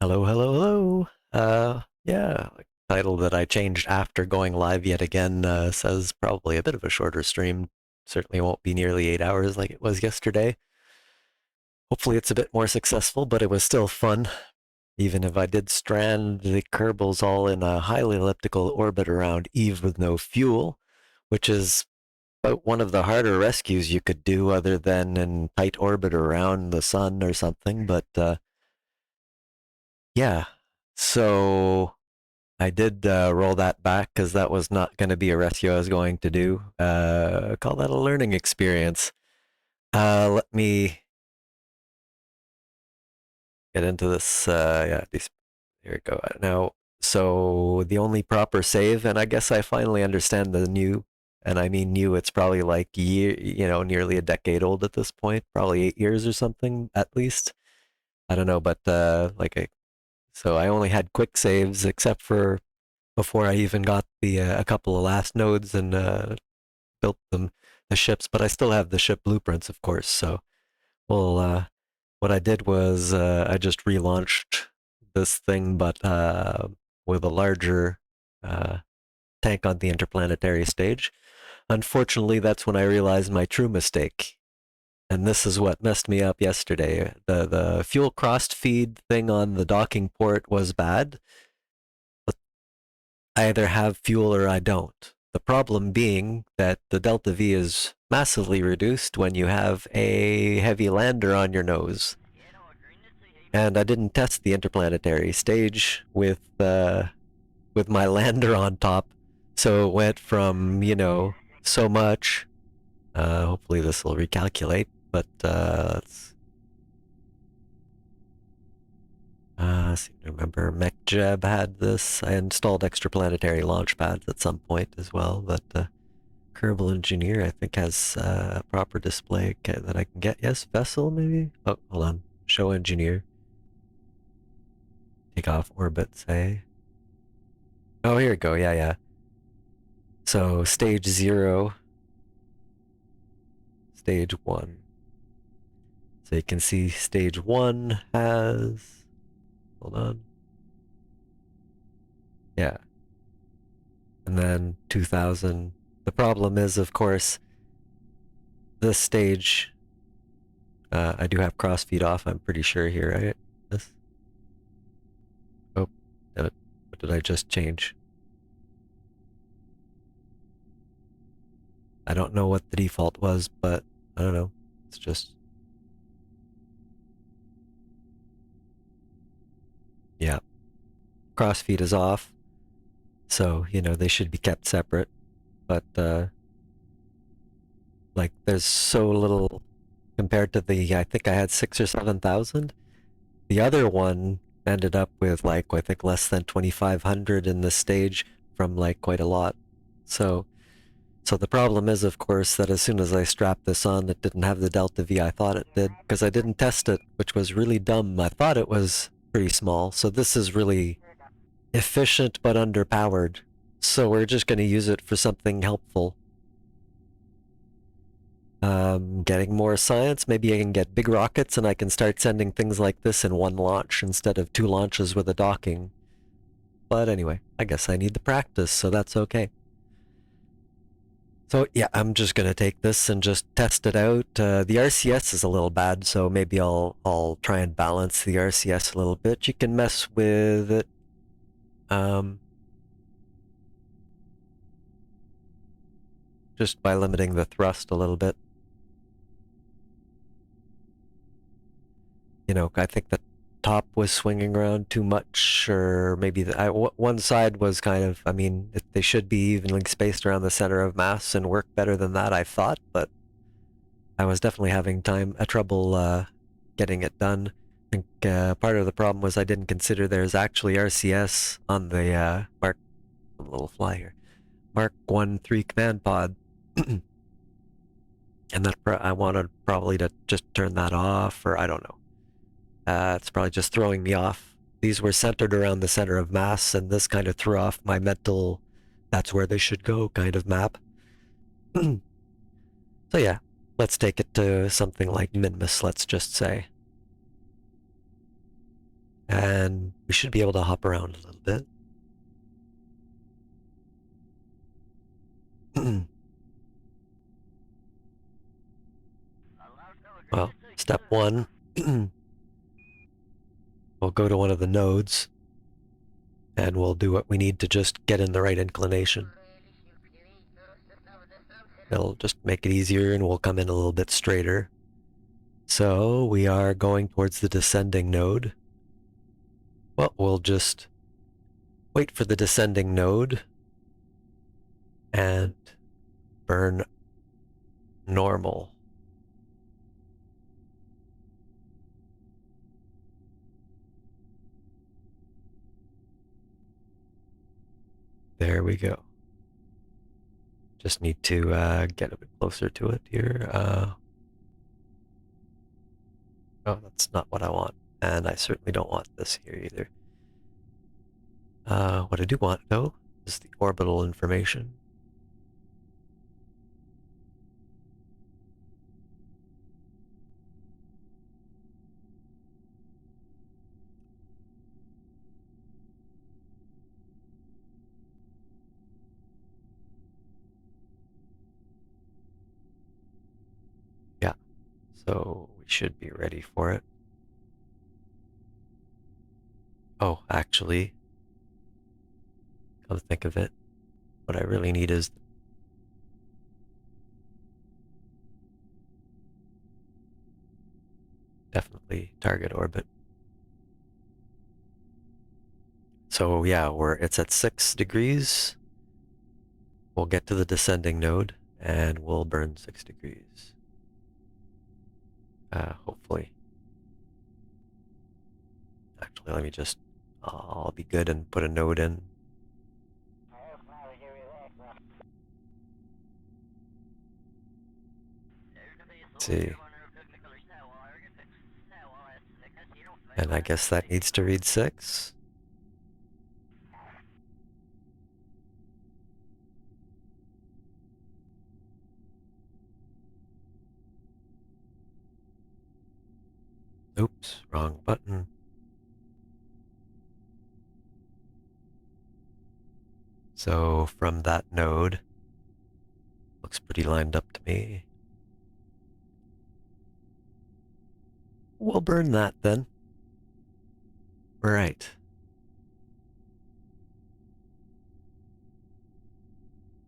Hello, hello, hello. Yeah, title that I changed after going live yet again says probably a bit of a shorter stream. Certainly won't be nearly 8 hours like it was yesterday. Hopefully it's a bit more successful, but it was still fun. Even if I did strand the Kerbals all in a highly elliptical orbit around Eve with no fuel, which is about one of the harder rescues you could do other than in tight orbit around the sun or something. But yeah, so I did roll that back because that was not going to be a rescue I was going to do. Call that a learning experience. Let me get into this. Here we go. Now, so the only proper save, and I guess I finally understand the new, and I mean new, it's probably like nearly a decade old at this point, probably 8 years or something at least. I don't know, but so I only had quick saves except for before I even got the a couple of last nodes and built the ships, but I still have the ship blueprints, of course. So, well, what I did was I just relaunched this thing, but with a larger uh, tank on the interplanetary stage. Unfortunately, that's when I realized my true mistake. And this is what messed me up yesterday. The fuel crossed feed thing on the docking port was bad, but I either have fuel or I don't. The problem being that the delta V is massively reduced when you have a heavy lander on your nose. And I didn't test the interplanetary stage with my lander on top, so it went from so much. Hopefully this will recalculate, but let's see. Remember, MechJeb had this. I installed extraplanetary launch pads at some point as well, but Kerbal Engineer, I think, has a proper display that I can get. Yes, Vessel, maybe? Oh, hold on. Show Engineer. Take off orbit, say. Oh, here we go. Yeah, yeah. So, stage 0, stage 1. So you can see stage 1 has... Hold on. Yeah. And then 2000. The problem is, of course, this stage... I do have crossfeed off, I'm pretty sure here, right? This? Oh, damn it. What did I just change? I don't know what the default was, but I don't know. It's just... Yeah. Crossfeed is off. So, they should be kept separate. But, like, there's so little compared to I think I had 6 or 7,000. The other one ended up with, like, I think less than 2,500 in this stage from, like, quite a lot. So the problem is, of course, that as soon as I strapped this on, it didn't have the delta V I thought it did, because I didn't test it, which was really dumb. I thought it was pretty small, so this is really efficient but underpowered. So we're just going to use it for something helpful. Getting more science, maybe I can get big rockets and I can start sending things like this in one launch instead of 2 launches with a docking. But anyway, I guess I need the practice, so that's okay. So yeah, I'm just gonna take this and just test it out. The RCS is a little bad, so maybe I'll try and balance the RCS a little bit. You can mess with it. Just by limiting the thrust a little bit. I think the top was swinging around too much, or maybe one side was kind of, I mean, they should be evenly spaced around the center of mass and work better than that, I thought, but I was definitely having trouble getting it done. I think part of the problem was I didn't consider there's actually RCS on the Mark, a little fly here, Mark 1-3 command pod. And that I wanted probably to just turn that off, or I don't know. It's probably just throwing me off. These were centered around the center of mass, and this kind of threw off my mental, that's where they should go kind of map. So yeah, let's take it to something like Minmus, let's just say. And we should be able to hop around a little bit. Well, step one, we'll go to one of the nodes and we'll do what we need to just get in the right inclination. It'll just make it easier and we'll come in a little bit straighter. So we are going towards the descending node. Well, we'll just wait for the descending node and burn normal. There we go. Just need to get a bit closer to it here. Oh, that's not what I want. And I certainly don't want this here either. What I do want, though, is the orbital information. Yeah, so we should be ready for it. Oh, actually, come to think of it, what I really need is definitely target orbit. So yeah, it's at 6 degrees. We'll get to the descending node and we'll burn 6 degrees. Hopefully. Actually, let me just, I'll be good and put a node in. Let's see. And I guess that needs to read 6. Oops, wrong button. So from that node, looks pretty lined up to me. We'll burn that then. Right.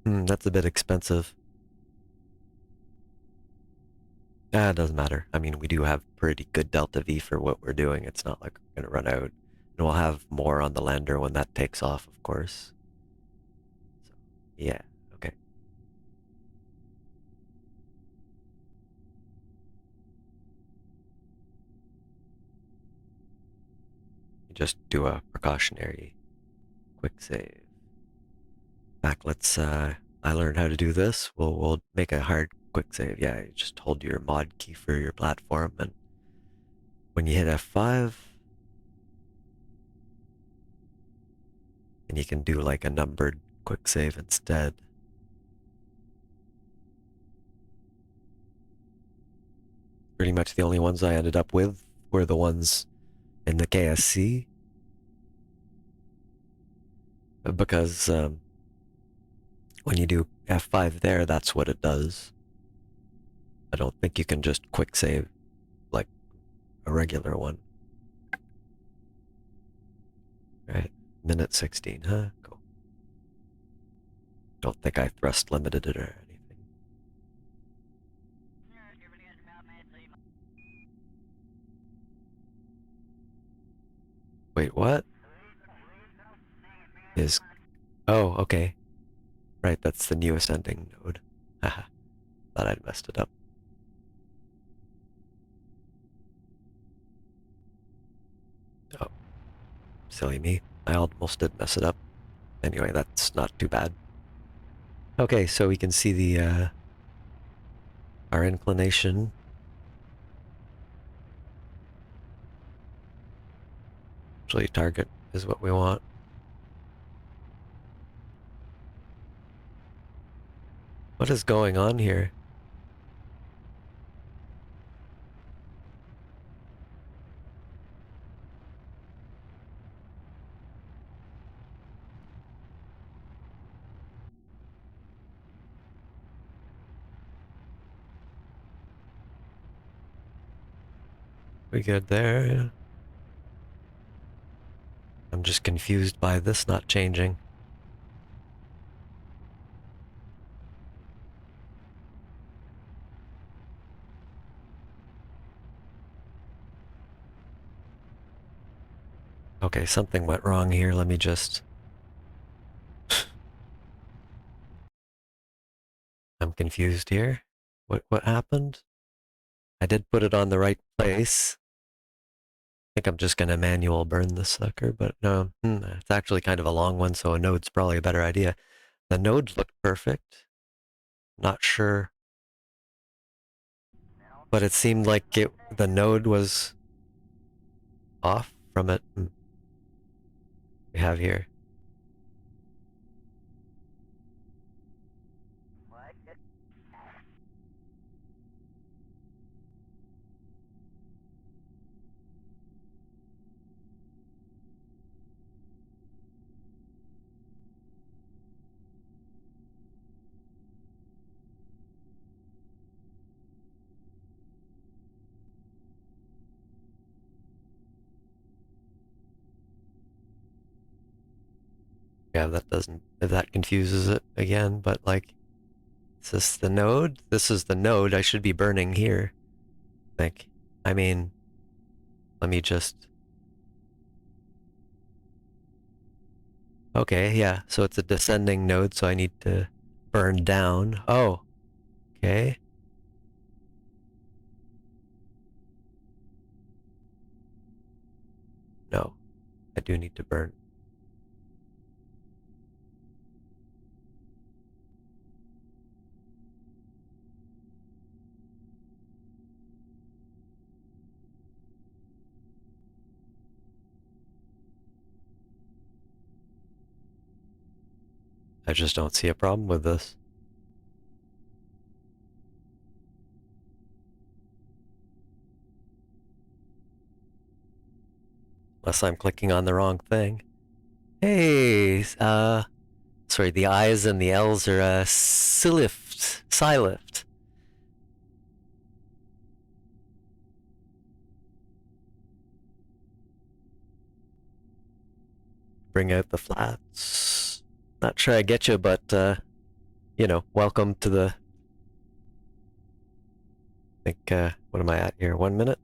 That's a bit expensive. It doesn't matter. I mean, we do have pretty good delta V for what we're doing. It's not like we're gonna run out. And we'll have more on the lander when that takes off, of course. So, yeah, okay. You just do a precautionary quick save. Back, I learned how to do this. We'll make a hard quick save. Yeah, you just hold your mod key for your platform, and when you hit F5, and you can do like a numbered quick save instead. Pretty much the only ones I ended up with were the ones in the KSC, because when you do F5 there, that's what it does. I don't think you can just quick save like a regular one. Right, minute 16, huh? Cool. Don't think I thrust limited it or anything. Wait, what? Oh, okay. Right, that's the new ascending node. Haha, thought I'd messed it up. Oh, silly me. I almost did mess it up. Anyway, that's not too bad. Okay, so we can see the our inclination. Actually, target is what we want. What is going on here? We good there, yeah. I'm just confused by this not changing. Okay, something went wrong here. Let me just... I'm confused here. What happened? I did put it on the right place. I think I'm just gonna manual burn this sucker, but no, it's actually kind of a long one, so a node's probably a better idea. The node looked perfect. Not sure, but it seemed like the node was off from it. We have here. Yeah, that doesn't, that confuses it again, but like, is this the node? This is the node I should be burning here. I think. I mean, let me just... Okay, yeah, so it's a descending node, so I need to burn down. Oh, okay. No, I do need to burn. I just don't see a problem with this. Unless I'm clicking on the wrong thing. Hey, sorry, the I's and the L's are, Silift. Bring out the flats. Not sure I get you, but, you know, welcome to the... I think, what am I at here? 1 minute?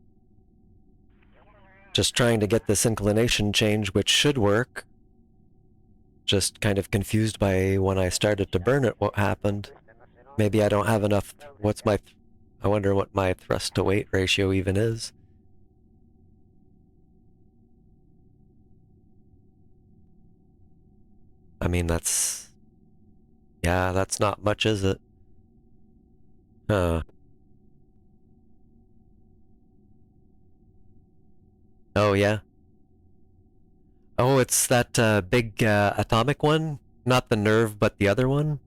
Just trying to get this inclination change, which should work. Just kind of confused by when I started to burn it, what happened. Maybe I don't have enough... What's my... I wonder what my thrust to weight ratio even is. I mean, that's... Yeah, that's not much, is it? Oh yeah. Oh, it's that big atomic one? Not the nerve, but the other one?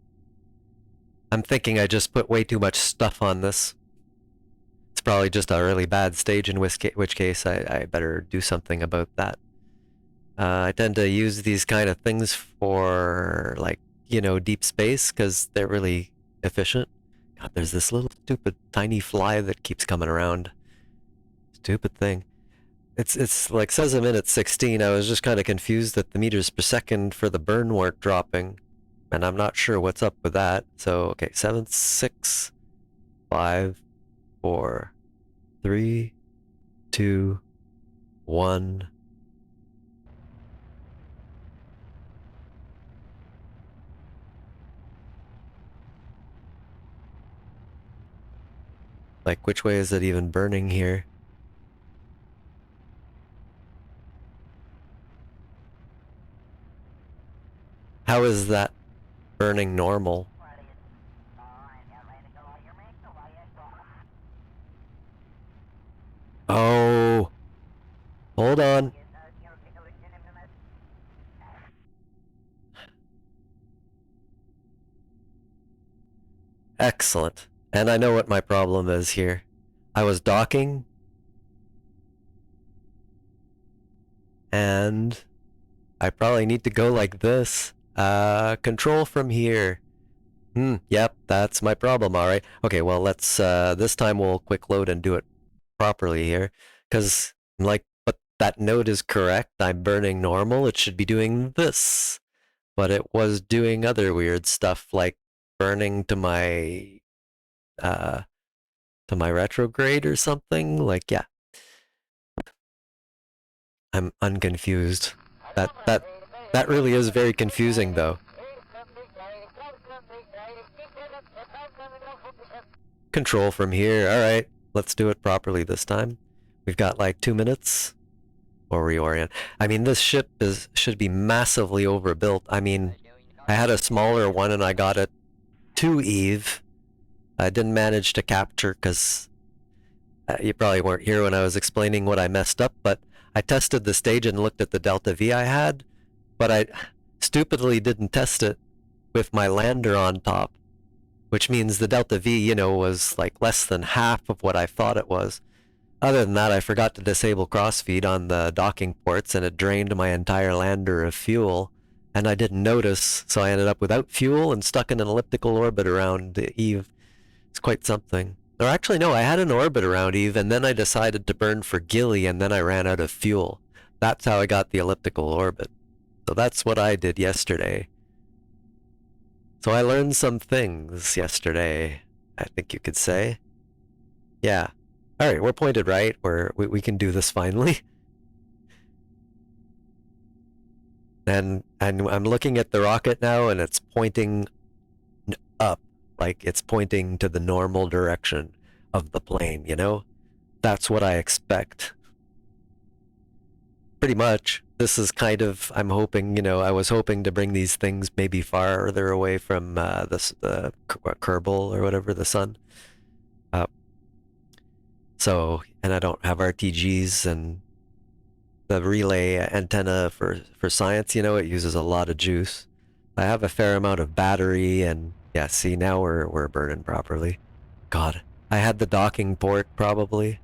I'm thinking I just put way too much stuff on this. It's probably just a really bad stage, in which case I better do something about that. I tend to use these kind of things for, like, you know, deep space, because they're really efficient. God, there's this little stupid tiny fly that keeps coming around. Stupid thing. It's like says a minute 16. I was just kind of confused that the meters per second for the burn weren't dropping, and I'm not sure what's up with that. So okay, 7, 6, 5, 4, 3, 2, 1. Like, which way is it even burning here? How is that burning normal? Oh, hold on. Excellent. And I know what my problem is here. I was docking, and I probably need to go like this. Control from here. Yep, that's my problem, alright. Okay, well, let's, this time we'll quick load and do it properly here. Because, like, but that node is correct. I'm burning normal. It should be doing this. But it was doing other weird stuff, like burning uh, to my retrograde or something. Like, yeah, I'm unconfused. That really is very confusing, though. Control from here. All right, let's do it properly this time. We've got like 2 minutes or reorient. I mean, this ship should be massively overbuilt. I mean, I had a smaller one and I got it to Eve. I didn't manage to capture because you probably weren't here when I was explaining what I messed up, but I tested the stage and looked at the Delta V I had, but I stupidly didn't test it with my lander on top, which means the Delta V, was like less than half of what I thought it was. Other than that, I forgot to disable crossfeed on the docking ports and it drained my entire lander of fuel, and I didn't notice, so I ended up without fuel and stuck in an elliptical orbit around Eve. It's quite something. Or actually, no, I had an orbit around Eve, and then I decided to burn for Gilly, and then I ran out of fuel. That's how I got the elliptical orbit. So that's what I did yesterday. So I learned some things yesterday, I think you could say. Yeah. Alright, we're pointed right. We can do this finally. And I'm looking at the rocket now, and it's pointing up. Like, it's pointing to the normal direction of the plane, That's what I expect. Pretty much. This is kind of, I'm hoping, I was hoping to bring these things maybe farther away from the Kerbal or whatever, the sun. And I don't have RTGs, and the relay antenna for science, it uses a lot of juice. I have a fair amount of battery, and yeah, see, now we're burning properly. God, I had the docking port probably.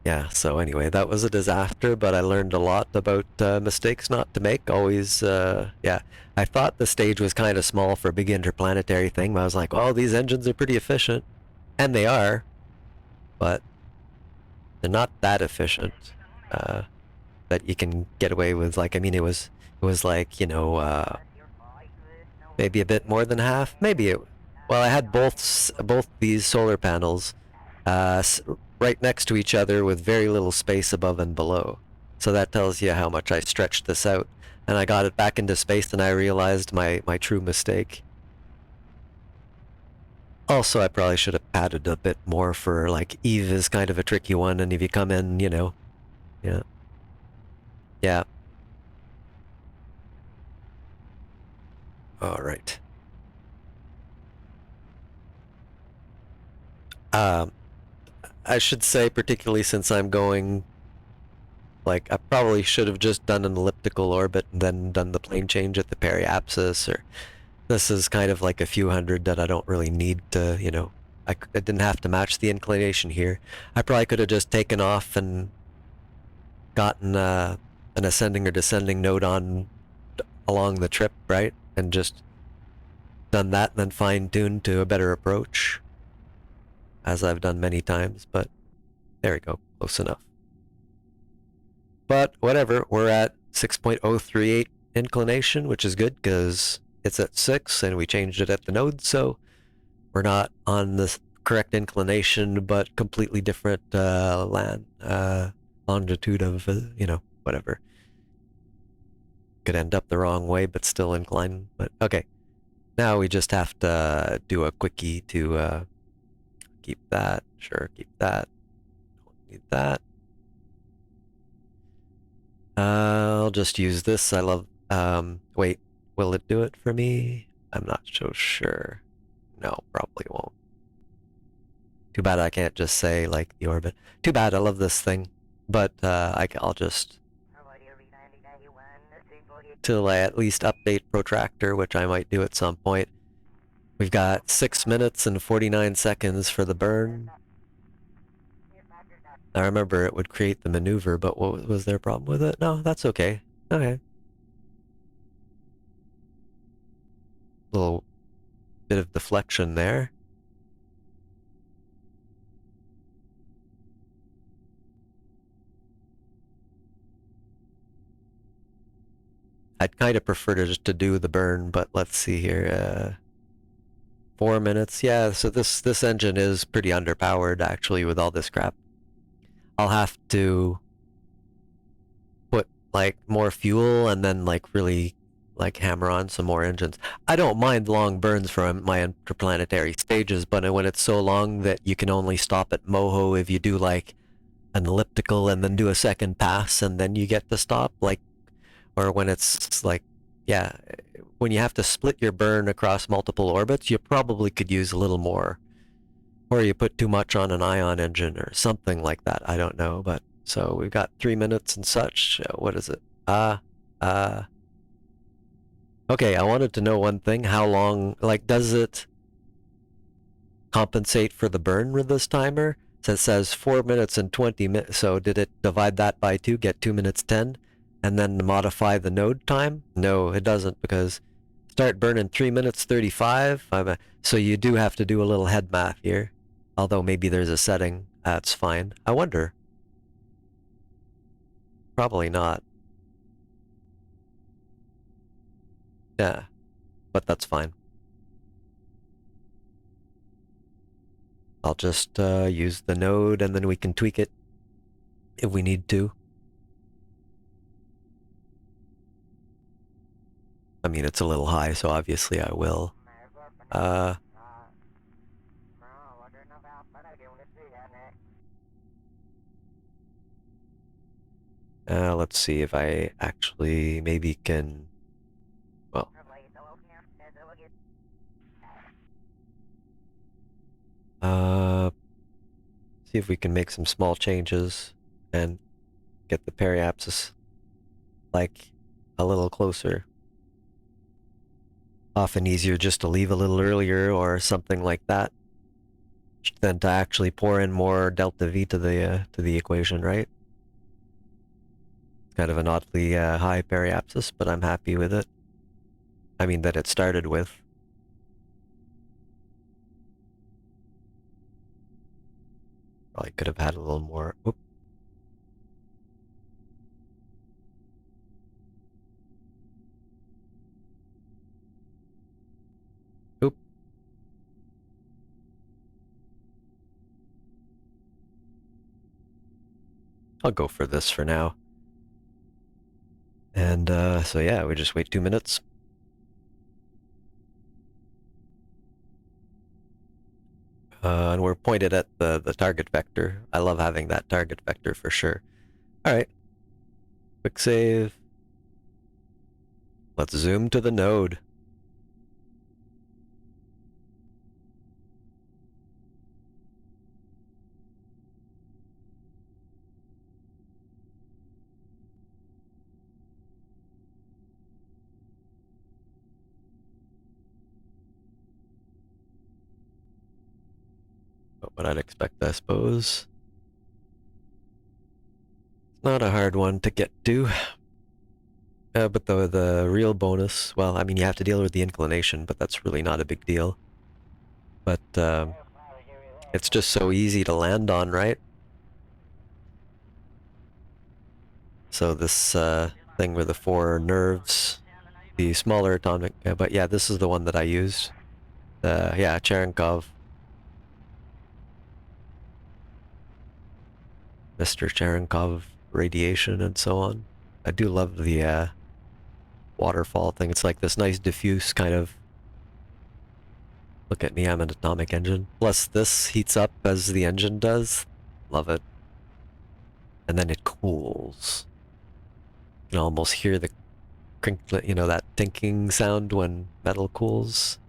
Yeah, so anyway, that was a disaster, but I learned a lot about mistakes not to make. Always, yeah. I thought the stage was kind of small for a big interplanetary thing, but I was like, oh, these engines are pretty efficient. And they are, but they're not that efficient that you can get away with. Like, I mean, it was like, maybe a bit more than half. Well, I had both these solar panels uh, right next to each other with very little space above and below. So that tells you how much I stretched this out. And I got it back into space and I realized my true mistake. Also, I probably should have padded a bit more for, like, Eve is kind of a tricky one, and if you come in, yeah. Yeah. Alright. Um, I should say, particularly since I'm going, like, I probably should have just done an elliptical orbit and then done the plane change at the periapsis, or this is kind of like a few hundred that I don't really need to, I didn't have to match the inclination here. I probably could have just taken off and gotten an ascending or descending node on along the trip, right? And just done that and then fine-tuned to a better approach, as I've done many times, but there we go, close enough. But whatever, we're at 6.038 inclination, which is good because it's at 6 and we changed it at the node, so we're not on the correct inclination, but completely different longitude of, whatever. Could end up the wrong way, but still inclined. But okay, now we just have to do a quickie to keep that. Sure, keep that. Don't need that. I'll just use this. I love, wait, will it do it for me? I'm not so sure. No, probably won't. Too bad I can't just say, like, the orbit. Too bad, I love this thing. But, I'll just... till I at least update Protractor, which I might do at some point. We've got 6 minutes and 49 seconds for the burn. I remember it would create the maneuver, but what was there a problem with it? No, that's okay. Okay. Little bit of deflection there. I'd kind of prefer to just to do the burn, but let's see here. 4 minutes. Yeah, so this engine is pretty underpowered actually with all this crap. I'll have to put like more fuel and then like really like hammer on some more engines. I don't mind long burns from my interplanetary stages, but when it's so long that you can only stop at Moho if you do like an elliptical and then do a second pass and then you get to stop, like, or when it's like, yeah, when you have to split your burn across multiple orbits, you probably could use a little more. Or you put too much on an ion engine or something like that. I don't know, but so we've got 3 minutes and such. What is it? Okay, I wanted to know one thing. How long, like, does it compensate for the burn with this timer? So it says 4 minutes and 20 minutes. So did it divide that by 2, get 2 minutes 10, and then modify the node time? No, it doesn't, because start burn in 3 minutes 35. So you do have to do a little head math here. Although maybe there's a setting. That's fine. I wonder. Probably not. Yeah, but that's fine. I'll just use the node and then we can tweak it if we need to. I mean, it's a little high, so obviously I will. Let's see if I actually maybe can, well, see if we can make some small changes and get the periapsis like a little closer. Often easier just to leave a little earlier or something like that than to actually pour in more delta V to the equation, right? It's kind of an oddly high periapsis, but I'm happy with it. I mean, that it started with. Probably could have had a little more. Oop. Oop. I'll go for this for now. And so yeah, we just wait 2 minutes. And we're pointed at the target vector. I love having that target vector for sure. Alright. Quick save. Let's zoom to the node. But what I'd expect, I suppose. It's not a hard one to get to. But the real bonus, well, I mean, you have to deal with the inclination, but that's really not a big deal. But it's just so easy to land on, right? So this thing with the 4 nerves, the smaller atomic, but yeah, this is the one that I used. Yeah, Cherenkov. Mr. Cherenkov radiation and so on. I do love the waterfall thing. It's like this nice diffuse kind of, look at me, I'm an atomic engine. Plus this heats up as the engine does. Love it. And then it cools. You can almost hear the crinkle, you know, that tinking sound when metal cools.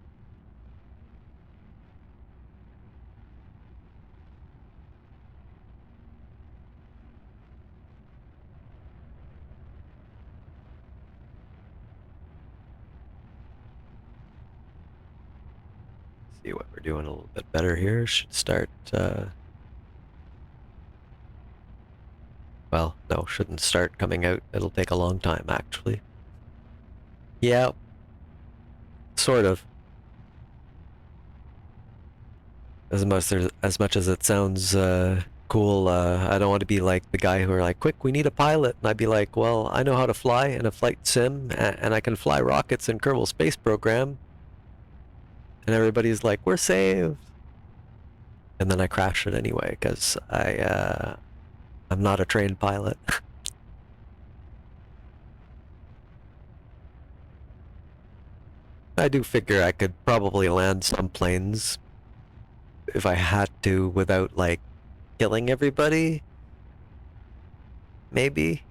See what we're doing a little bit better here. Should start, well, no, shouldn't start coming out. It'll take a long time, actually. Yeah, sort of. As much as it sounds cool. I don't want to be like the guy who are like, quick, we need a pilot. And I'd be like, well, I know how to fly in a flight sim, and I can fly rockets in Kerbal Space Program. And everybody's like, we're saved. And then I crash it anyway, because I'm not a trained pilot. I do figure I could probably land some planes if I had to without, like, killing everybody. Maybe.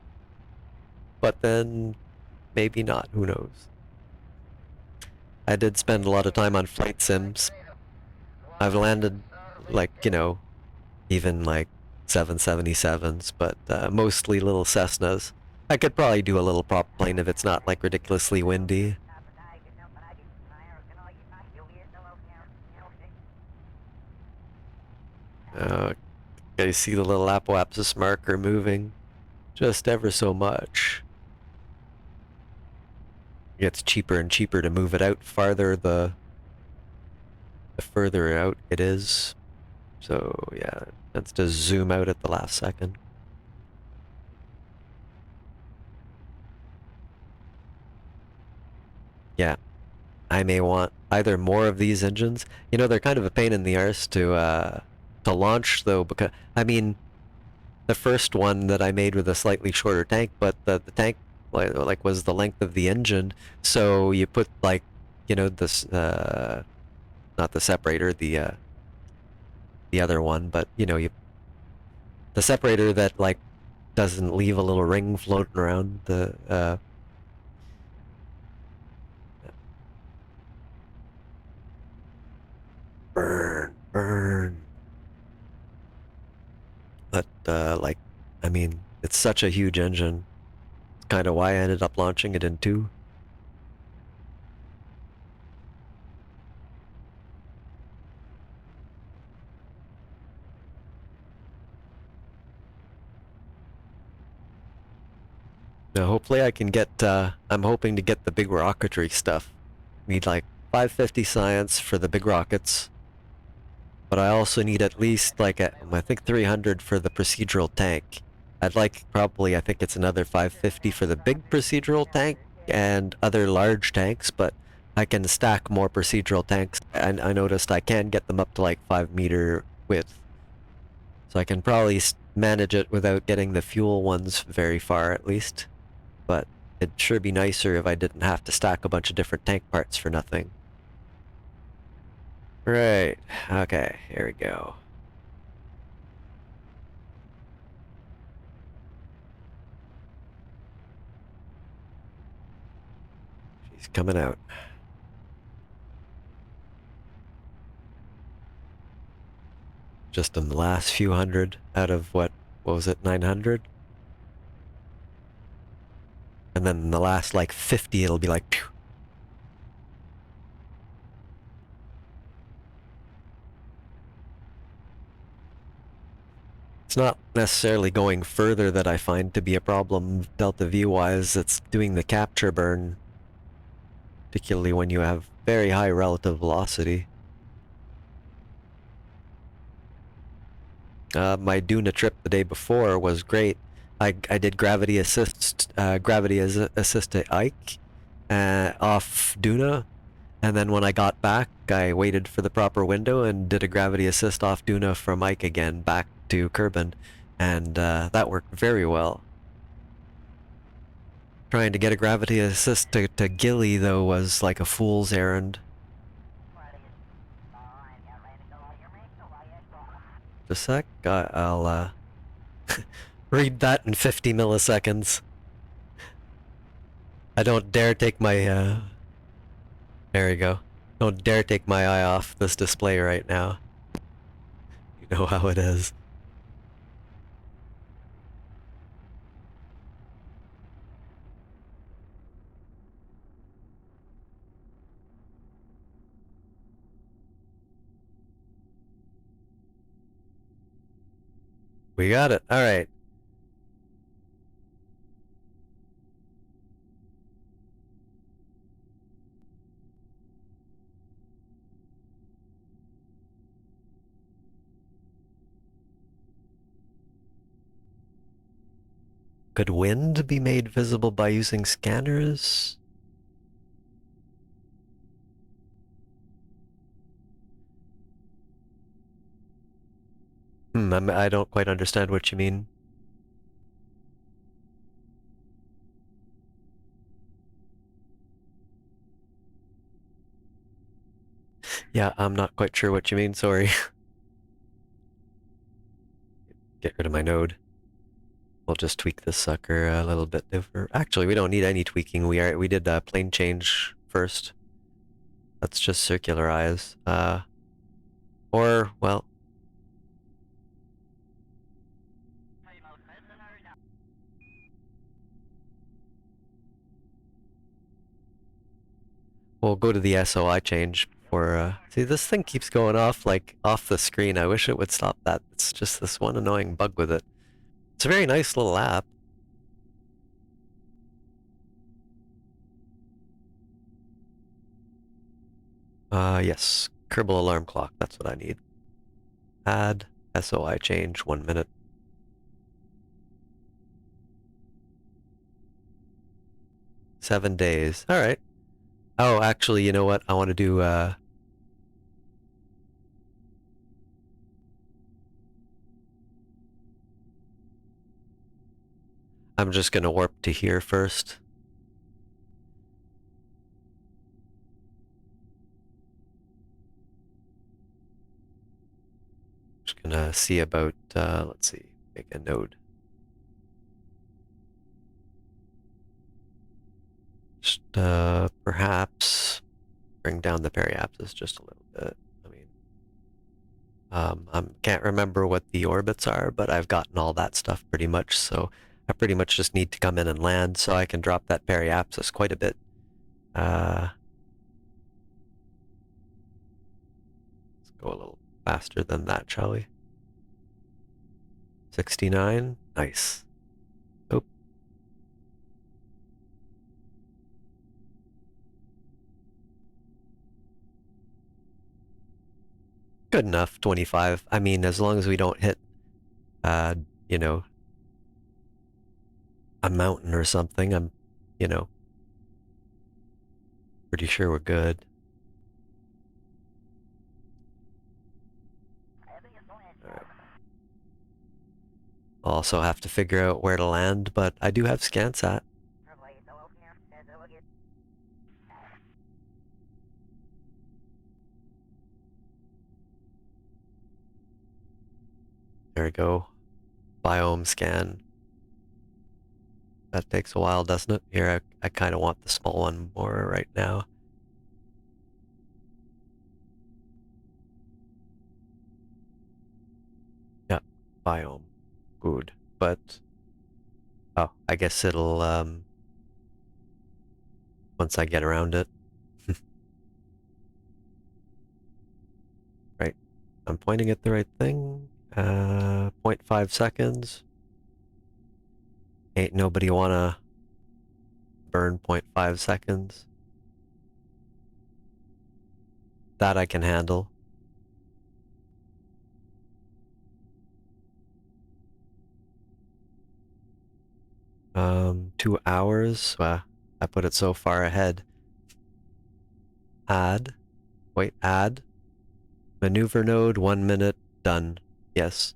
But then, maybe not. Who knows? I did spend a lot of time on flight sims. I've landed, like, even like 777s, but mostly little Cessnas. I could probably do a little prop plane if it's not, like, ridiculously windy. You see the little apoapsis marker moving just ever so much. It gets cheaper and cheaper to move it out farther the further out it is. So yeah, that's to zoom out at the last second. Yeah, I may want either more of these engines. They're kind of a pain in the arse to launch though, because I mean, the first one that I made with a slightly shorter tank, but the tank like was the length of the engine. So you put, like, this not the separator, the other one, but the separator that, like, doesn't leave a little ring floating around the burn. But like, I mean, it's such a huge engine. It's kind of why I ended up launching it in two. Now, hopefully I can get, I'm hoping to get the big rocketry stuff. Need like 550 science for the big rockets. But I also need at least, like, I think 300 for the procedural tank. I'd like probably, I think it's another 550 for the big procedural tank and other large tanks, but I can stack more procedural tanks. And I noticed I can get them up to like 5 meter width. So I can probably manage it without getting the fuel ones very far, at least. But it'd sure be nicer if I didn't have to stack a bunch of different tank parts for nothing. Right, okay, here we go. She's coming out. Just in the last few hundred out of what was it, 900? And then in the last, like, 50, it'll be like, pew. It's not necessarily going further that I find to be a problem delta V wise, it's doing the capture burn, particularly when you have very high relative velocity. My Duna trip the day before was great. I did gravity assist to Ike off Duna, and then when I got back, I waited for the proper window and did a gravity assist off Duna from Ike again back to Kerbin, and that worked very well. Trying to get a gravity assist to Gilly, though, was like a fool's errand. Just a sec, I'll read that in 50 milliseconds. I don't dare take my, there we go. Don't dare take my eye off this display right now. You know how it is. We got it. Alright. Could wind be made visible by using scanners? I don't quite understand what you mean. Yeah, I'm not quite sure what you mean, sorry. Get rid of my node. We'll just tweak this sucker a little bit different. Actually, we don't need any tweaking. We did a plane change first. Let's just circularize. Or, well, we'll go to the SOI change for, see, this thing keeps going off, like, off the screen. I wish it would stop that. It's just this one annoying bug with it. It's a very nice little app. Yes. Kerbal alarm clock. That's what I need. Add SOI change 1 minute. Seven days. All right. Oh, actually, you know what? I want to do, I'm just going to warp to here first. Just going to see about, let's see, make a node. Just, perhaps bring down the periapsis just a little bit. I mean, I can't remember what the orbits are, but I've gotten all that stuff pretty much, so I pretty much just need to come in and land so I can drop that periapsis quite a bit. Let's go a little faster than that, shall we? 69. Nice. Oh. Good enough, 25. I mean, as long as we don't hit, you know, a mountain or something, I'm, you know, pretty sure we're good. Alright. I'll also have to figure out where to land, but I do have ScanSat. There we go. Biome scan. That takes a while, doesn't it? Here, I kind of want the small one more right now. Yeah, biome. Good. But, oh, I guess it'll, once I get around it. Right. I'm pointing at the right thing. 0.5 seconds. Ain't nobody wanna burn 0.5 seconds. That I can handle. Um, 2 hours. I put it so far ahead. Add. Wait, add. Maneuver node, 1 minute, done. Yes.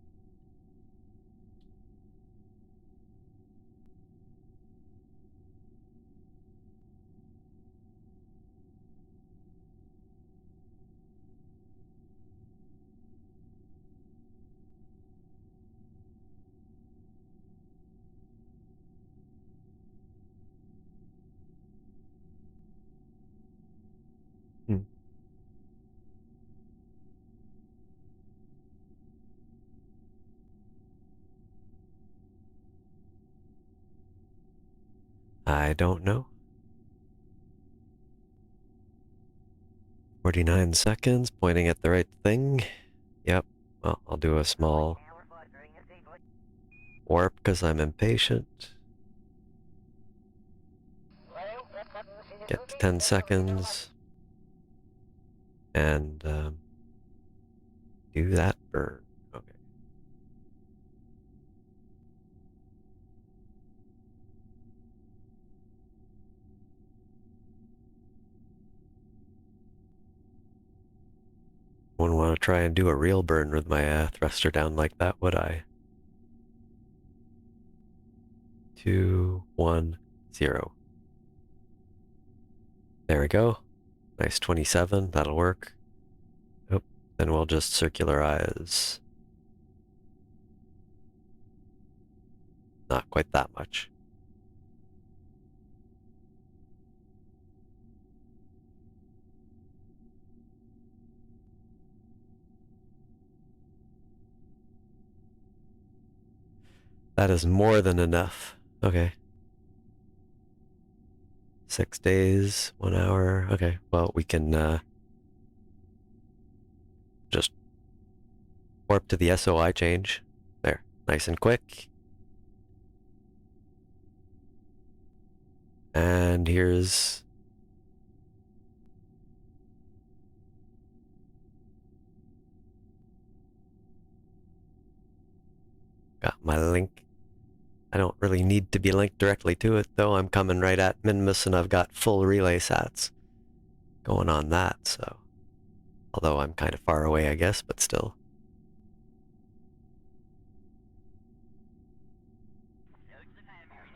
Hmm. I don't know. 49 seconds, pointing at the right thing. Yep. Well, I'll do a small warp because I'm impatient. Get to 10 seconds. And do that burn. Okay. wouldn't want to try and do a real burn with my thruster down like that, would I? 2, 1, 0. There we go. Nice 27, that'll work. Oh, then we'll just circularize. Not quite that much. That is more than enough. Okay. 6 days, 1 hour. Okay, well, we can just warp to the SOI change. There, nice and quick. And here's... got my link. I don't really need to be linked directly to it, though. I'm coming right at Minmus, and I've got full relay sats going on that, so... although I'm kind of far away, I guess, but still.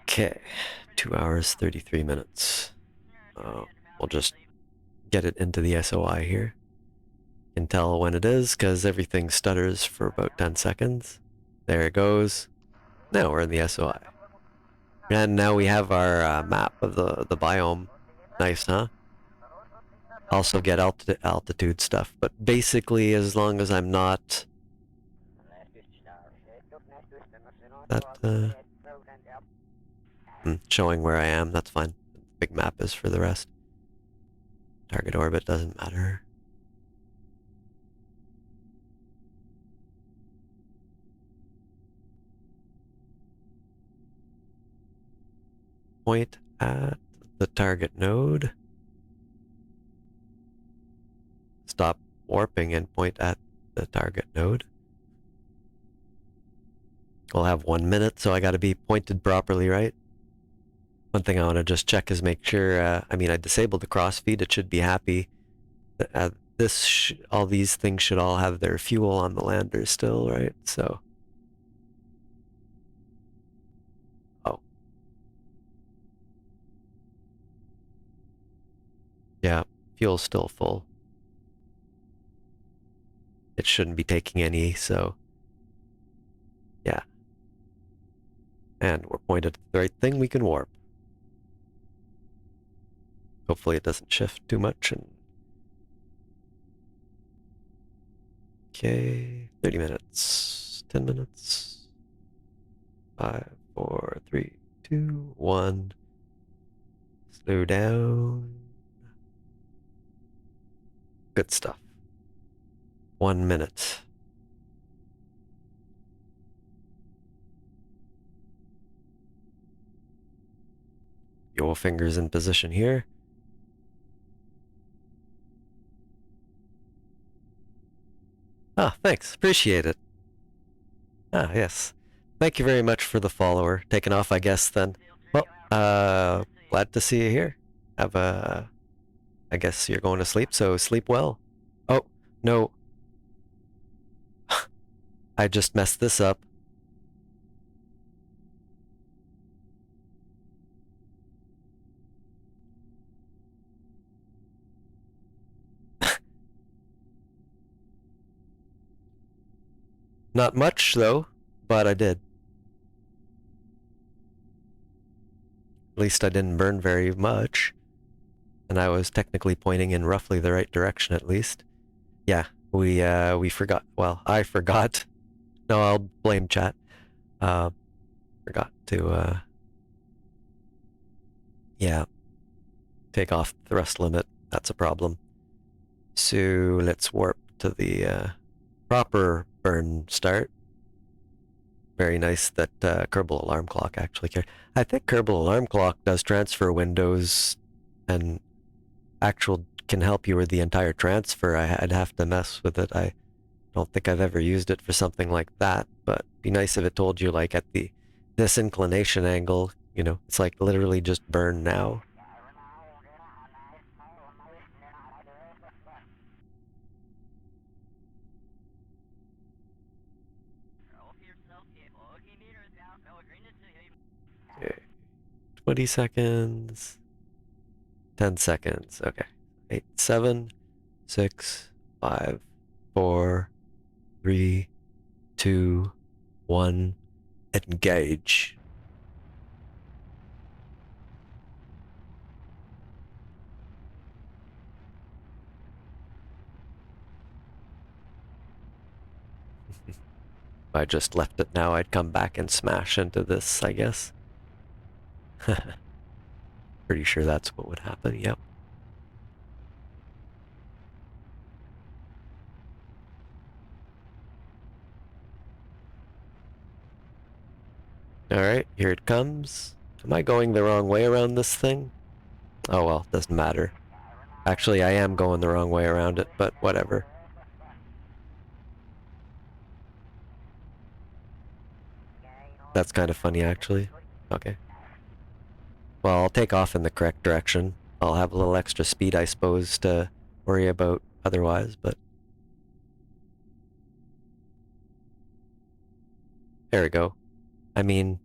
Okay, 2 hours, 33 minutes. We'll just get it into the SOI here. Can tell when it is, because everything stutters for about 10 seconds. There it goes. Now we're in the SOI. And now we have our map of the biome. Nice, huh? Also get altitude stuff, but basically as long as I'm not... showing where I am, that's fine. Big map is for the rest. Target orbit doesn't matter. Point at the target node. Stop warping and point at the target node. We'll have 1 minute, so I gotta be pointed properly, right? One thing I want to just check is make sure, I mean, I disabled the crossfeed, it should be happy. All these things should all have their fuel on the lander still, right? So... oh. Yeah, fuel's still full. It shouldn't be taking any, so... yeah. And we're pointed at the right thing, we can warp. Hopefully it doesn't shift too much. And okay, 30 minutes, 10 minutes. 5, 4, 3, 2, 1. Slow down. Good stuff. 1 minute. Your fingers in position here. Ah, thanks. Appreciate it. Ah, yes. Thank you very much for the follower. Taking off, I guess, then. Well, glad to see you here. Have a... I guess you're going to sleep, so sleep well. Oh, no. I just messed this up. Not much, though, but I did. At least I didn't burn very much. And I was technically pointing in roughly the right direction, at least. Yeah, we forgot. Well, I forgot. No, I'll blame chat. Forgot to, yeah, take off the thrust limit. That's a problem. So let's warp to the proper burn start. Very nice that Kerbal Alarm Clock actually cares. I think Kerbal Alarm Clock does transfer windows and actual can help you with the entire transfer. I'd have to mess with it. I don't think I've ever used it for something like that, but it'd be nice if it told you like at this inclination angle, you know, it's like literally just burn now. Okay. 20 seconds. 10 seconds. Okay. 8, 7, 6, 5, 4, 3, 2, 1. Engage. If I just left it now, I'd come back and smash into this, I guess. Pretty sure that's what would happen, yep. Alright, here it comes. Am I going the wrong way around this thing? Oh well, doesn't matter. Actually, I am going the wrong way around it, but whatever. That's kind of funny, actually. Okay. Well, I'll take off in the correct direction. I'll have a little extra speed, I suppose, to worry about otherwise, but... There we go. I mean,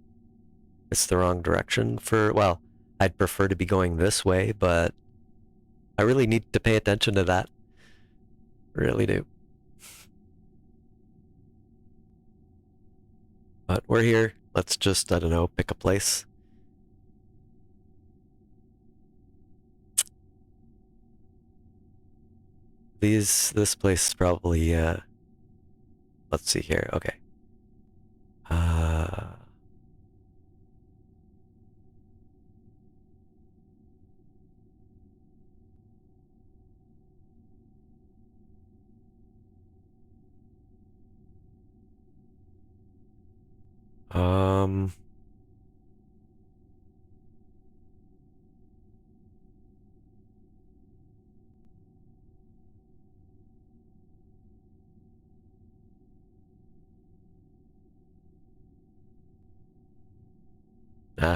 it's the wrong direction for... Well, I'd prefer to be going this way, but... I really need to pay attention to that. Really do. But we're here. Let's just, I don't know, pick a place. This place is probably, let's see here, okay. Um...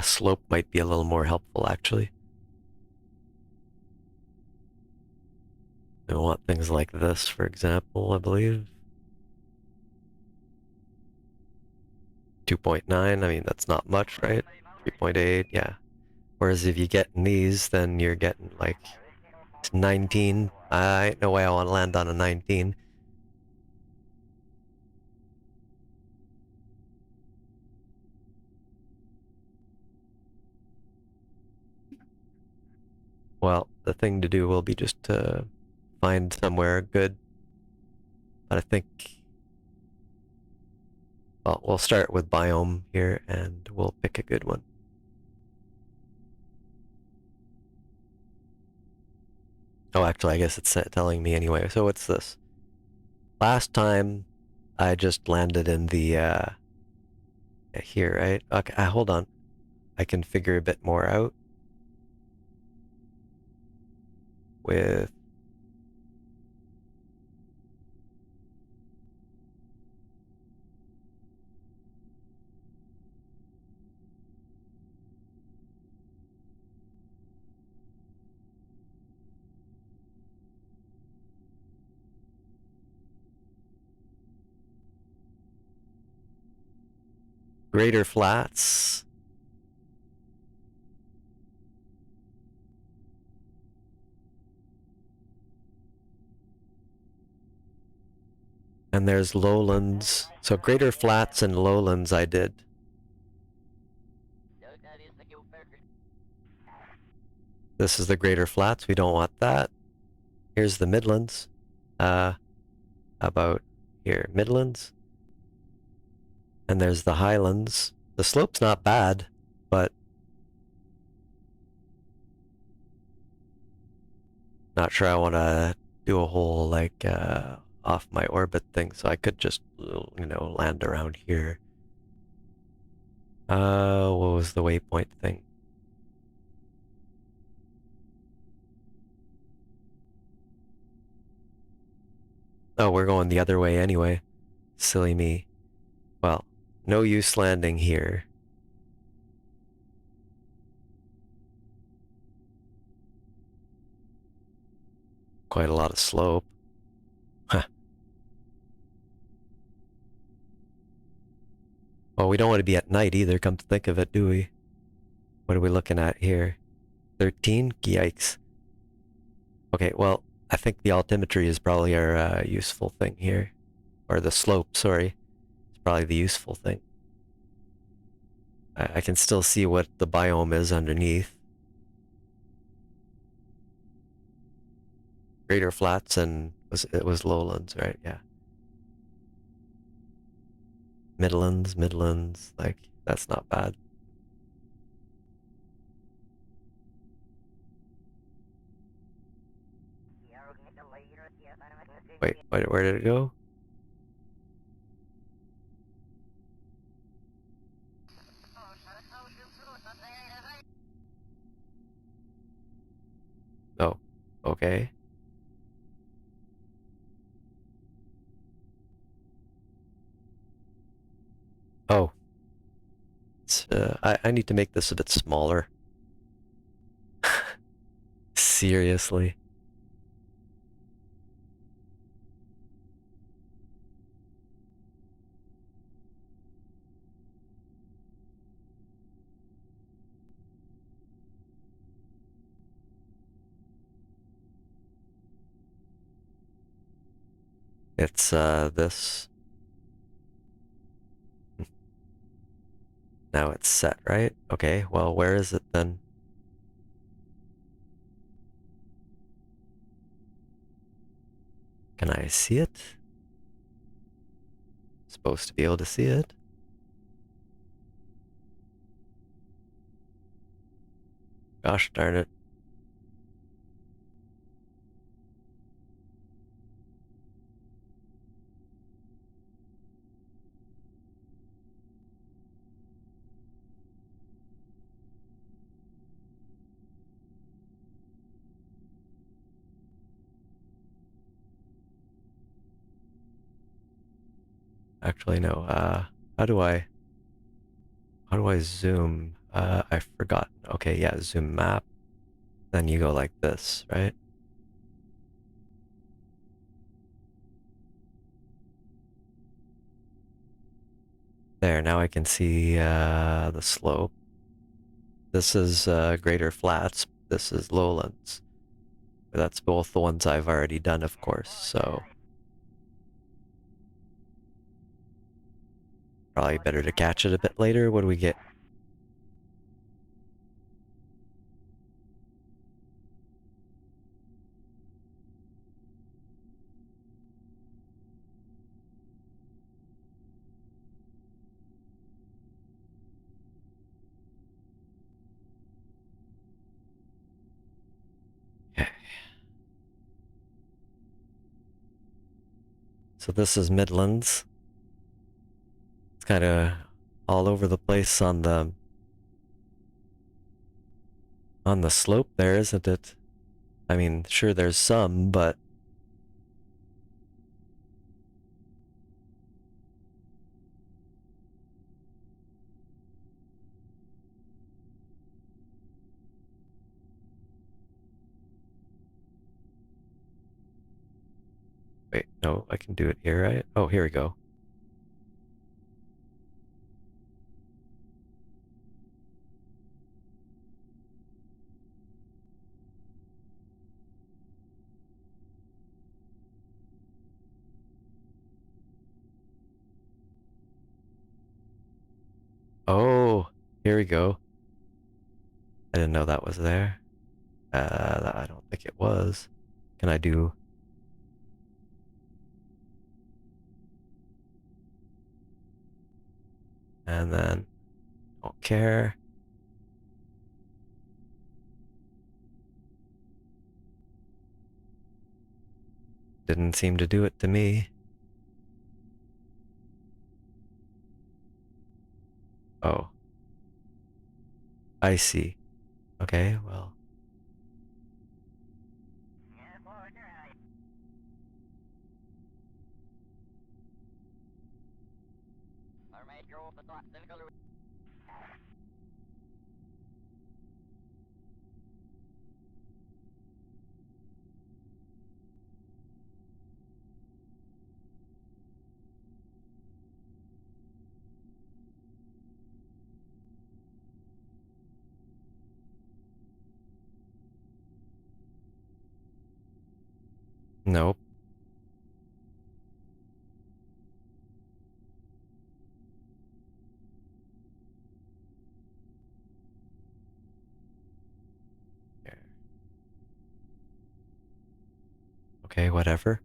slope might be a little more helpful, actually. I want things like this, for example, I believe. 2.9, I mean, that's not much, right? 3.8, yeah. Whereas if you get in these, then you're getting like 19. Ain't no way I want to land on a 19. Well, the thing to do will be just to find somewhere good. But I think... Well, we'll start with biome here, and we'll pick a good one. Oh, actually, I guess it's telling me anyway. So what's this? Last time, I just landed in the, here, right? Okay, hold on. I can figure a bit more out. With... Greater Flats. And there's lowlands. So Greater Flats and lowlands I did. This is the Greater Flats. We don't want that. Here's the Midlands. How about here? Midlands. And there's the Highlands. The slope's not bad, but not sure I want to do a whole, like, off my orbit thing, so I could just, you know, land around here. What was the waypoint thing? Oh, we're going the other way anyway. Silly me. Well, no use landing here. Quite a lot of slope. Huh. Well, we don't want to be at night either, come to think of it, do we? What are we looking at here? 13? Yikes. Okay, well, I think the altimetry is probably our useful thing here. Or the slope, sorry. It's probably the useful thing. I can still see what the biome is underneath. Greater flats and it was lowlands, right? Yeah. Midlands, like, that's not bad. Wait, where did it go? Oh, okay. Oh, I need to make this a bit smaller. Seriously. It's this. Now it's set, right? Okay, well, where is it then? Can I see it? Supposed to be able to see it. Gosh darn it. Actually, no. How do I zoom? I've forgotten. Okay, yeah, zoom map. Then you go like this, right? There, now I can see the slope. This is greater flats. This is lowlands. That's both the ones I've already done, of course, so probably better to catch it a bit later. What do we get? Okay. So this is Midlands. It's kind of all over the place on the slope there, isn't it? I mean, sure, there's some, but wait, no, I can do it here, right? Oh, here we go. Oh, here we go. I didn't know that was there. I don't think it was. Can I do? And then, don't care. Didn't seem to do it to me. Oh, I see. Okay, well. Nope. Okay, whatever.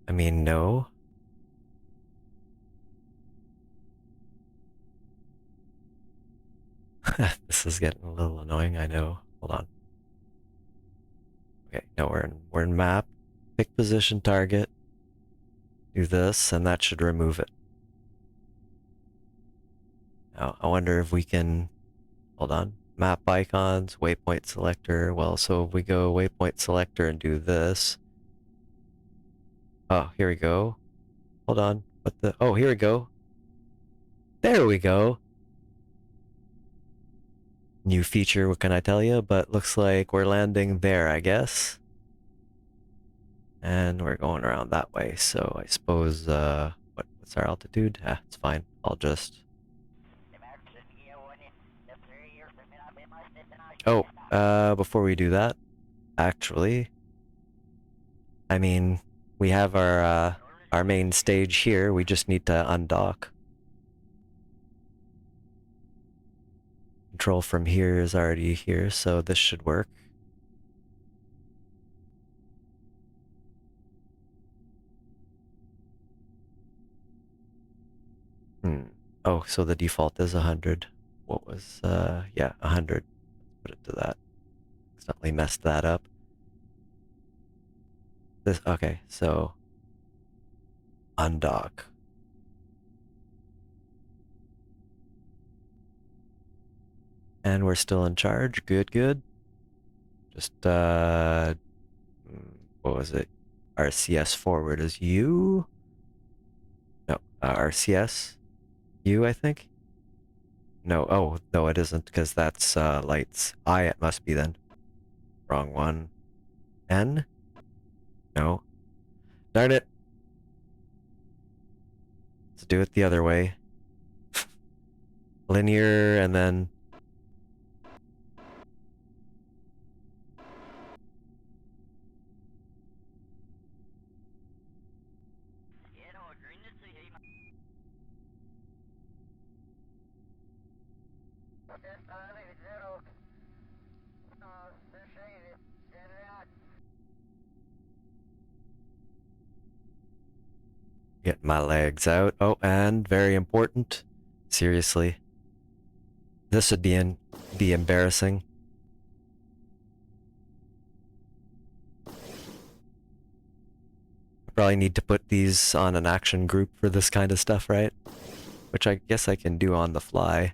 I mean, no. This is getting a little annoying, I know. Hold on. Okay, no, we're in map. Pick position target. Do this, and that should remove it. Now, I wonder if we can... Hold on. Map icons, waypoint selector. Well, so if we go waypoint selector and do this... Oh, here we go. Hold on. What the... Oh, here we go. There we go. New feature, what can I tell you? But looks like we're landing there, I guess. And we're going around that way, so I suppose, what's our altitude? Ah, it's fine. I'll just... Oh, before we do that, actually, I mean, we have our main stage here. We just need to undock. Control from here is already here, so this should work. Oh, so the default is 100. What was, yeah, 100. Put it to that. Accidentally messed that up. This, okay, so undock. And we're still in charge. Good, good. Just, what was it? RCS forward is U? No, RCS? U, I think? No, oh, no, it isn't, because that's, lights. I, it must be then. Wrong one. N? No. Darn it. Let's do it the other way. Linear, and then... Get my legs out. Oh, and very important. Seriously. This would be embarrassing. Probably need to put these on an action group for this kind of stuff, right? Which I guess I can do on the fly.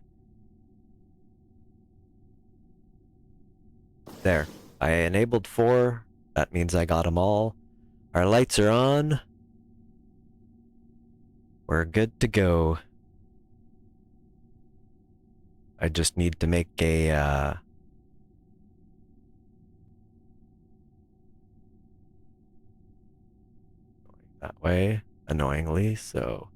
There. I enabled 4. That means I got them all. Our lights are on. We're good to go. I just need to make a, that way, annoyingly, so...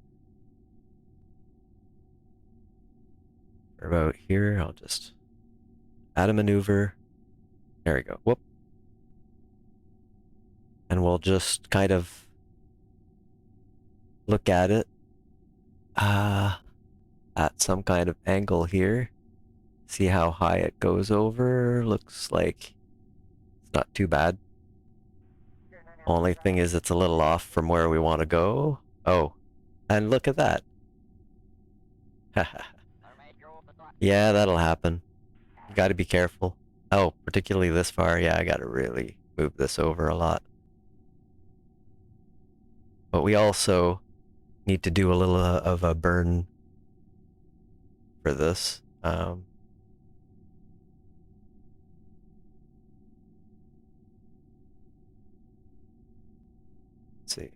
For about here, I'll just add a maneuver. There we go. Whoop. And we'll just kind of look at it at some kind of angle here. See how high it goes over. Looks like it's not too bad. Only thing is it's a little off from where we want to go. Oh, and look at that. Yeah, that'll happen. You gotta be careful. Oh, particularly this far. Yeah, I gotta really move this over a lot. But we also need to do a little of a burn for this. Let's see.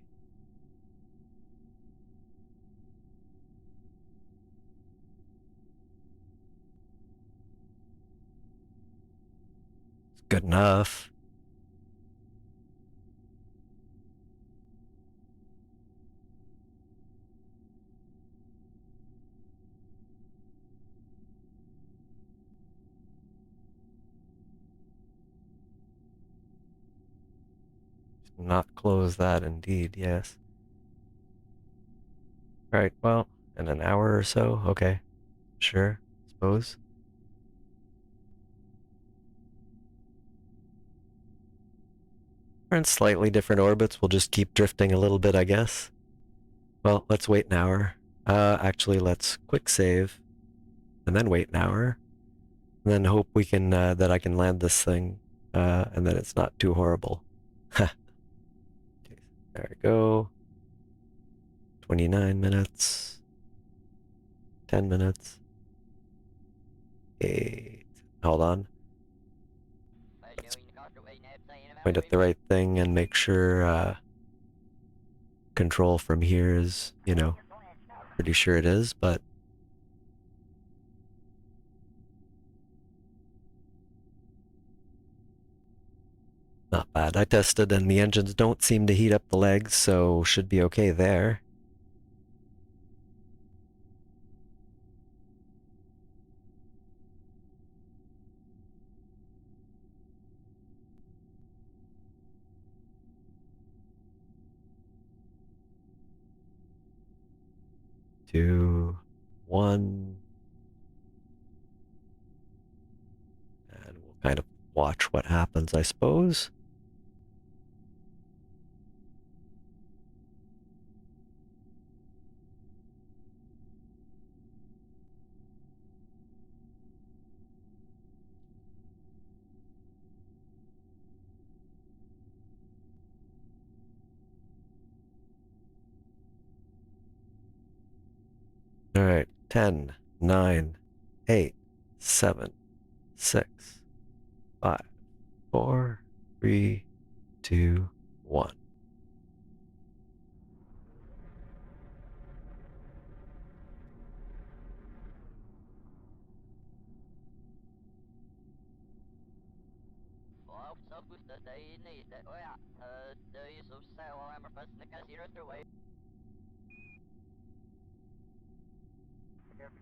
Good enough. Not close that, indeed, yes. Right, well, in an hour or so, okay. Sure, suppose. We're in slightly different orbits, we'll just keep drifting a little bit, I guess. Well, let's wait an hour. Actually, let's quick save, and then wait an hour, and then hope we can, that I can land this thing, and that it's not too horrible. There we go. 29 minutes. 10 minutes. 8. Hold on. Point at the right thing and make sure, control from here is, you know, pretty sure it is, but not bad. I tested and the engines don't seem to heat up the legs, so should be okay there. Two, one, and we'll kind of watch what happens, I suppose. All right, 10, 9, 8, 7, 6, 5, 4, 3, 2, 1.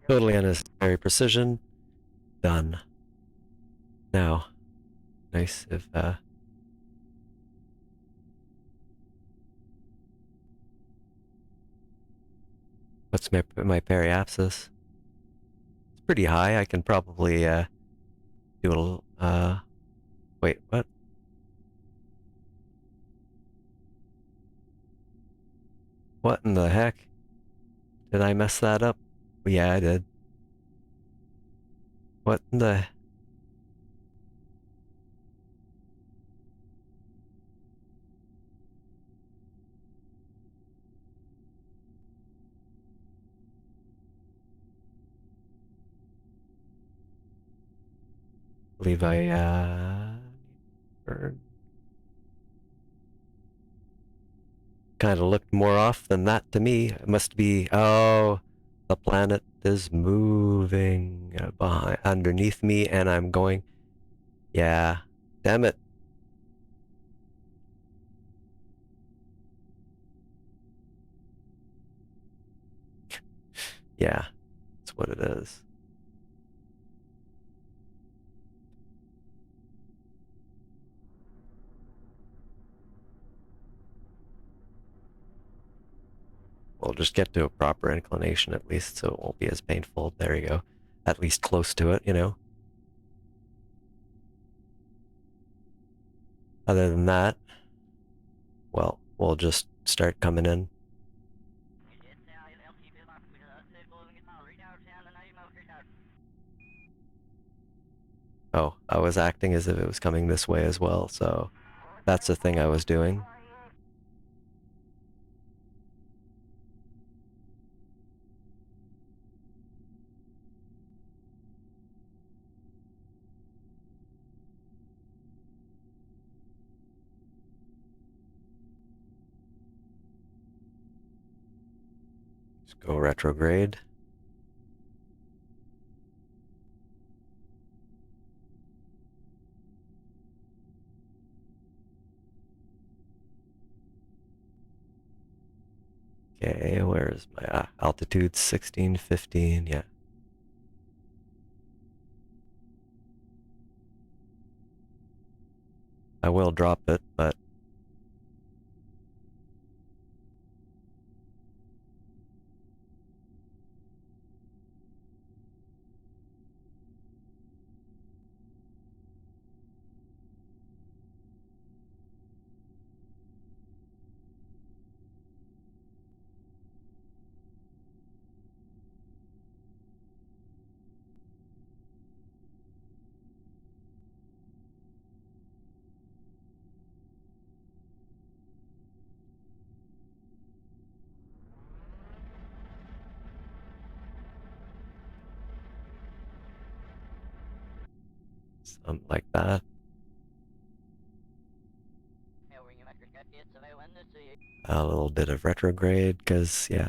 Totally unnecessary precision. Done. Now, nice if, what's my periapsis? It's pretty high. I can probably, do a little, wait, what? What in the heck? Did I mess that up? Yeah, I did. What in the... believe I, kind of looked more off than that to me. It must be, oh, the planet is moving behind, underneath me, and I'm going, yeah, damn it. Yeah, that's what it is. We'll just get to a proper inclination at least, so it won't be as painful. There you go. At least close to it, you know? Other than that, well, we'll just start coming in. Oh, I was acting as if it was coming this way as well, so that's the thing I was doing. Just go retrograde. Okay, where's my altitude? 1615, yeah. I will drop it, but something like that. A little bit of retrograde, because, yeah.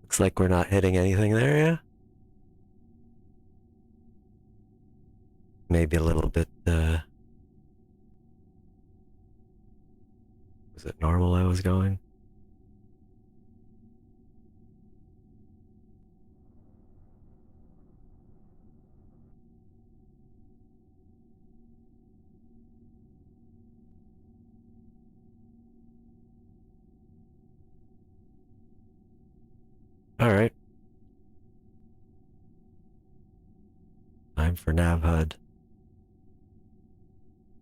Looks like we're not hitting anything there, yeah? Maybe a little bit, was it normal I was going? Alright. Time for nav HUD.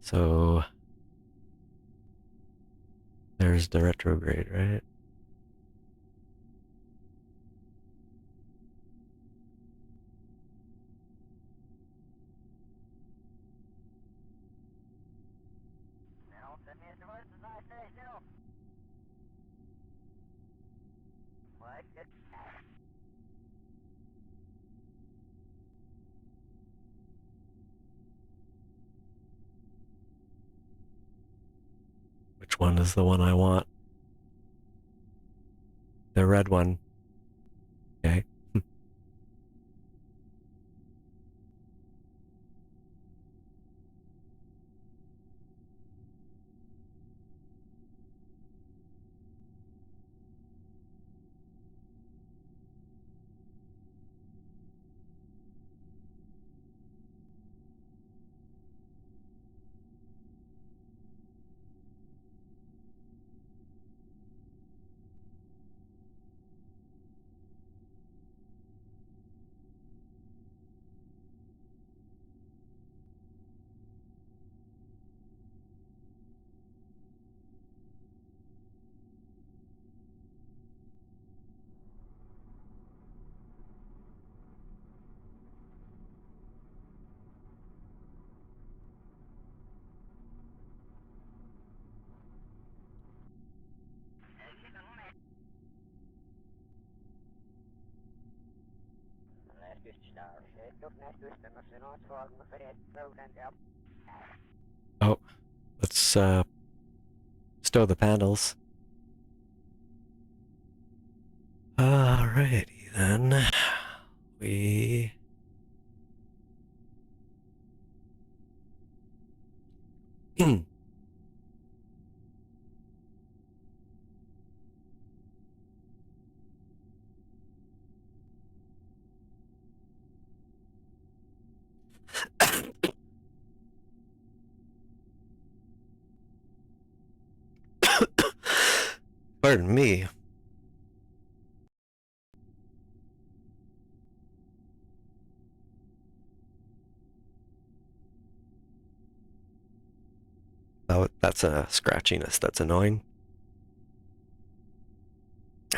So, there's the retrograde, right? Which one is the one I want? The red one. Okay. Oh, let's stow the panels. Alrighty then. We Pardon me. Oh, that's a scratchiness. That's annoying.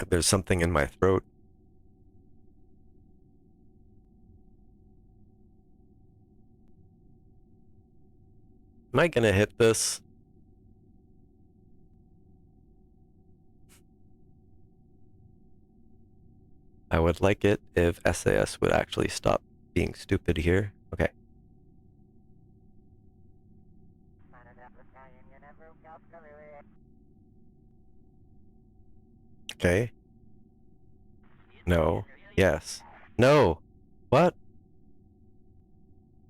There's something in my throat. Am I gonna hit this? I would like it if SAS would actually stop being stupid here. Okay. Okay. No. Yes. No. What?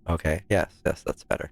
Okay. Yes. Yes, that's better.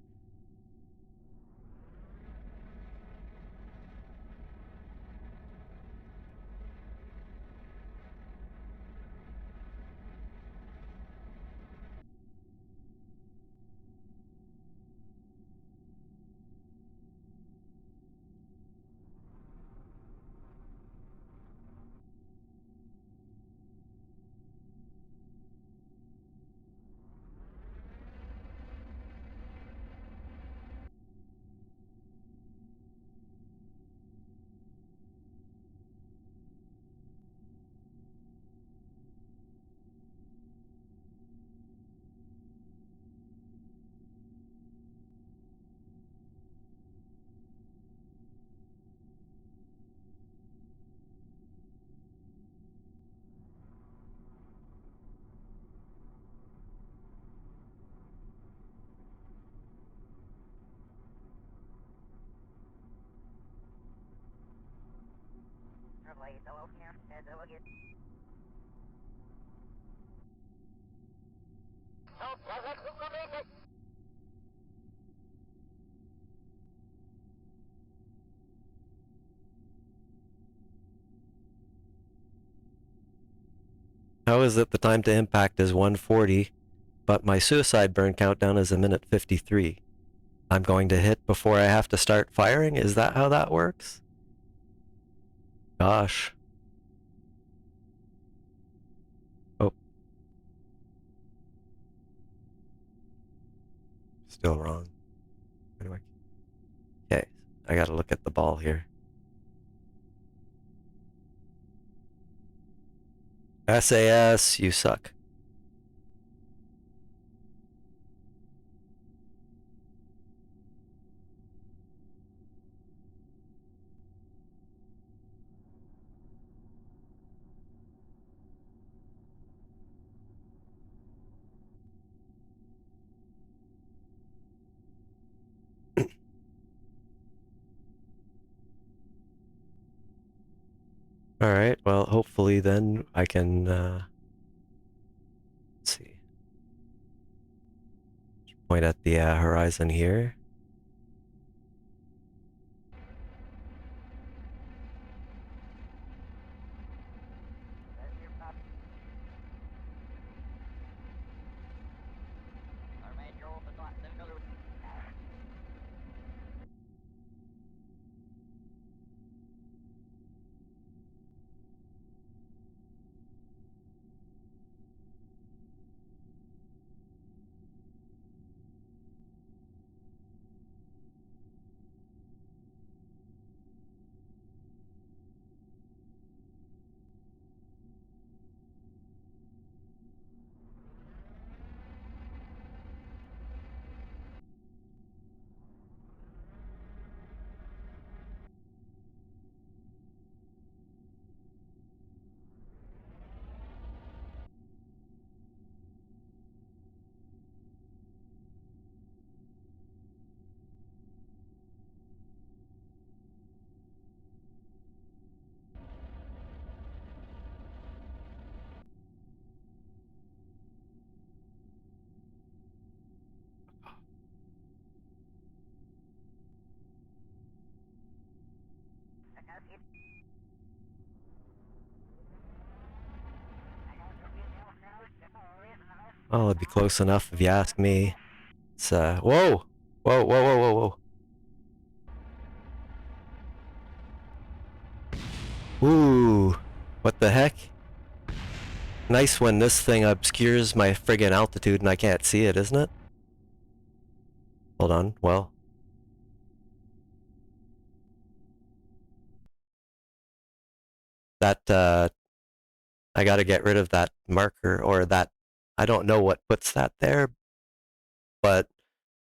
How is it the time to impact is 140, but my suicide burn countdown is a minute 53? I'm going to hit before I have to start firing? Is that how that works? Gosh. Oh. Still wrong. Where do I... Okay. I gotta look at the ball here. SAS, you suck. Alright, well, hopefully then I can, let's see. Point at the horizon here. Well, it'd be close enough if you ask me. It's, whoa! Whoa, whoa, whoa, whoa, whoa. Ooh. What the heck? Nice when this thing obscures my friggin' altitude and I can't see it, isn't it? Hold on, well. That, I gotta get rid of that marker, or that, I don't know what puts that there, but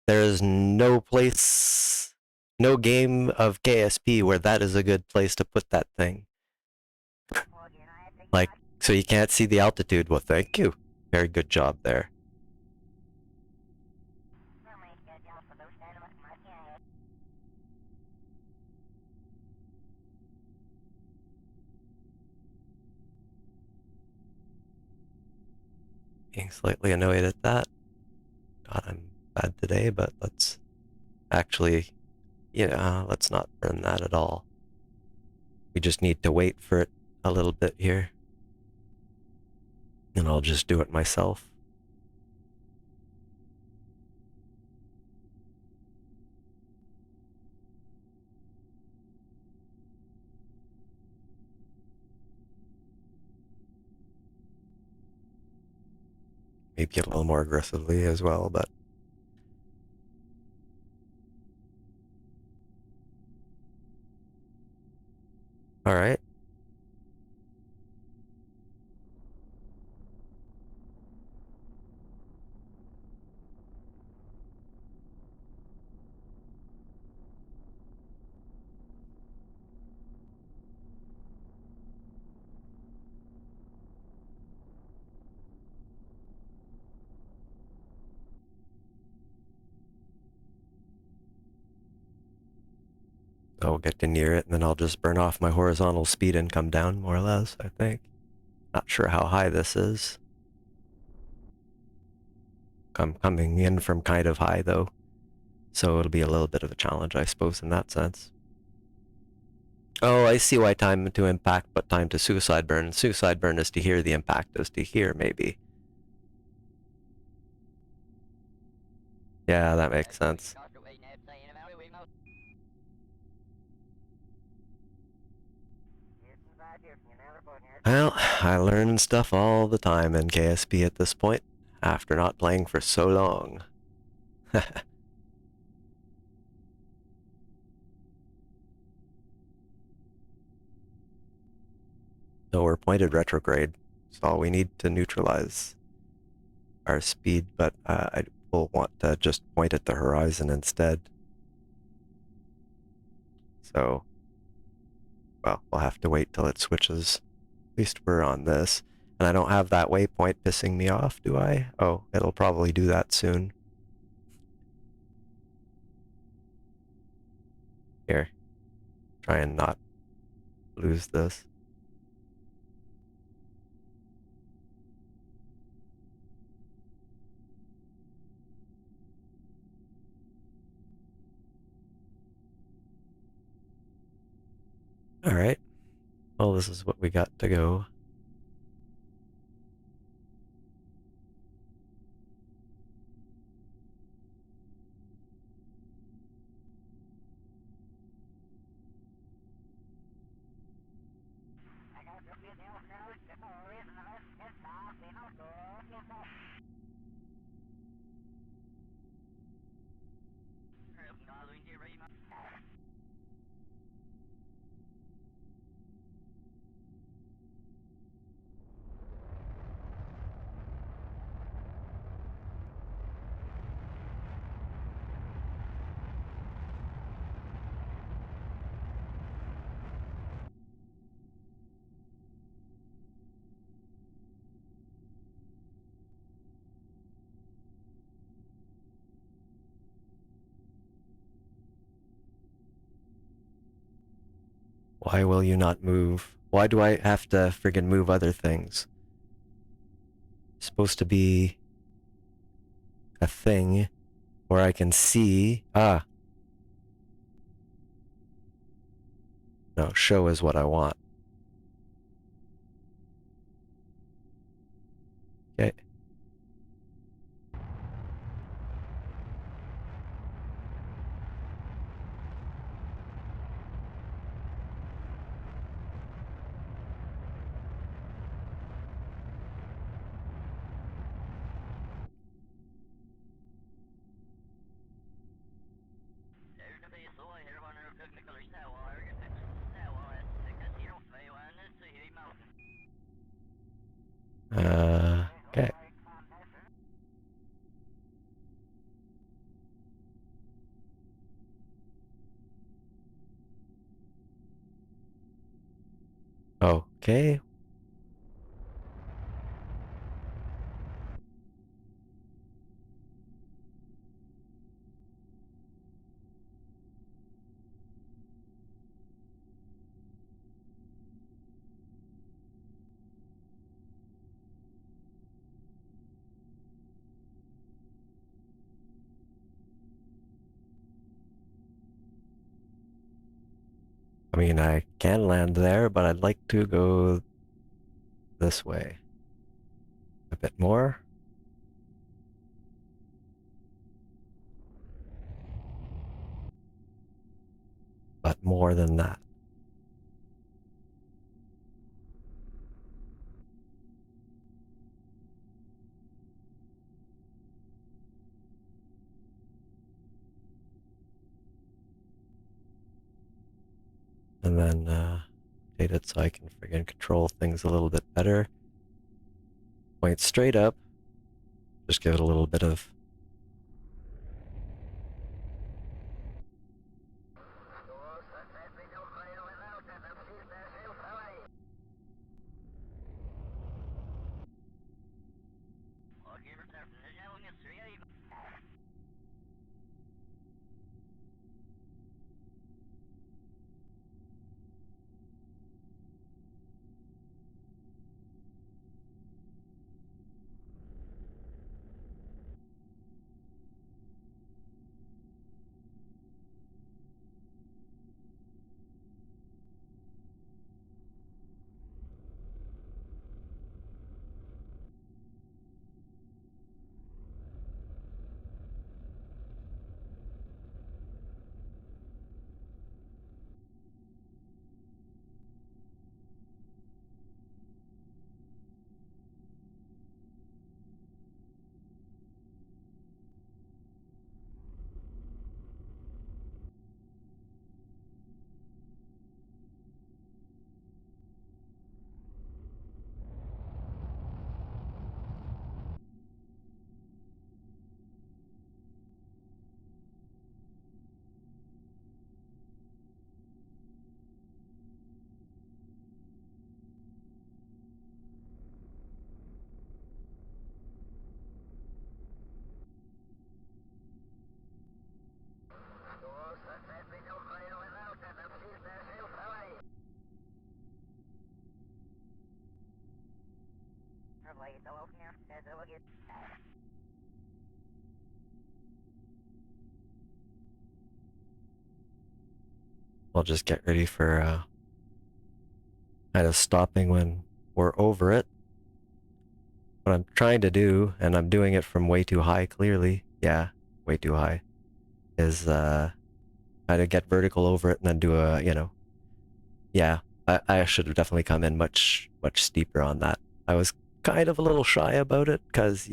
there's no place, no game of KSP where that is a good place to put that thing. Like, so you can't see the altitude. Well, thank you. Very good job there. Getting slightly annoyed at that. God, I'm bad today, but let's actually, let's not burn that at all. We just need to wait for it a little bit here. And I'll just do it myself. Maybe a little more aggressively as well, but all right. I'll get to near it, and then I'll just burn off my horizontal speed and come down, more or less, I think. Not sure how high this is. I'm coming in from kind of high, though, so it'll be a little bit of a challenge, I suppose, in that sense. Oh, I see why time to impact, but time to suicide burn. Suicide burn is to here, the impact is to here, maybe. Yeah, that makes sense. Well, I learn stuff all the time in KSP at this point, after not playing for so long. So we're pointed retrograde. That's all we need to neutralize our speed, but I will want to just point at the horizon instead. So, well, we'll have to wait till it switches. At least we're on this. And I don't have that waypoint pissing me off, do I? Oh, it'll probably do that soon. Here. Try and not lose this. Alright. Well, this is what we got to go. Why will you not move? Why do I have to friggin' move other things? It's supposed to be a thing where I can see. Ah. No, show is what I want. Okay. Okay. Okay. I mean, I can land there, but I'd like to go this way. A bit more. But more than that. And then update it so I can friggin' control things a little bit better. Point straight up. Just give it a little bit of... I'll just get ready for kind of stopping when we're over it. What I'm trying to do, and I'm doing it from way too high clearly, yeah, way too high, is try to get vertical over it and then do a, yeah, I should have definitely come in much steeper on that. I was kind of a little shy about it because,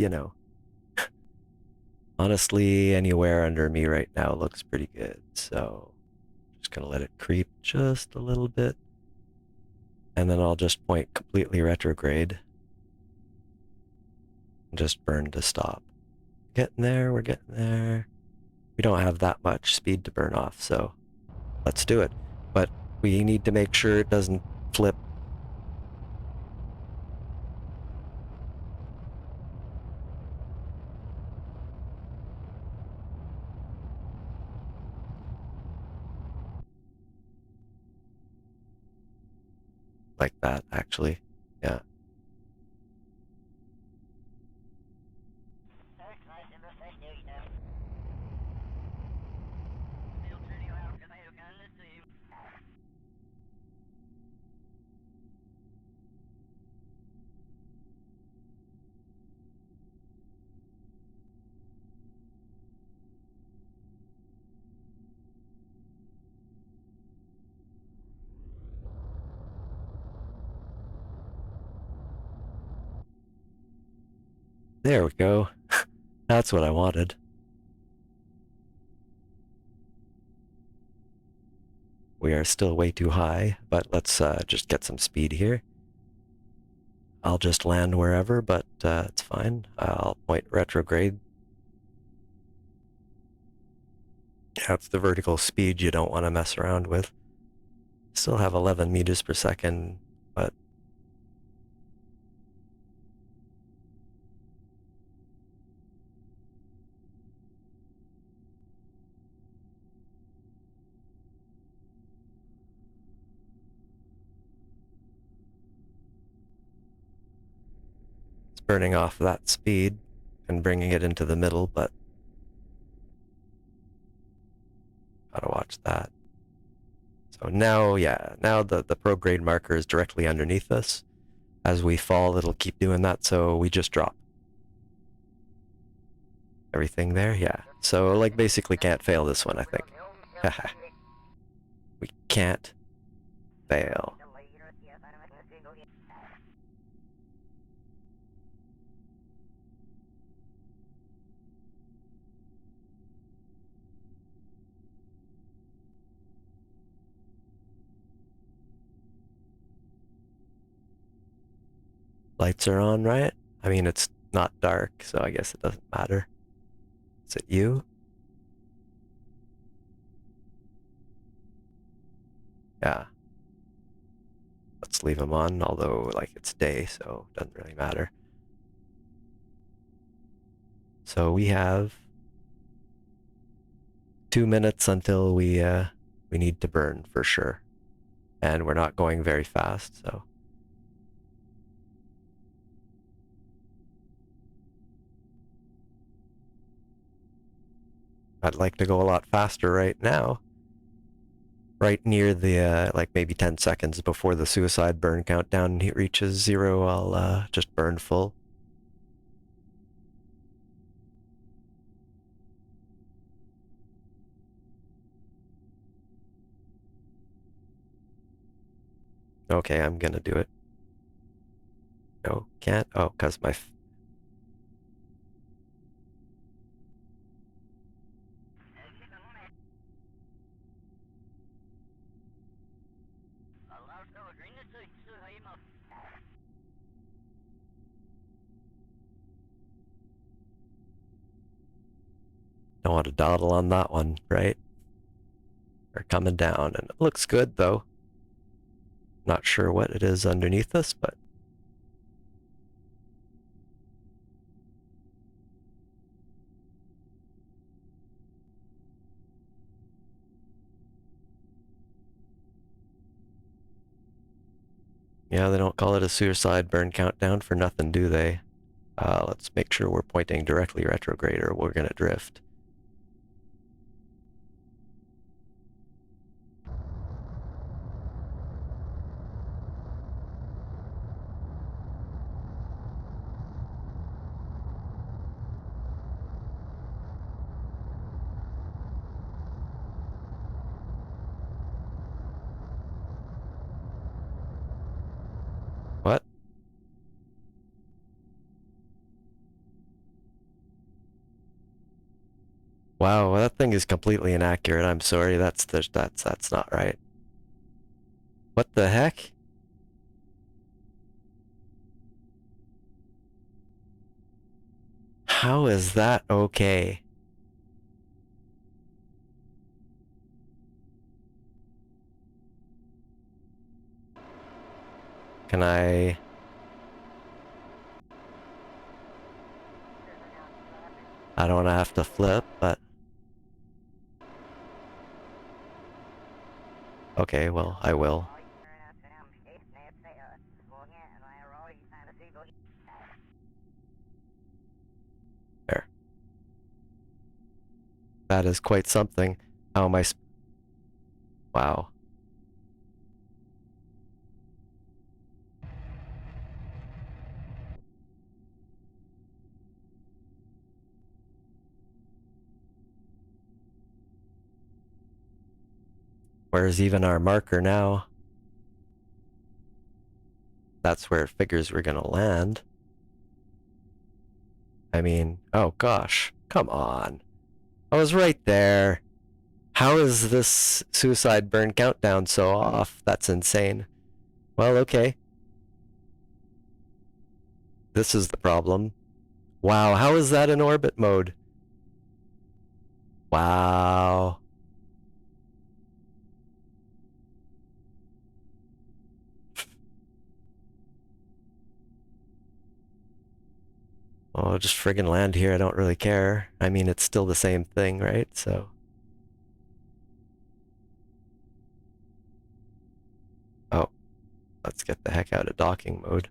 honestly, anywhere under me right now looks pretty good. So just gonna let it creep just a little bit. And then I'll just point completely retrograde and just burn to stop. Getting there, we're getting there. We don't have that much speed to burn off, so let's do it. But we need to make sure it doesn't flip. Like that, actually. Yeah. There we go. That's what I wanted. We are still way too high, but let's just get some speed here. I'll just land wherever, but it's fine. I'll point retrograde. That's the vertical speed you don't want to mess around with. Still have 11 meters per second, but it's burning off that speed and bringing it into the middle, but gotta watch that. So now, yeah, now the prograde marker is directly underneath us. As we fall, it'll keep doing that, so we just drop. Everything there? Yeah. So, like, basically can't fail this one, I think. Haha. We can't fail. Lights are on, right? I mean, it's not dark, so I guess it doesn't matter. Is it you? Yeah. Let's leave them on, although, like, it's day, so it doesn't really matter. So we have 2 minutes until we need to burn for sure. And we're not going very fast, so. I'd like to go a lot faster right now. Right near the, like maybe 10 seconds before the suicide burn countdown reaches 0, I'll just burn full. Okay, I'm gonna do it. No, can't. Oh, cause my. Don't want to dawdle on that one, right? We're coming down, and it looks good though. Not sure what it is underneath us, but. Yeah, they don't call it a suicide burn countdown for nothing, do they? Let's make sure we're pointing directly retrograde or we're gonna drift. What? Wow, well, that thing is completely inaccurate. I'm sorry, that's not right. What the heck? How is that okay? Can I... I don't want to have to flip, but... Okay, well, I will. There. That is quite something. How am I... Wow. Where's even our marker now? That's where it figures we're gonna land. I mean, oh gosh, come on. I was right there. How is this suicide burn countdown so off? That's insane. Well, okay. This is the problem. Wow, how is that in orbit mode? Wow. Oh, just friggin' land here, I don't really care. I mean, it's still the same thing, right? So... Oh, let's get the heck out of docking mode.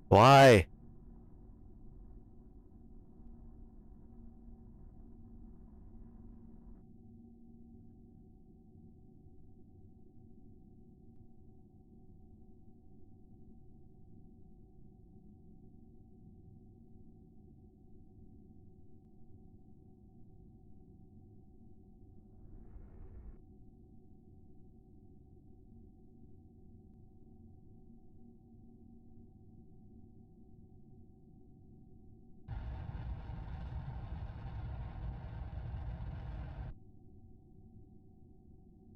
Why?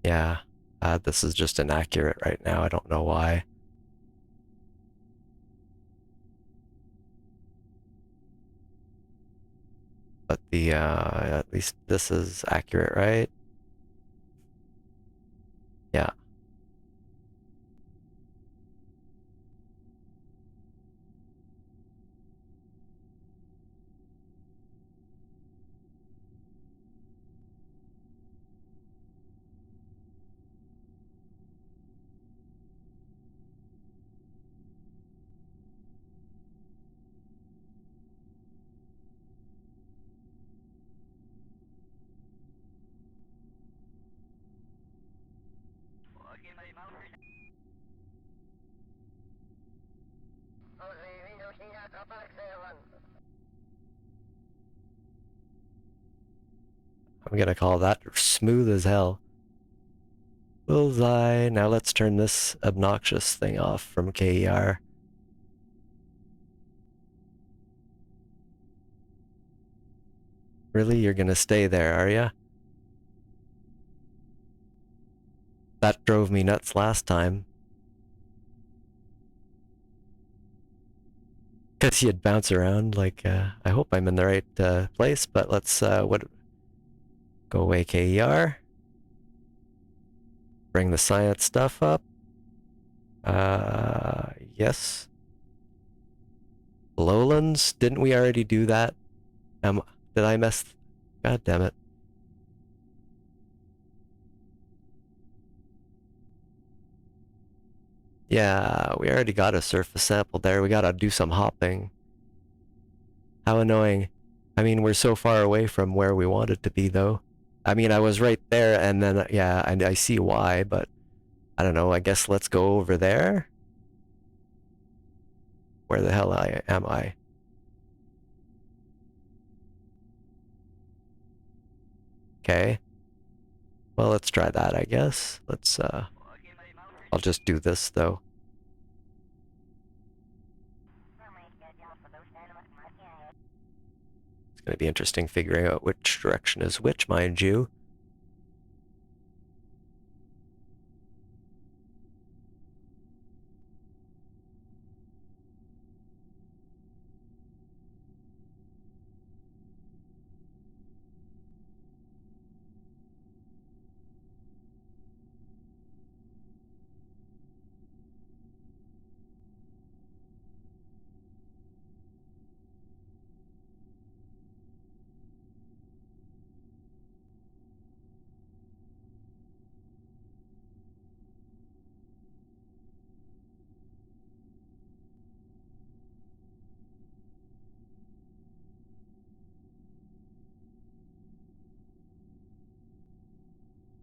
Yeah, this is just inaccurate right now. I don't know why. But the, at least this is accurate, right? Yeah. I'm gonna call that smooth as hell. Bullseye. Now let's turn this obnoxious thing off from KER. Really? You're gonna stay there, are ya? That drove me nuts last time. Because you'd bounce around like, I hope I'm in the right place, but let's, go away KER. Bring the science stuff up. Yes. Lowlands? Didn't we already do that? Did I mess? God damn it. Yeah, we already got a surface sample there. We gotta do some hopping. How annoying. I mean, we're so far away from where we wanted to be, though. I mean, I was right there, and then, yeah, and I see why, but I don't know. I guess let's go over there. Where the hell am I? Okay. Well, let's try that, I guess. Let's, I'll just do this, though. It's gonna be interesting figuring out which direction is which, mind you.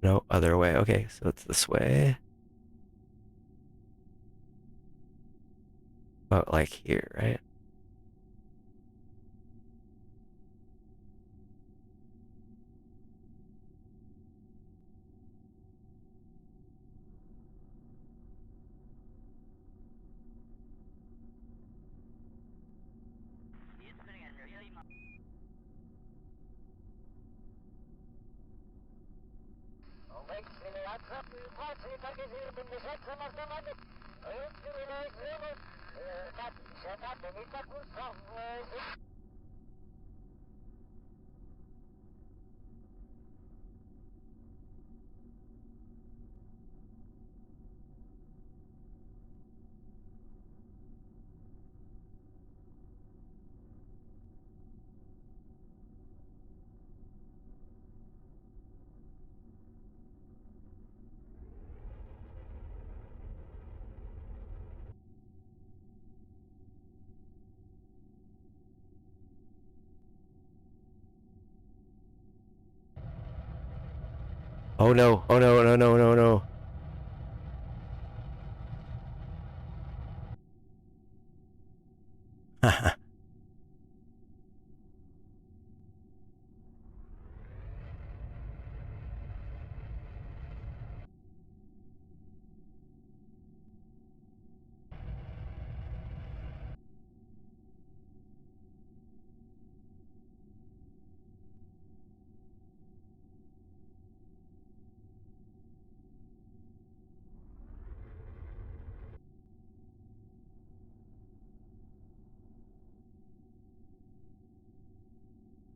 No, other way. Okay, so it's this way. About like here, right? Oh no, oh no, no, no, no, no.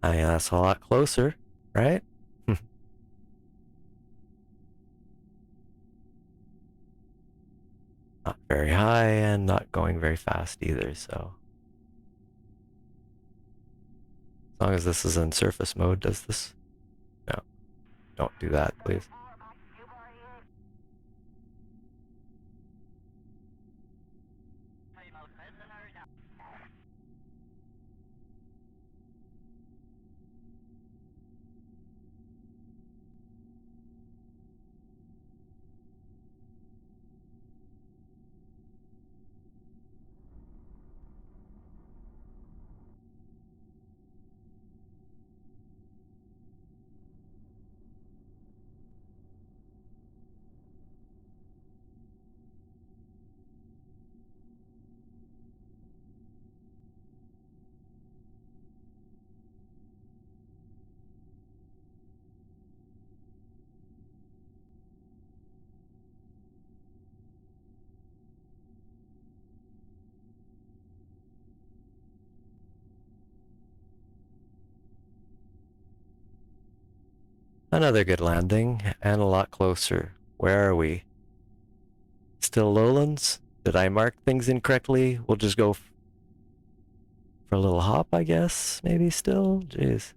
I mean, that's a lot closer, right? Not very high and not going very fast either, so. As long as this is in surface mode, does this? No, don't do that, please. Another good landing, and a lot closer. Where are we? Still lowlands? Did I mark things incorrectly? We'll just go for a little hop, I guess. Maybe still? Jeez.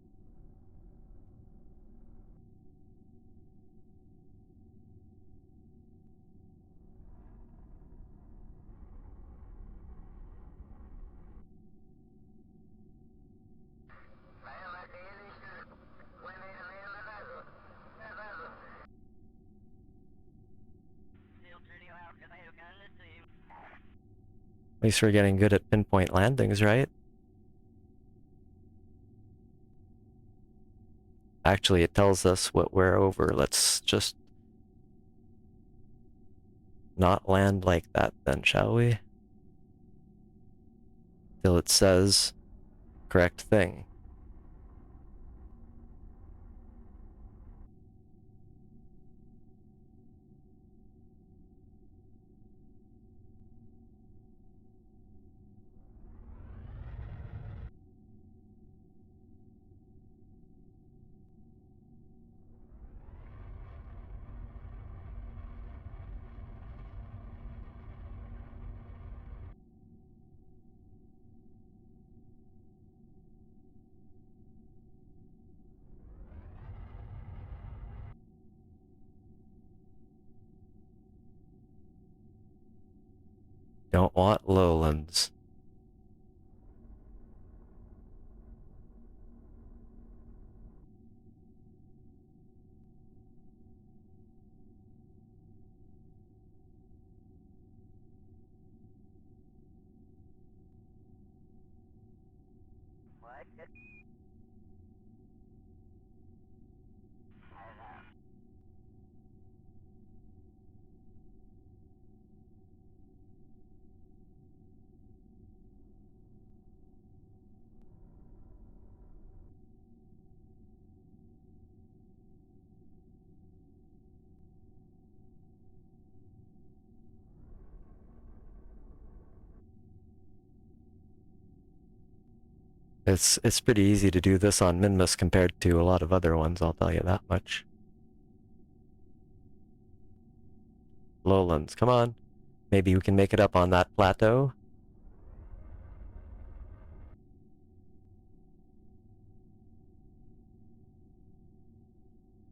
At least we're getting good at pinpoint landings, right? Actually, it tells us what we're over. Let's just not land like that then, shall we? Till it says correct thing. Don't want lowlands. It's pretty easy to do this on Minmus compared to a lot of other ones, I'll tell you that much. Lowlands, come on. Maybe we can make it up on that plateau.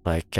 Like,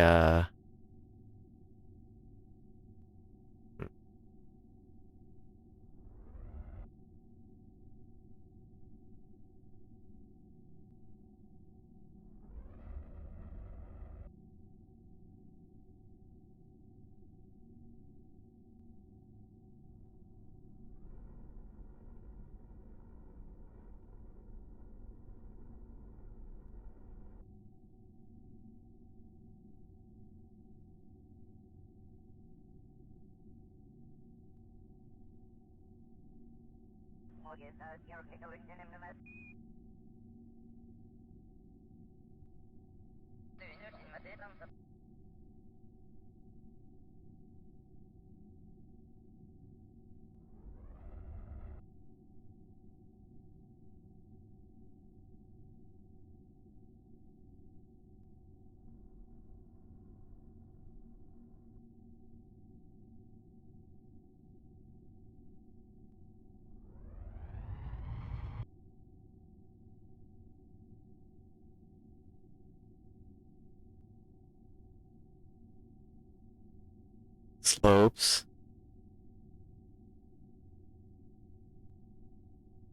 Slopes.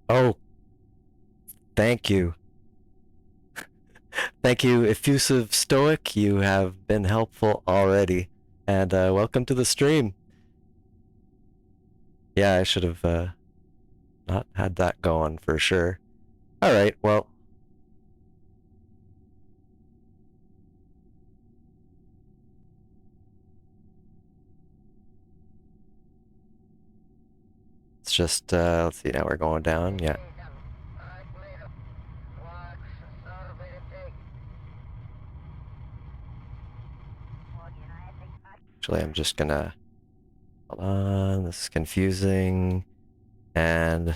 Oh, thank you. Thank you, effusive stoic. You have been helpful already. And welcome to the stream. Yeah, I should have not had that going for sure. Alright, well. It's just, let's see, now we're going down. Yeah. Actually, I'm just gonna. Hold on, this is confusing. And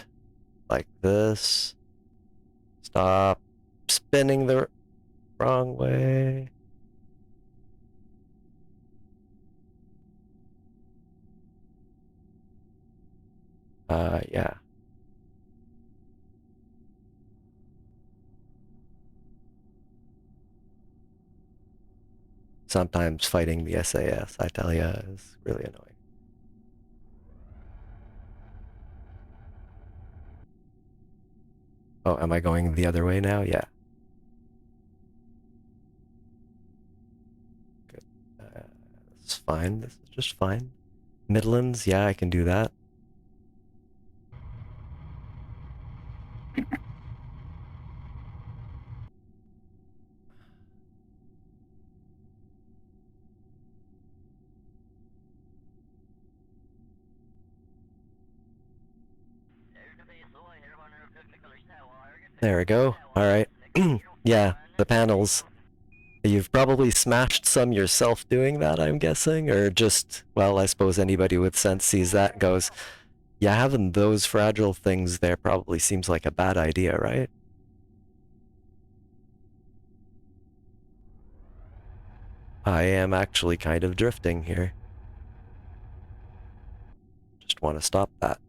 like this. Stop spinning the wrong way. Yeah. Sometimes fighting the SAS, I tell ya, is really annoying. Oh, am I going the other way now? Yeah. Good. This is fine. This is just fine. Midlands, yeah, I can do that. There we go. Alright. Yeah, the panels. You've probably smashed some yourself doing that, I'm guessing, or just, well, I suppose anybody with sense sees that and goes, yeah, having those fragile things there probably seems like a bad idea, right? I am actually kind of drifting here. Just want to stop that.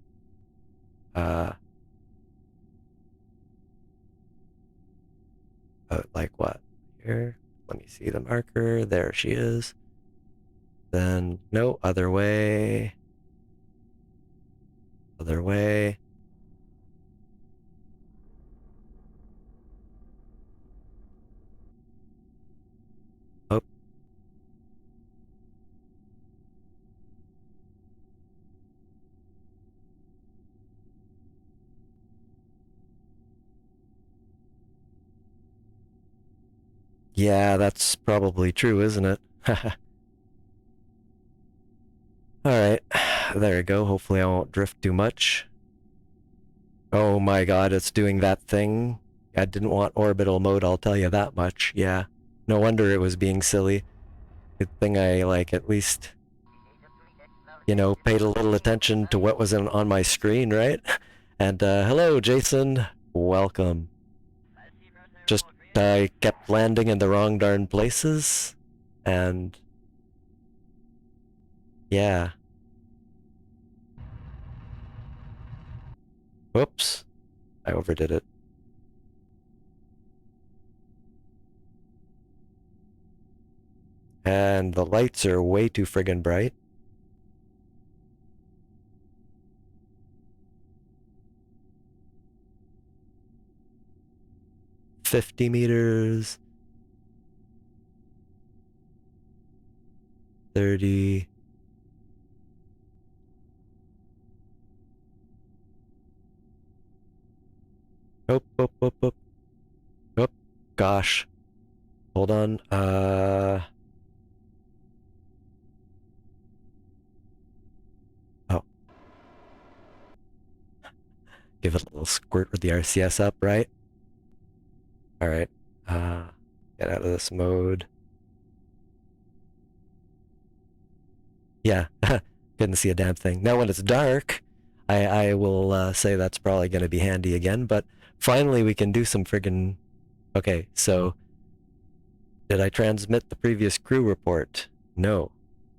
Like what? Here? Let me see the marker. There she is. Then, no, other way. Other way. Oh. Yeah, that's probably true, isn't it? Alright, there we go. Hopefully I won't drift too much. Oh my god, it's doing that thing. I didn't want orbital mode, I'll tell you that much. Yeah. No wonder it was being silly. Good thing I, like, at least, you know, paid a little attention to what was on my screen, right? And, hello, Jason. Welcome. Just, I kept landing in the wrong darn places. And, yeah. Whoops. I overdid it. And the lights are way too friggin' bright. 50 meters. 30. Oh, oh, oh, oh. Oh, gosh. Hold on. Oh. Give it a little squirt with the RCS up, right? All right. Get out of this mode. Yeah, couldn't see a damn thing. Now when it's dark, I will say that's probably going to be handy again, but finally we can do some friggin'... Okay, so did I transmit the previous crew report? No.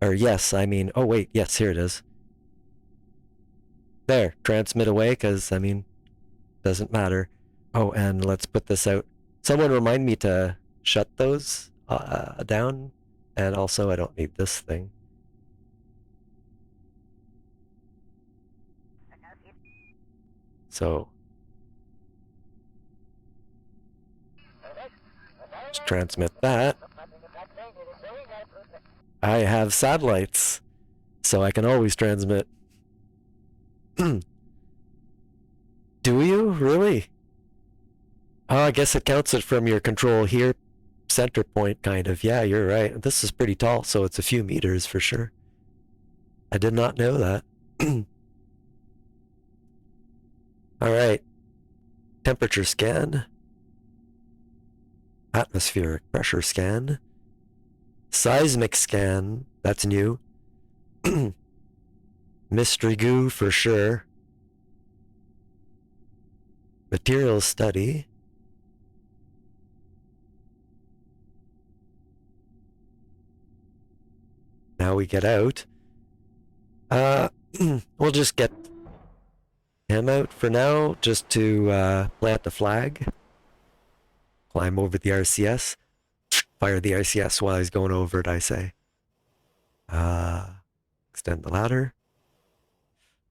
Or yes, I mean, oh wait, yes, here it is. There, transmit away, because, I mean, doesn't matter. Oh, and let's put this out. Someone remind me to shut those down, and also I don't need this thing. So, let's transmit that. I have satellites, so I can always transmit. Do you? Really? Oh, I guess it counts it from your control here, center point, kind of. Yeah, you're right. This is pretty tall, so it's a few meters for sure. I did not know that. All right. Temperature scan. Atmospheric pressure scan. Seismic scan. That's new. Mystery goo for sure. Materials study. Now we get out. We'll just get him out for now, just to plant the flag. Climb over the RCS. Fire the RCS while he's going over it, I say. Extend the ladder.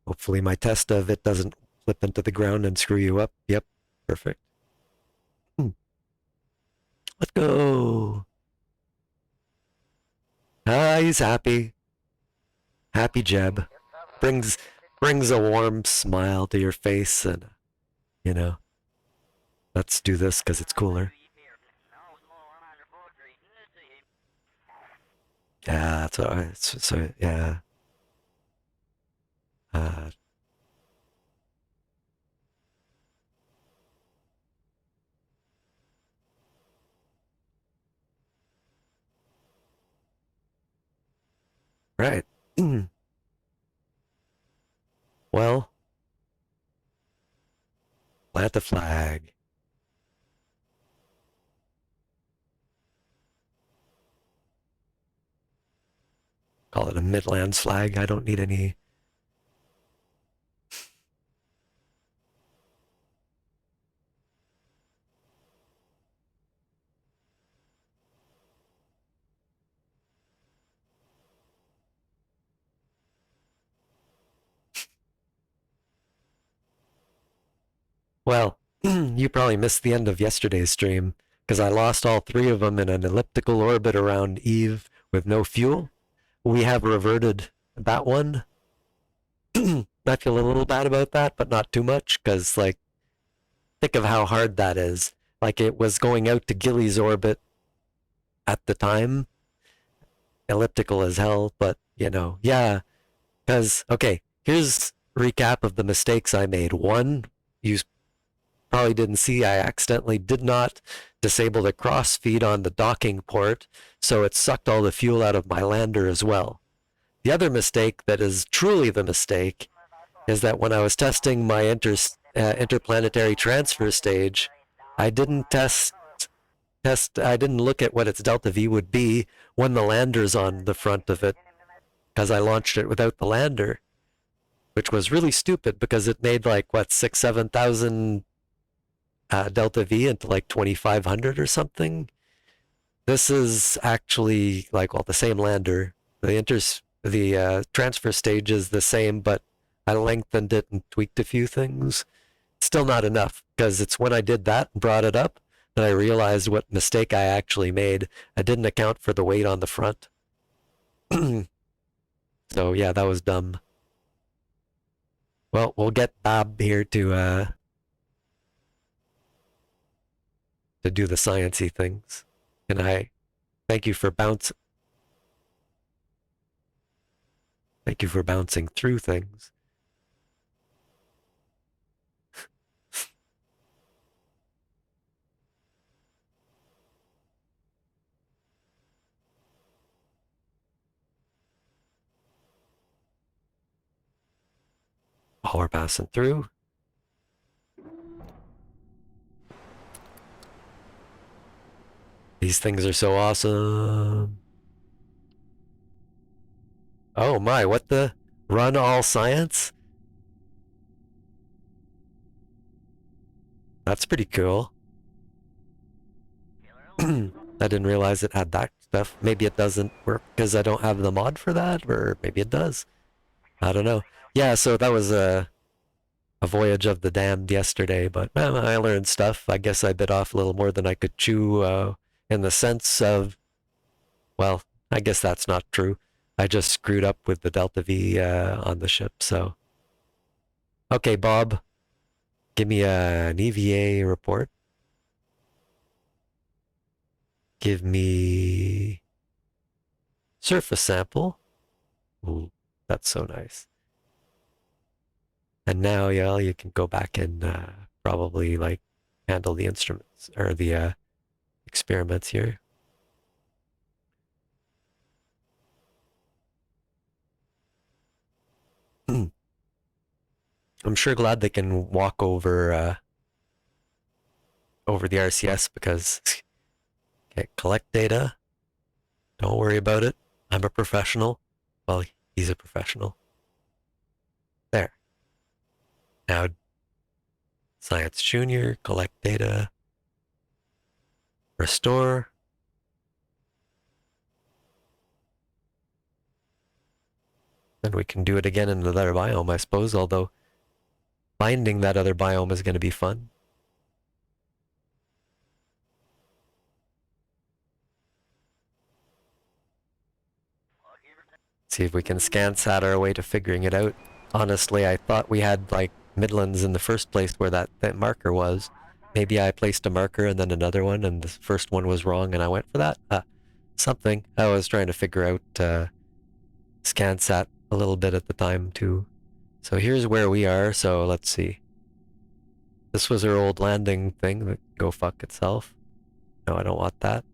Hopefully my test of it doesn't flip into the ground and screw you up. Yep, perfect. Let's go. He's happy. Happy Jeb. Brings a warm smile to your face, and, you know, let's do this because it's cooler. Yeah, that's all right. So yeah. Right. Well, plant the flag. Call it a Midlands flag. I don't need any. Well, you probably missed the end of yesterday's stream because I lost all three of them in an elliptical orbit around Eve with no fuel. We have reverted that one. I feel a little bad about that, but not too much because, like, think of how hard that is. Like, it was going out to Gilly's orbit at the time, elliptical as hell, but, you know, yeah. Because, okay, here's recap of the mistakes I made. One, you probably didn't see, I accidentally did not disable the cross feed on the docking port, so it sucked all the fuel out of my lander as well. The other mistake that is truly the mistake is that when I was testing my interplanetary transfer stage, I didn't I didn't look at what its delta V would be when the lander's on the front of it, because I launched it without the lander, which was really stupid because it made like, what, 7,000 delta V into like 2,500 or something. This is actually like, well, the same lander. The transfer stage is the same, but I lengthened it and tweaked a few things. Still not enough, because it's when I did that and brought it up that I realized what mistake I actually made. I didn't account for the weight on the front. So yeah, that was dumb. Well, we'll get Bob here to do the sciencey things. And I thank you for bouncing through things. while we're passing through. These things are so awesome. Oh my, what the? Run all science? That's pretty cool. I didn't realize it had that stuff. Maybe it doesn't work because I don't have the mod for that, or maybe it does. I don't know. Yeah, so that was a voyage of the damned yesterday, but I learned stuff. I guess I bit off a little more than I could chew in the sense of, well, I guess that's not true. I just screwed up with the Delta V on the ship, so. Okay, Bob, give me an EVA report. Give me surface sample. Ooh, that's so nice. And now, yeah, you can go back and probably like handle the instruments or the experiments here. I'm sure glad they can walk over over the RCS because collect data. Don't worry about it. I'm a professional. Well, he's a professional. There. Now, Science Junior, collect data. Restore. Then we can do it again in another biome, I suppose, although finding that other biome is going to be fun. See if we can scan-sat our way to figuring it out. Honestly, I thought we had, like, Midlands in the first place where that marker was. Maybe I placed a marker and then another one, and the first one was wrong, and I went for that. Something. I was trying to figure out scan-sat a little bit at the time, too. So here's where we are, so let's see. This was our old landing thing that go fuck itself. No, I don't want that.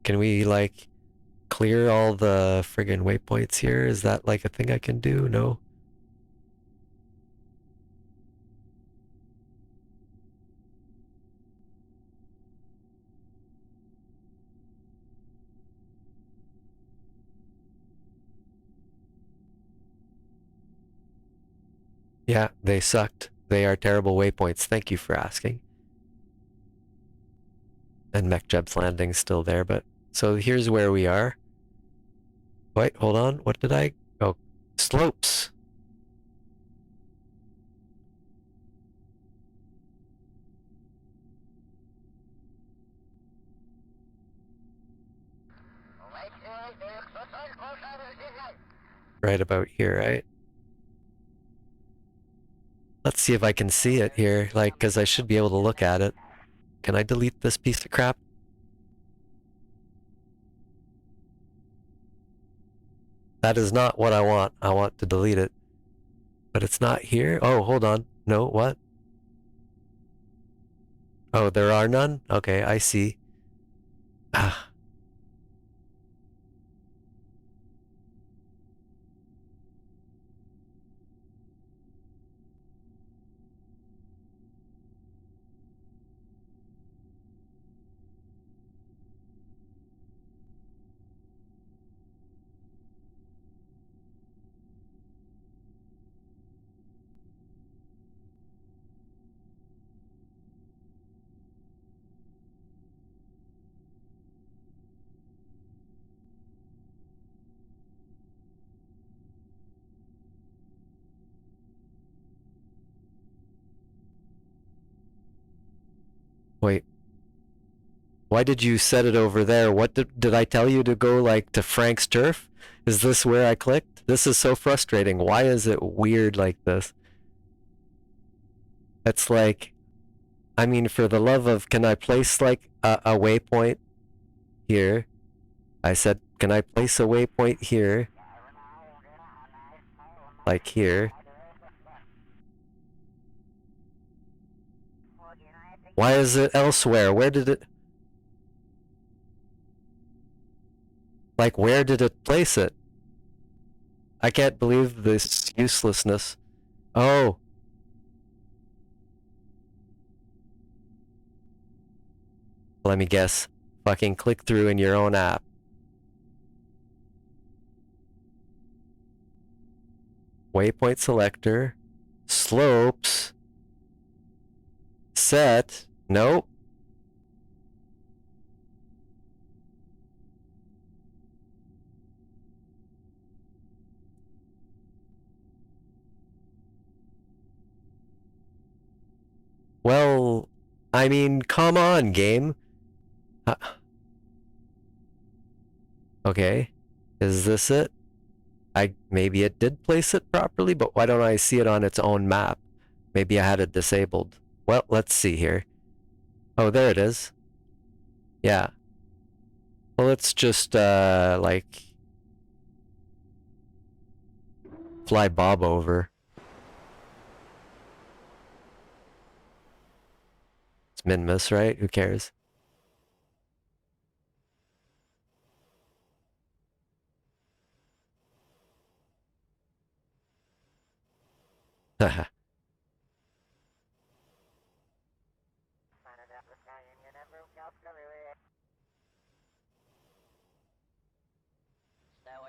Can we, like, clear all the friggin' waypoints here? Is that like a thing I can do? No? Yeah, they sucked. They are terrible waypoints. Thank you for asking. And MechJeb's landing's still there, but... So here's where we are. Wait, hold on. What did I... Oh, slopes. Right about here, right? Let's see if I can see it here, like, because I should be able to look at it. Can I delete this piece of crap? That is not what I want. I want to delete it. But it's not here? Oh, hold on. No, what? Oh, there are none? Okay, I see. Ah. Wait. Why did you set it over there? What did I tell you to go, like, to Frank's turf? Is this where I clicked? This is so frustrating. Why is it weird like this? It's like, I mean, for the love of, can I place, like, a waypoint here? I said, can I place a waypoint here? Like here. Why is it elsewhere? Where did it... Like, where did it place it? I can't believe this uselessness. Oh. Let me guess. Fucking click through in your own app. Waypoint selector. Slopes. Set. Nope. Well, I mean, come on, game. Okay. Is this it? Maybe it did place it properly, but why don't I see it on its own map? Maybe I had it disabled. Well, let's see here. Oh, there it is. Yeah. Well, let's just, like, fly Bob over. It's Minmus, right? Who cares?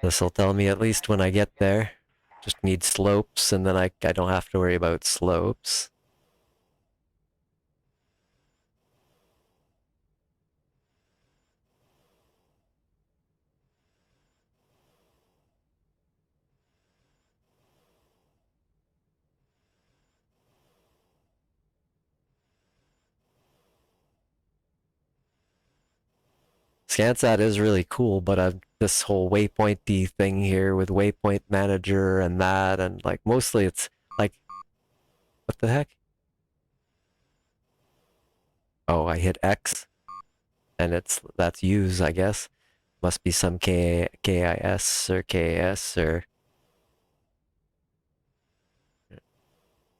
This'll tell me at least when I get there. Just need slopes, and then I don't have to worry about slopes. Scansat is really cool, but this whole waypointy thing here with waypoint manager and that, and like mostly it's like, what the heck? Oh, I hit X, and that's use, I guess. Must be some KIS or KS or. Am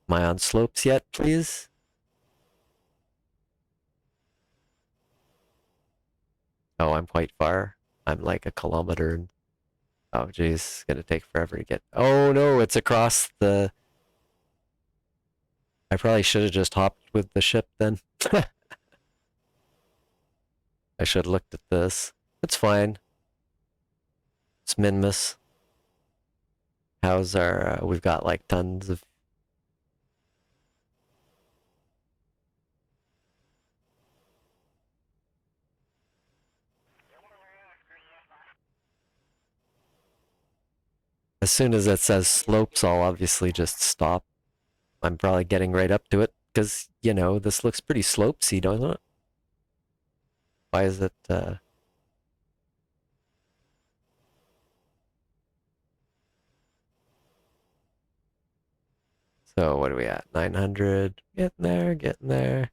I on slopes yet, please? Oh, I'm quite far. I'm like a kilometer. Oh, geez, it's gonna take forever to get. Oh no, it's across the. I probably should have just hopped with the ship then. I should have looked at this. It's fine. It's Minmus. How's our, we've got like tons of. As soon as it says slopes, I'll obviously just stop. I'm probably getting right up to it, because, you know, this looks pretty slopesy, doesn't it? Why is it, So what are we at? 900. Getting there, getting there.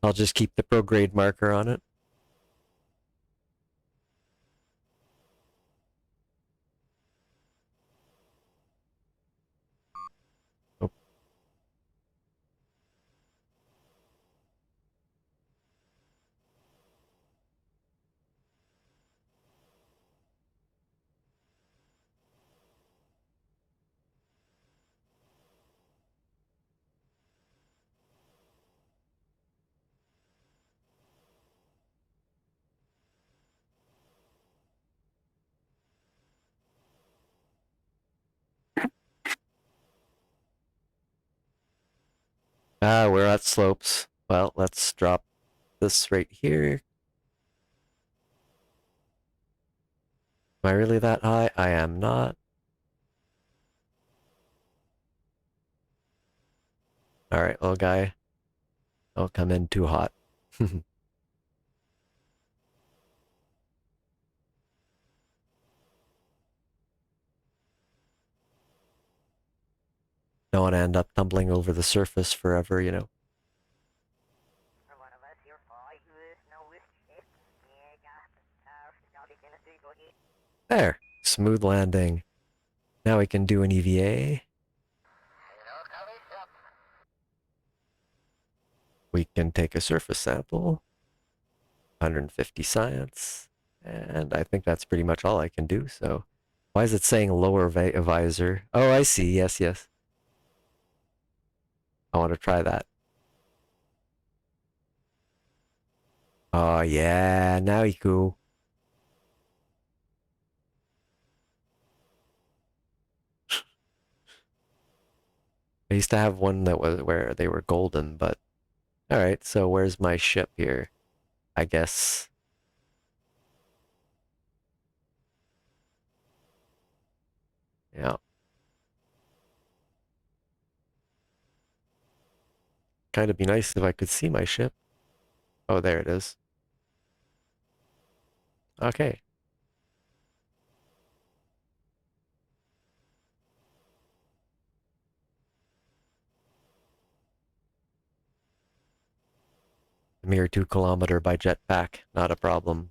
I'll just keep the prograde marker on it. Oh. Ah, we're at slopes. Well, let's drop this right here. Am I really that high? I am not. Alright, little guy. Don't come in too hot. Don't want to end up tumbling over the surface forever, you know. There! Smooth landing. Now we can do an EVA. We can take a surface sample. 150 science. And I think that's pretty much all I can do, so Why is it saying lower visor? Oh, I see. Yes, yes. I want to try that. Oh, yeah. Now you go. I used to have one that was where they were golden, but all right. So where's my ship here? I guess. Yeah. Kind of be nice if I could see my ship. Oh, there it is. Okay. A mere 2 kilometer by jetpack. Not a problem.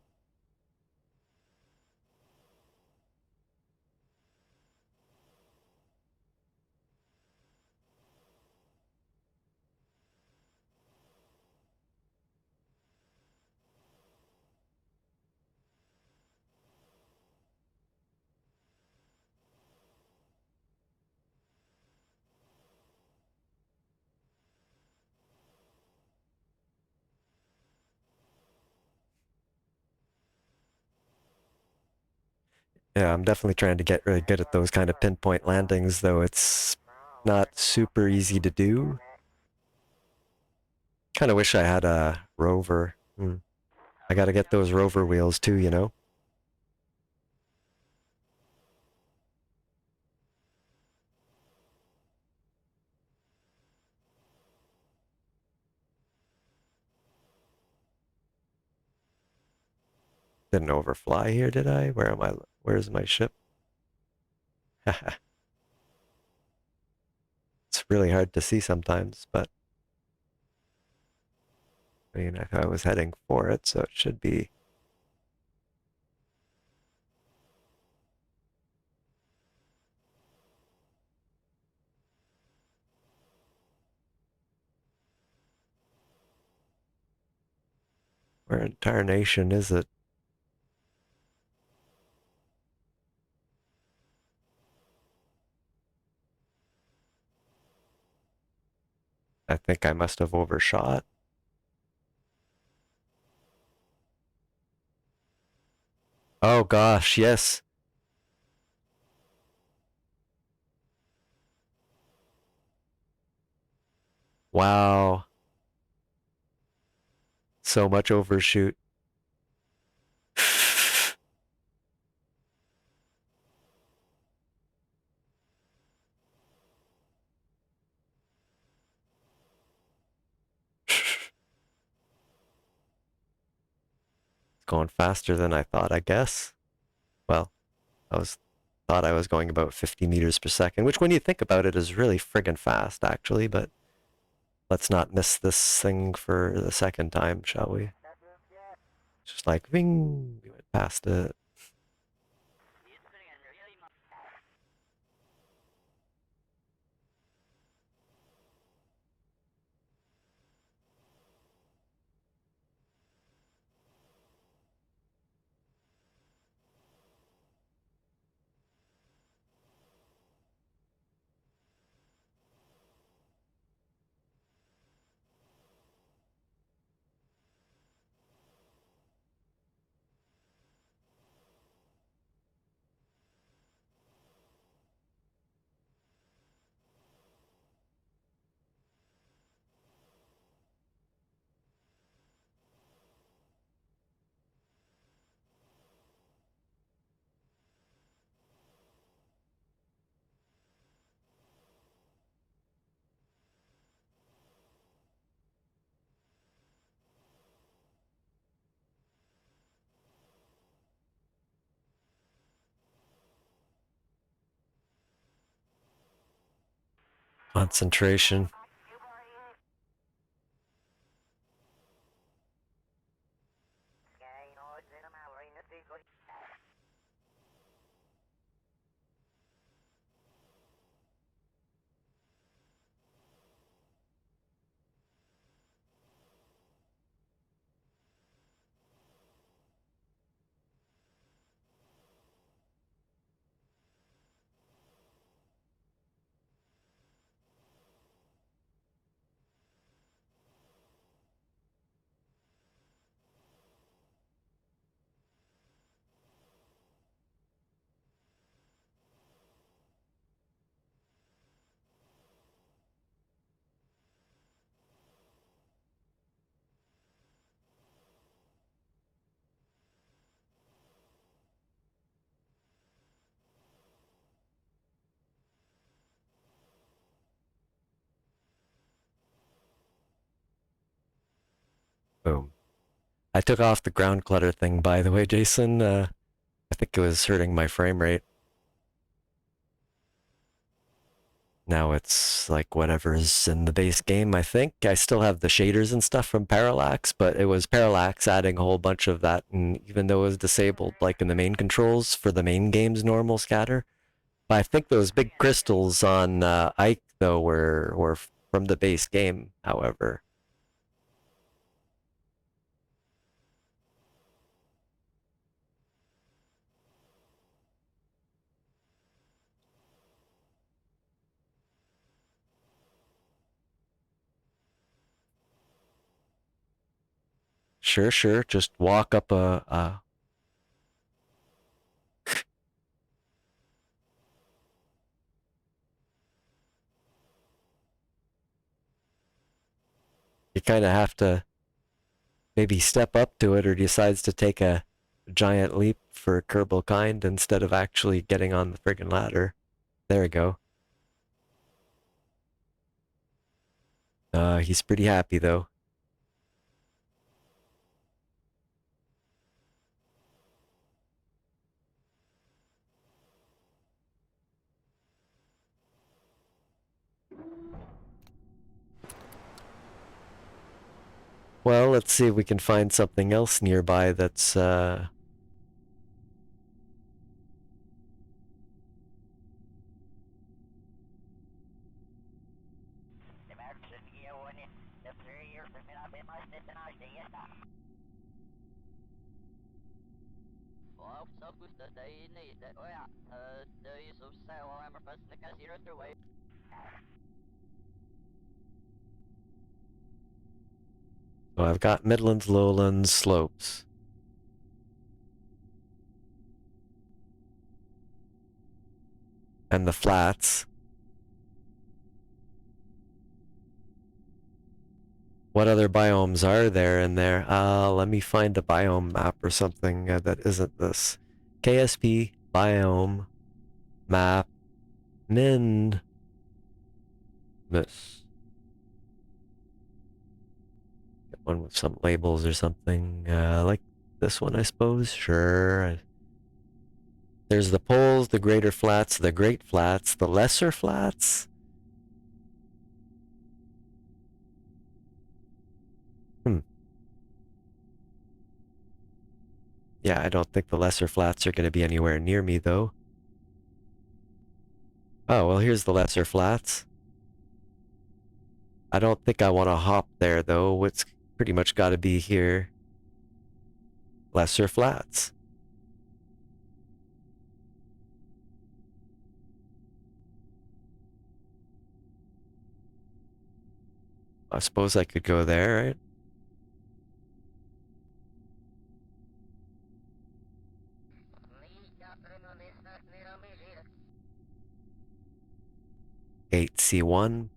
Yeah, I'm definitely trying to get really good at those kind of pinpoint landings, though it's not super easy to do. Kind of wish I had a rover. I gotta get those rover wheels too, you know? Didn't overfly here, did I? Where am I? Where's my ship? It's really hard to see sometimes, but I mean, I was heading for it, so it should be. Where in tarnation is it? I think I must have overshot. Oh gosh, yes. Wow. So much overshoot. It's going faster than I thought, I guess. Well, I was thought I was going about 50 meters per second, which when you think about it is really friggin' fast, actually, but let's not miss this thing for the second time, shall we? Just like, bing, we went past it. Concentration. Boom. I took off the ground clutter thing, by the way, Jason. I think it was hurting my frame rate. Now it's like whatever's in the base game, I think. I still have the shaders and stuff from Parallax, but it was Parallax adding a whole bunch of that, and even though it was disabled, like in the main controls for the main game's normal scatter. But I think those big crystals on Ike, though, were from the base game, however. Sure, sure. Just walk up a you kind of have to maybe step up to it, or decides to take a giant leap for Kerbal Kind instead of actually getting on the friggin' ladder. There we go. He's pretty happy though. Well, let's see if we can find something else nearby that's so I've got Midlands, Lowlands, Slopes. And the flats. What other biomes are there in there? Let me find a biome map or something that isn't this. KSP, biome, map, Minmus. Get one with some labels or something. Like this one, I suppose. Sure. There's the poles, the greater flats, the great flats, the lesser flats. Yeah, I don't think the lesser flats are going to be anywhere near me, though. Oh, well, here's the lesser flats. I don't think I want to hop there, though. It's pretty much got to be here. Lesser flats. I suppose I could go there, right? Eight C1.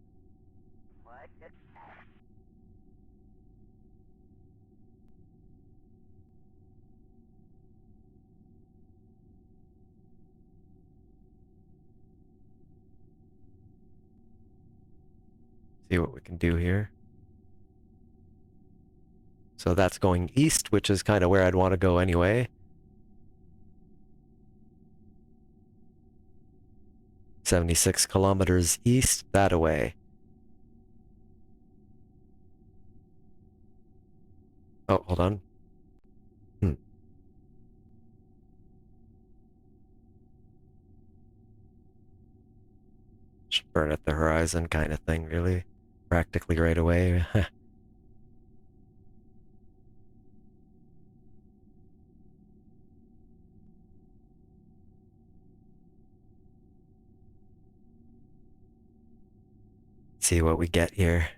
See what we can do here. So that's going east, which is kind of where I'd want to go anyway. 76 kilometers east, that away. Oh, hold on. Just burn at the horizon kind of thing, really. Practically right away. See what we get here.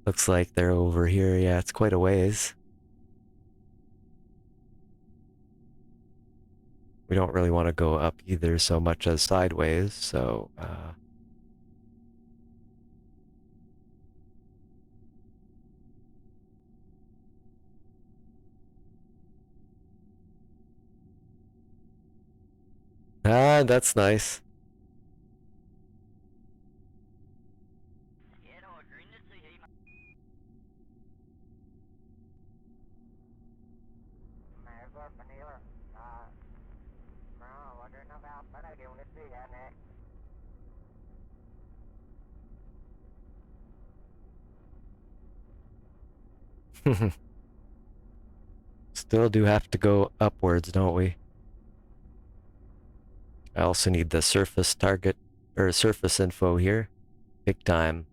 Looks like they're over here. Yeah, it's quite a ways. We don't really want to go up either so much as sideways, so that's nice. Still do have to go upwards, don't we? I also need the surface target, or surface info here. Big time.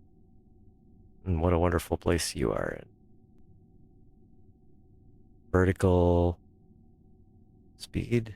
And what a wonderful place you are in. Vertical speed.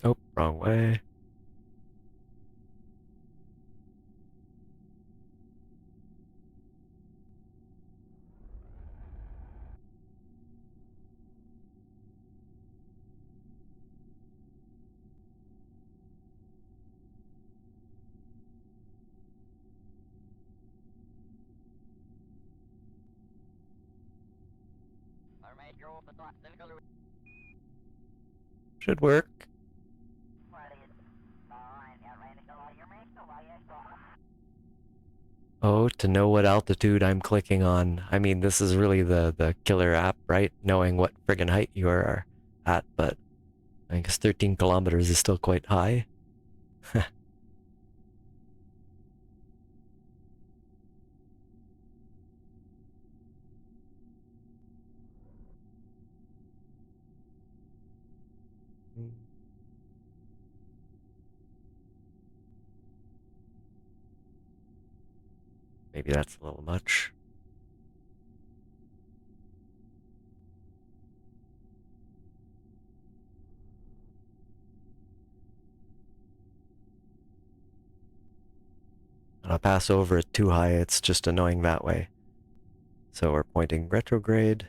Oh, wrong way. Should work. Oh, to know what altitude I'm clicking on. I mean, this is really the killer app, right? Knowing what friggin' height you are at, but I guess 13 kilometers is still quite high. Maybe that's a little much. I'll pass over it too high, it's just annoying that way. So we're pointing retrograde.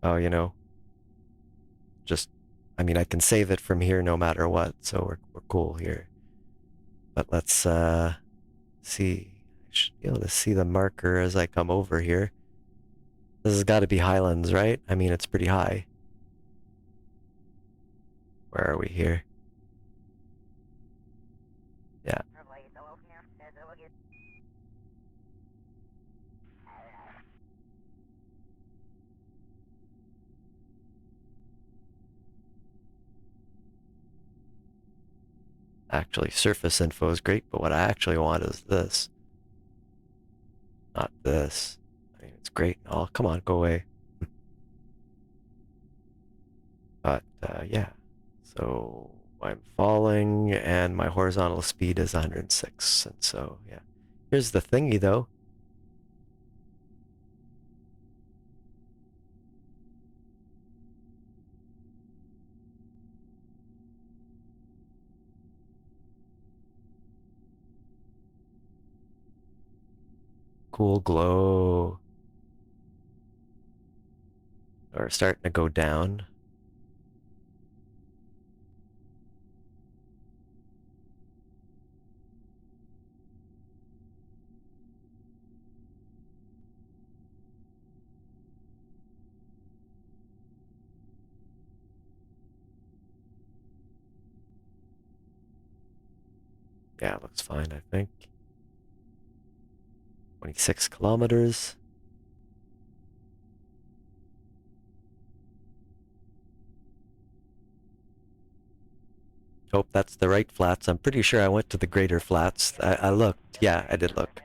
Oh, you know, just, I mean, I can save it from here no matter what, so we're cool here. But let's see. I should be able to see the marker as I come over here. This has got to be Highlands, right? I mean, it's pretty high. Where are we here? Yeah. Actually, surface info is great, but what I actually want is this. Not this. I mean, it's great. Oh, come on, go away. But, yeah. So, I'm falling, and my horizontal speed is 106, and so, yeah. Here's the thingy, though. Cool glow. Or starting to go down. Yeah, it looks fine, I think. 26 kilometers. Hope that's the right flats. I'm pretty sure I went to the greater flats. I looked. Yeah, I did look.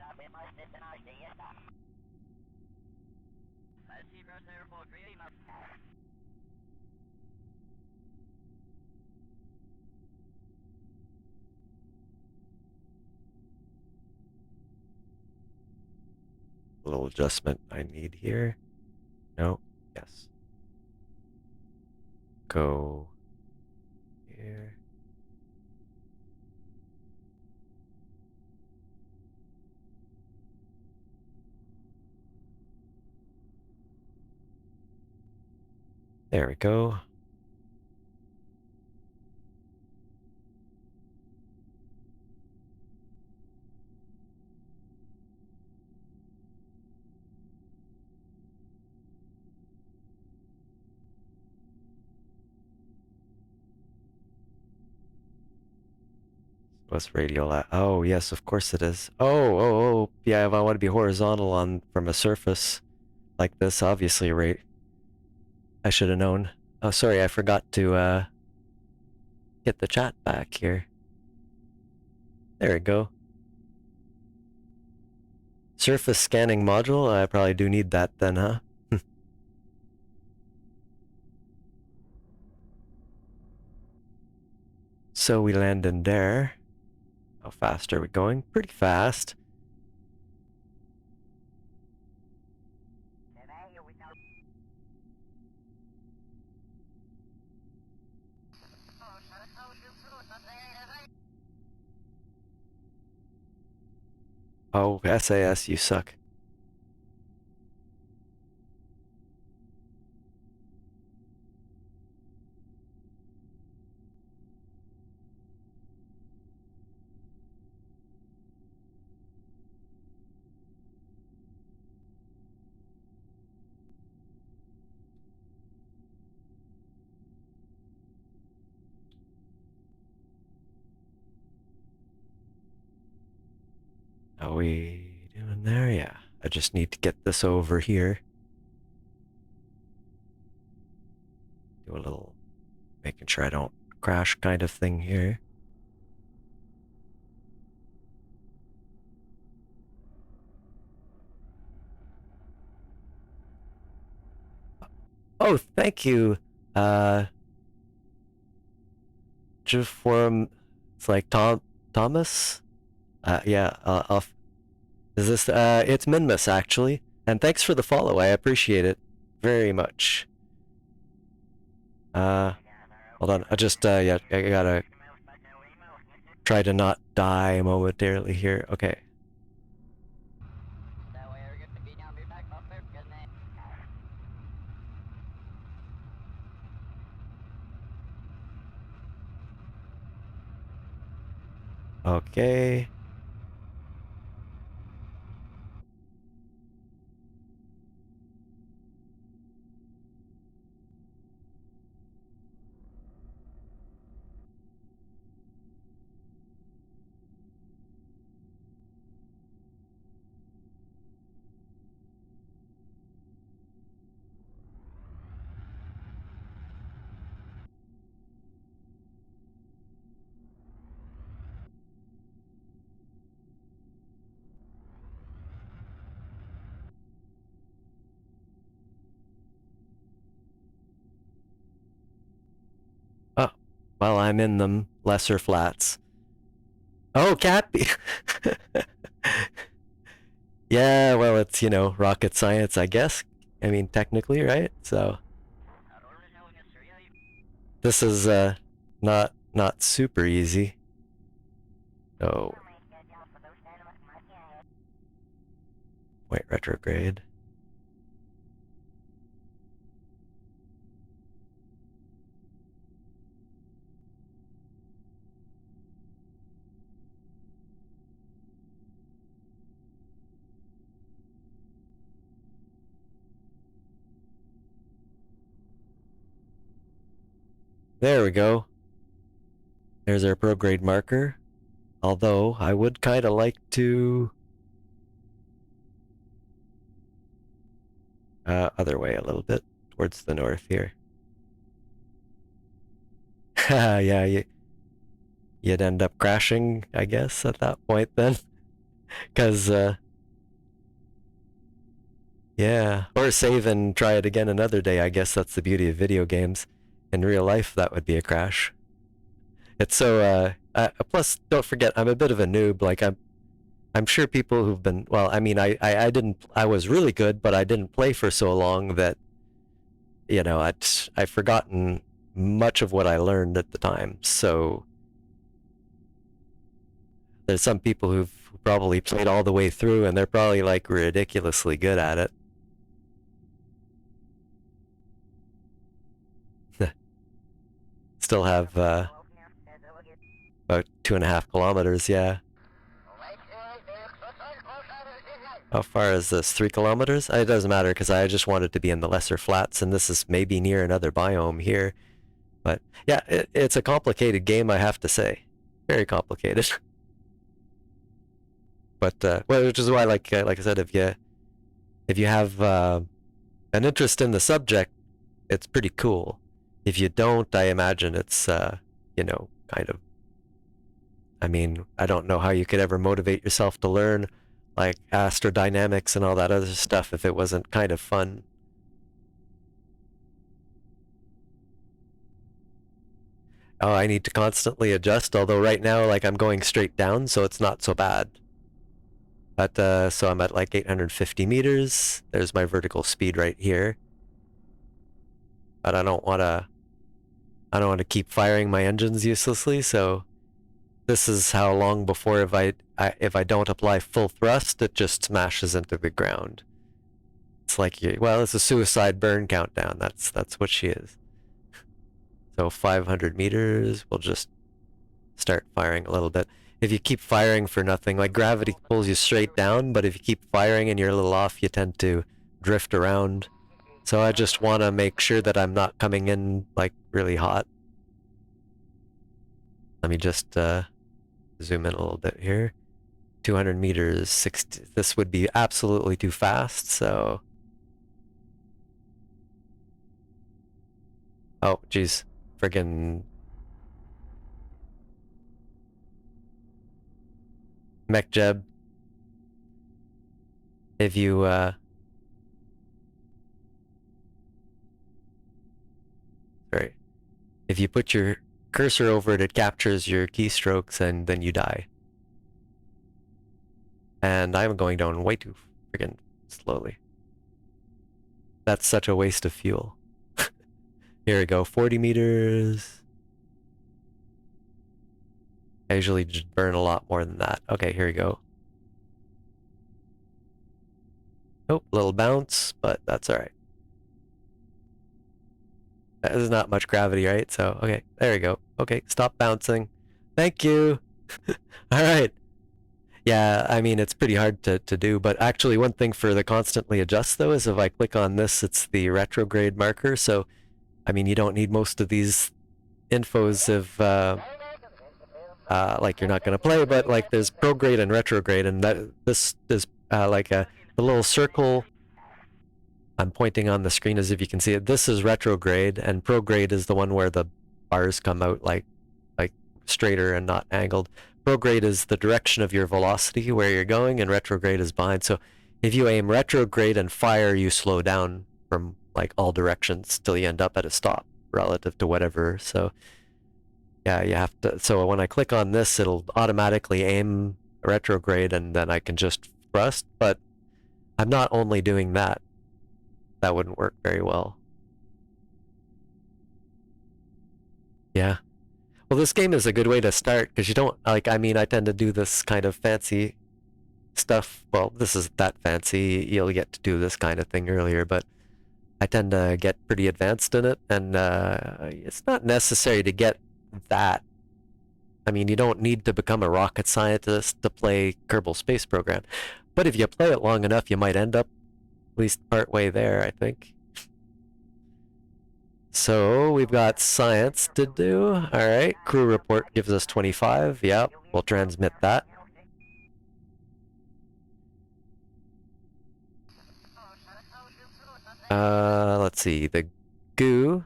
A little adjustment I need here. No. Yes. go here. There we go. What's radial at? Oh, yes, of course it is. Oh, yeah, if I want to be horizontal on from a surface like this, obviously, right? I should have known. Oh, sorry, I forgot to get the chat back here. There we go. Surface scanning module, I probably do need that then, huh? So we land in there. How fast are we going? Pretty fast. Oh, SAS, you suck. Are we doing there? Yeah. I just need to get this over here. Do a little making sure I don't crash kind of thing here. Oh, thank you. Form. It's like Thomas. Yeah. Is this? It's Minmus actually. And thanks for the follow. I appreciate it very much. Hold on. Yeah, I gotta try to not die momentarily here. Okay. Okay. Oh, well, I'm in them lesser flats. Oh, Cappy. Yeah, well, it's, rocket science, I guess. I mean, technically, right? So this is not super easy. So wait, retrograde. There we go. There's our prograde marker. Although I would kind of like to other way a little bit towards the north here. Yeah, you'd end up crashing, I guess, at that point then. Because, yeah. Or save and try it again another day. I guess that's the beauty of video games. In real life, that would be a crash. It's so, plus, don't forget, I'm a bit of a noob. Like, I'm sure people who've been, well, I mean, I didn't, I was really good, but I didn't play for so long that, I've forgotten much of what I learned at the time. So there's some people who've probably played all the way through and they're probably like ridiculously good at it. Still have about 2.5 kilometers, yeah. How far is this? 3 kilometers? It doesn't matter because I just wanted to be in the lesser flats, and this is maybe near another biome here. But yeah, it's a complicated game, I have to say. Very complicated. But well, which is why, like I said, if you have an interest in the subject, it's pretty cool. If you don't, I imagine it's kind of. I mean, I don't know how you could ever motivate yourself to learn like astrodynamics and all that other stuff if it wasn't kind of fun. Oh, I need to constantly adjust, although right now, like, I'm going straight down, so it's not so bad. But, so I'm at like 850 meters. There's my vertical speed right here. But I don't want to keep firing my engines uselessly, so this is how long before if I don't apply full thrust, it just smashes into the ground. It's like, well, it's a suicide burn countdown. That's what she is. So 500 meters, we'll just start firing a little bit. If you keep firing for nothing, like gravity pulls you straight down, but if you keep firing and you're a little off, you tend to drift around. So I just want to make sure that I'm not coming in like really hot. Let me just zoom in a little bit here. 200 meters, 60. This would be absolutely too fast, so. Oh, geez. Friggin' MechJeb. If you, sorry. If you put your cursor over it, it captures your keystrokes and then you die. And I'm going down way too friggin' slowly. That's such a waste of fuel. Here we go, 40 meters. I usually just burn a lot more than that. Okay, here we go. Oh, little bounce, but that's alright. There's not much gravity, right? So, okay, there we go. Okay, stop bouncing. Thank you. Alright. Yeah, I mean, it's pretty hard to do, but actually one thing for the constantly adjust, though, is if I click on this, it's the retrograde marker, so, I mean, you don't need most of these infos if, like, you're not going to play, but, like, there's prograde and retrograde, and this is, like, the little circle I'm pointing on the screen as if you can see it. This is retrograde, and prograde is the one where the bars come out, like straighter and not angled. Prograde is the direction of your velocity, where you're going, and retrograde is behind. So if you aim retrograde and fire, you slow down from like all directions till you end up at a stop relative to whatever. So yeah, you have to. So when I click on this, it'll automatically aim retrograde, and then I can just thrust. But I'm not only doing that. That wouldn't work very well. Yeah. Well, this game is a good way to start because you don't like. I mean, I tend to do this kind of fancy stuff. Well, this is that fancy. You'll get to do this kind of thing earlier, but I tend to get pretty advanced in it, and it's not necessary to get that. I mean, you don't need to become a rocket scientist to play Kerbal Space Program, but if you play it long enough, you might end up at least part way there, I think. So we've got science to do. All right, crew report gives us 25. Yep, we'll transmit that. Let's see, the goo.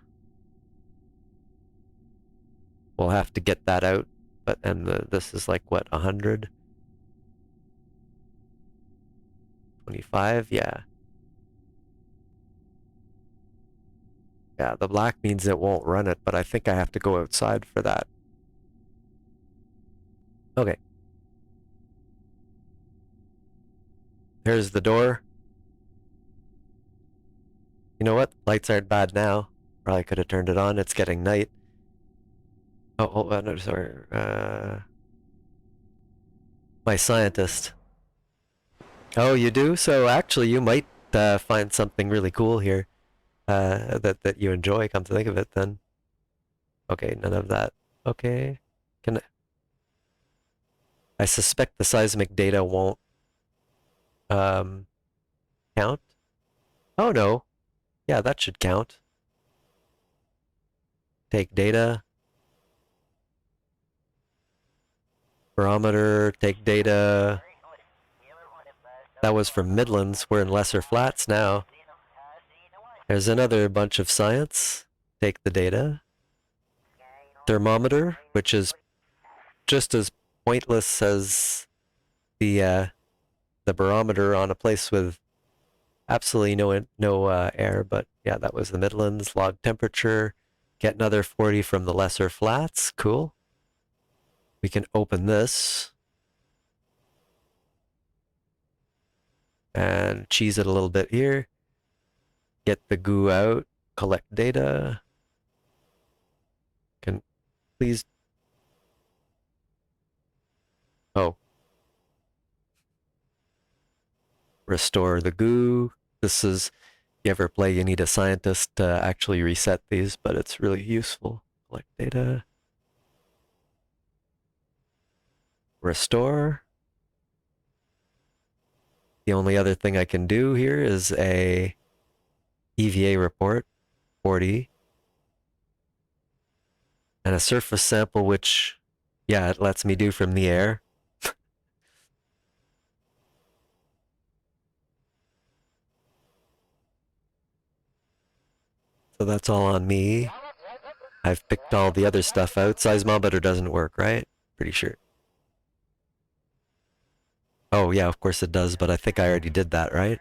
We'll have to get that out, but and this is like what, 100? 25, yeah. Yeah, the black means it won't run it, but I think I have to go outside for that. Okay. There's the door. You know what? Lights aren't bad now. Probably could have turned it on. It's getting night. Oh, no, sorry. My scientist. Oh, you do? So actually, you might find something really cool here that you enjoy. Come to think of it, then. Okay, none of that. Okay. Can I suspect the seismic data won't um count? Oh no. Yeah, that should count. Take data. Barometer, take data. That was from Midlands. We're in lesser flats now. There's another bunch of science. Take the data. Thermometer, which is just as pointless as the barometer on a place with absolutely no air. But yeah, that was the Midlands. Log temperature. Get another 40 from the lesser flats. Cool. We can open this and cheese it a little bit here. Get the goo out. Collect data. Can please. Oh. Restore the goo. This is, if you ever play, you need a scientist to actually reset these, but it's really useful. Collect data. Restore. The only other thing I can do here is a EVA report, 40. And a surface sample, which, yeah, it lets me do from the air. So that's all on me. I've picked all the other stuff out. Seismometer doesn't work, right? Pretty sure. Oh, yeah, of course it does, but I think I already did that, right?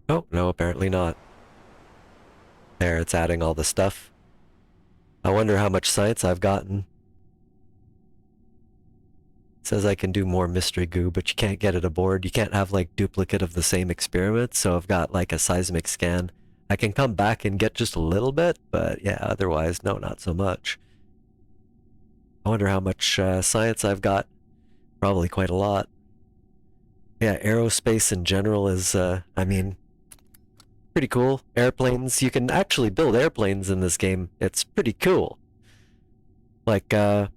Oh, no, apparently not. There, it's adding all the stuff. I wonder how much science I've gotten. It says I can do more mystery goo, but you can't get it aboard. You can't have like duplicate of the same experiment, so I've got like a seismic scan. I can come back and get just a little bit, but yeah, otherwise, no, not so much. I wonder how much science I've got. Probably quite a lot. Yeah, aerospace in general is, I mean, pretty cool. Airplanes, you can actually build airplanes in this game. It's pretty cool. Like, I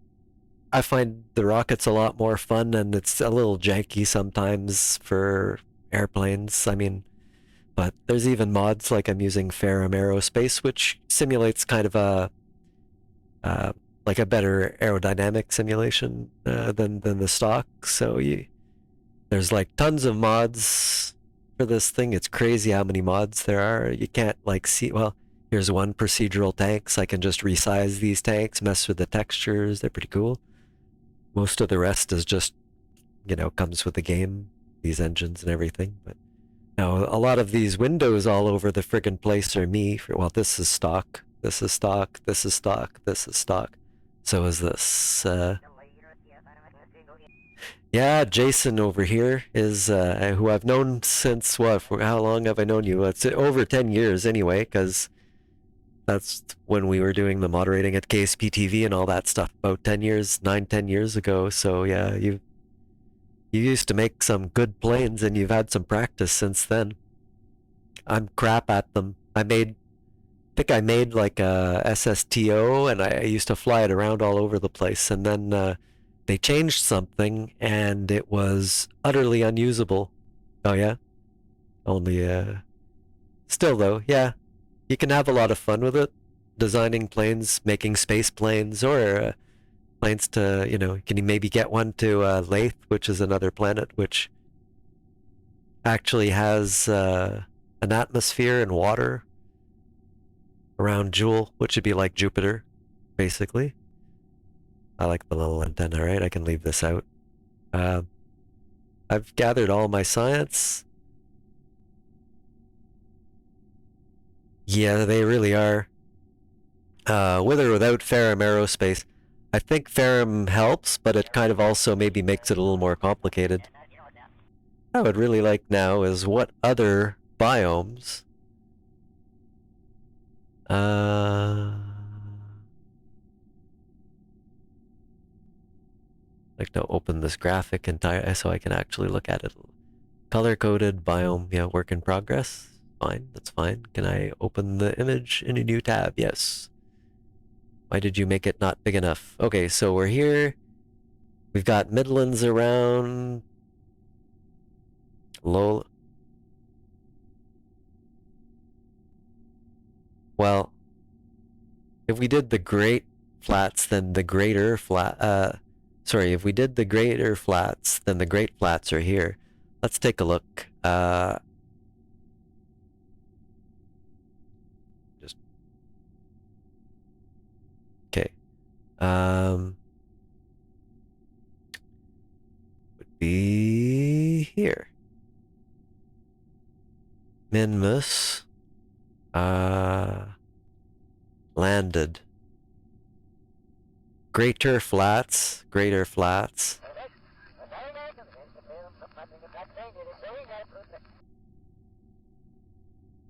find the rockets a lot more fun, and it's a little janky sometimes for airplanes. I mean, but there's even mods, like I'm using Ferrum Aerospace, which simulates kind of a uh, like a better aerodynamic simulation than the stock. So there's like tons of mods for this thing. It's crazy how many mods there are. You can't like see. Well, here's one, procedural tanks. I can just resize these tanks, mess with the textures. They're pretty cool. Most of the rest is just, comes with the game, these engines and everything. But now a lot of these windows all over the friggin' place are me. Well, this is stock. This is stock. This is stock. This is stock. So is this. Yeah, Jason over here is who I've known since what? For how long have I known you? It's over 10 years anyway, because that's when we were doing the moderating at KSP TV and all that stuff about 10 years, 10 years ago. So yeah, you used to make some good planes and you've had some practice since then. I'm crap at them. I think I made like a SSTO and I used to fly it around all over the place, and then they changed something and it was utterly unusable. Oh yeah? Only still though, yeah. You can have a lot of fun with it, designing planes, making space planes, or planes to, can you maybe get one to Lathe, which is another planet which actually has an atmosphere and water around Joule, which would be like Jupiter, basically. I like the little antenna, right? I can leave this out. I've gathered all my science. Yeah, they really are. With or without Ferrum Aerospace. I think Ferrum helps, but it kind of also maybe makes it a little more complicated. I would really like now is what other biomes like to open this graphic entire so I can actually look at it. Color-coded biome, yeah, work in progress. Fine, that's fine. Can I open the image in a new tab? Yes. Why did you make it not big enough? Okay, so we're here. We've got Midlands around. Low. Well, if we did the Great Flats, then the Greater Flat. Sorry, if we did the Greater Flats, then the Great Flats are here. Let's take a look. Just okay. Would be here. Minmus. Landed. Greater Flats. Greater Flats.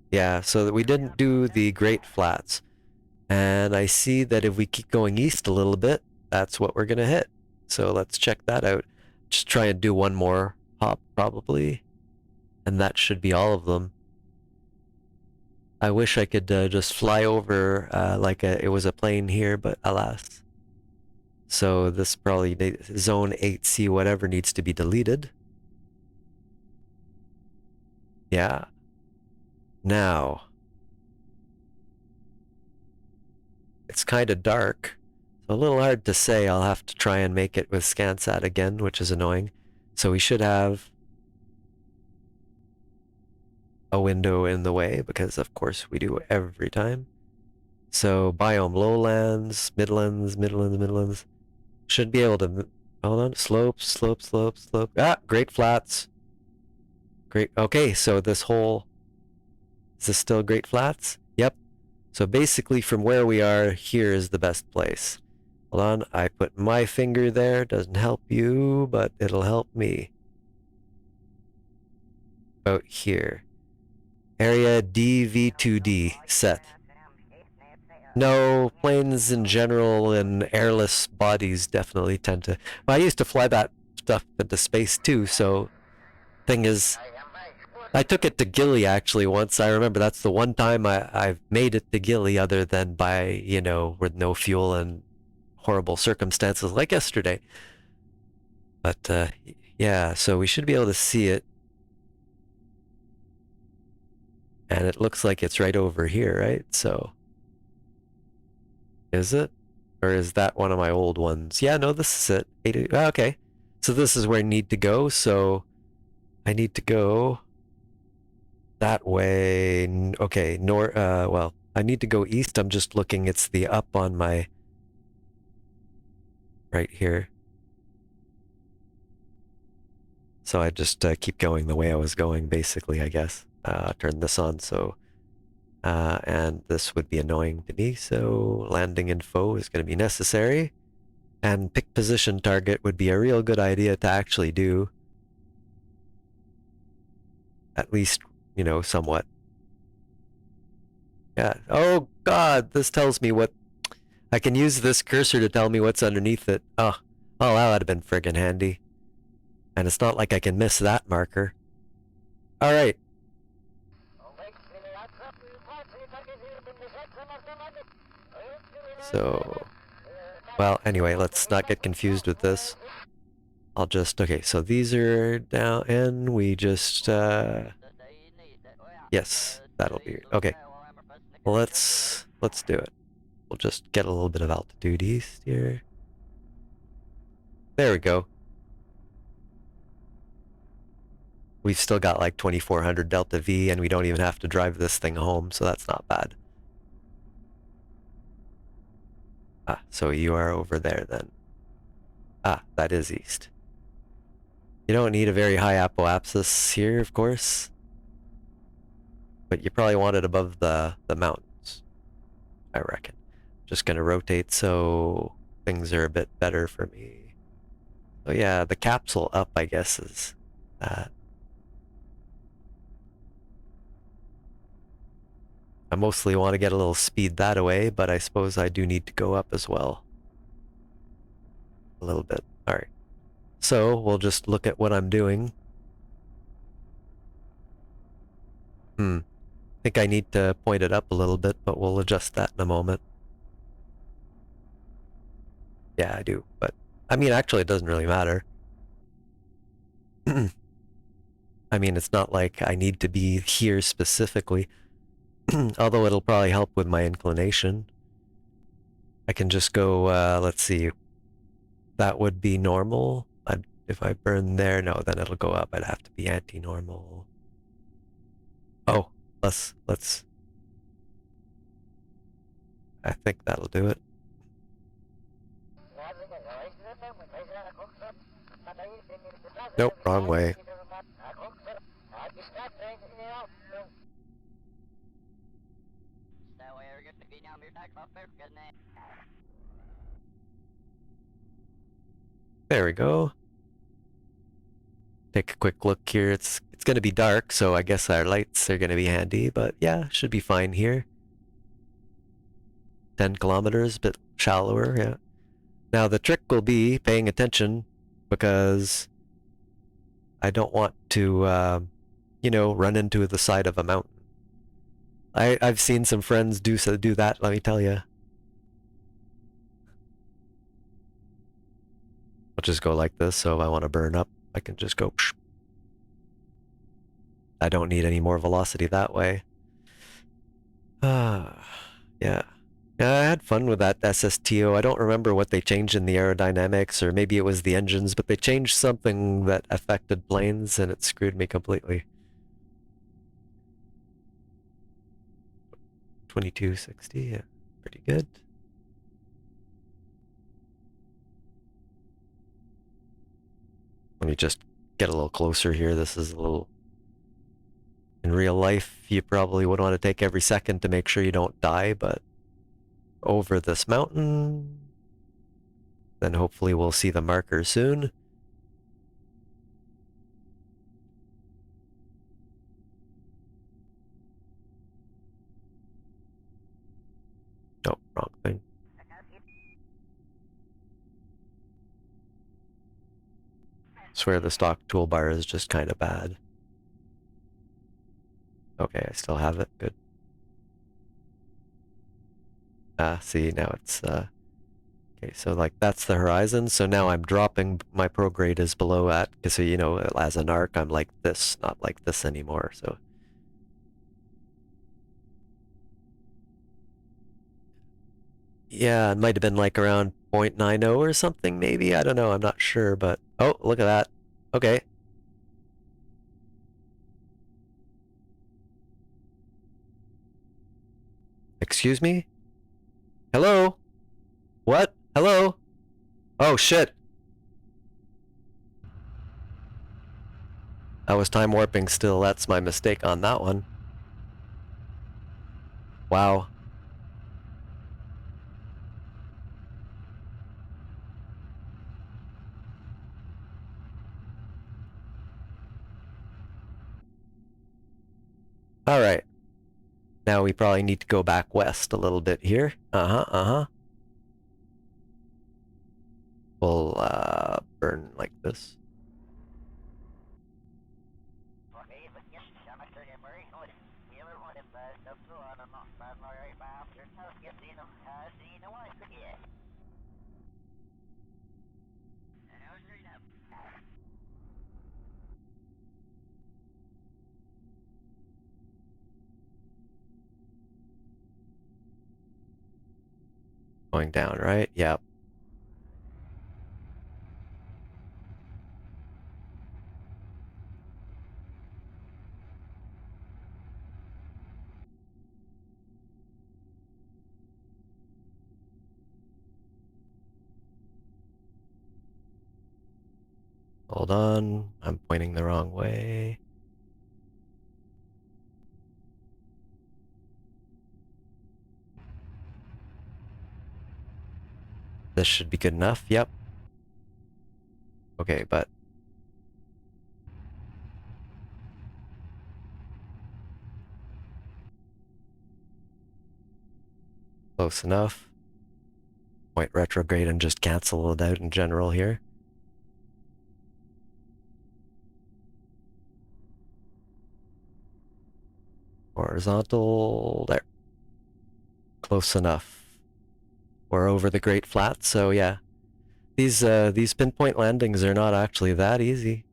Yeah, so that we didn't do the Great Flats. And I see that if we keep going east a little bit, that's what we're going to hit. So let's check that out. Just try and do one more hop, probably. And that should be all of them. I wish I could just fly over like it was a plane here, but alas. So this probably, zone 8C whatever needs to be deleted. Yeah. Now. It's kind of dark. So a little hard to say. I'll have to try and make it with ScanSat again, which is annoying. So we should have a window in the way, because of course we do every time. So biome lowlands, midlands. Should be able to, hold on, slope. Ah, Great Flats. Great, okay, so this whole, is this still Great Flats? Yep. So basically from where we are, here is the best place. Hold on, I put my finger there, doesn't help you, but it'll help me. About here. Area DV2D set. No, planes in general and airless bodies definitely tend to... Well, I used to fly that stuff into space too, so... Thing is, I took it to Gilly actually once. I remember that's the one time I've made it to Gilly other than by, you know, with no fuel and horrible circumstances like yesterday. But, yeah, so we should be able to see it. And it looks like it's right over here, right? So... Is it? Or is that one of my old ones? Yeah, no, this is it. Okay. So this is where I need to go, so I need to go that way. Okay, well, I need to go east. I'm just looking, it's the up on my right here. So I just keep going the way I was going, basically, I guess. Turn this on, so... and this would be annoying to me, so landing info is going to be necessary. And pick position target would be a real good idea to actually do. At least, you know, somewhat. Yeah. Oh, God, this tells me what... I can use this cursor to tell me what's underneath it. Oh, that would have been friggin' handy. And it's not like I can miss that marker. Alright. So... Well, anyway, let's not get confused with this. I'll just... Okay, so these are down, and we just... Yes, that'll be... Okay. Well, let's do it. We'll just get a little bit of altitude east here. There we go. We've still got like 2400 delta V, and we don't even have to drive this thing home, so that's not bad. Ah, so you are over there then. Ah, that is east. You don't need a very high apoapsis here, of course. But you probably want it above the mountains, I reckon. Just gonna rotate so things are a bit better for me. So yeah, the capsule up, I guess, is that. I mostly want to get a little speed that away, but I suppose I do need to go up as well. A little bit. Alright. So, we'll just look at what I'm doing. I think I need to point it up a little bit, but we'll adjust that in a moment. Yeah, I do, but I mean, actually, it doesn't really matter. I mean, it's not like I need to be here specifically, although it'll probably help with my inclination. I can just go, let's see, that would be normal. If I burn there, no, then it'll go up. I'd have to be anti-normal. Oh, let's, I think that'll do it. Nope, wrong way. There we go. Take a quick look here. It's going to be dark, so I guess our lights are going to be handy, but yeah, should be fine here. 10 kilometers, a bit shallower, yeah. Now the trick will be paying attention, because I don't want to, you know, run into the side of a mountain. I've seen some friends do that, let me tell you. I'll just go like this, so if I want to burn up, I can just go psh. I don't need any more velocity that way. Yeah. Yeah, I had fun with that SSTO. I don't remember what they changed in the aerodynamics, or maybe it was the engines, but they changed something that affected planes, and it screwed me completely. 2260, yeah, pretty good. Let me just get a little closer here. This is a little... In real life, you probably would want to take every second to make sure you don't die, but over this mountain, then hopefully we'll see the marker soon. Nope, wrong thing. I swear the stock toolbar is just kind of bad. Okay, I still have it. Good. See, now it's, okay, so like that's the horizon. So now I'm dropping, my prograde is below that, because, so, you know, as an arc, I'm like this, not like this anymore, so. Yeah, it might have been like around 0.90 or something, maybe? I don't know, I'm not sure, but... Oh, look at that. Okay. Excuse me? Hello? What? Hello? Oh, shit. I was time warping still, that's my mistake on that one. Wow. Alright. Now we probably need to go back west a little bit here. We'll, burn like this. Going down, right? Yep. Hold on, I'm pointing the wrong way. This should be good enough, yep. Okay, but... Close enough. Point retrograde and just cancel it out in general here. Horizontal, there. Close enough. We're over the Great Flats, so yeah. These pinpoint landings are not actually that easy.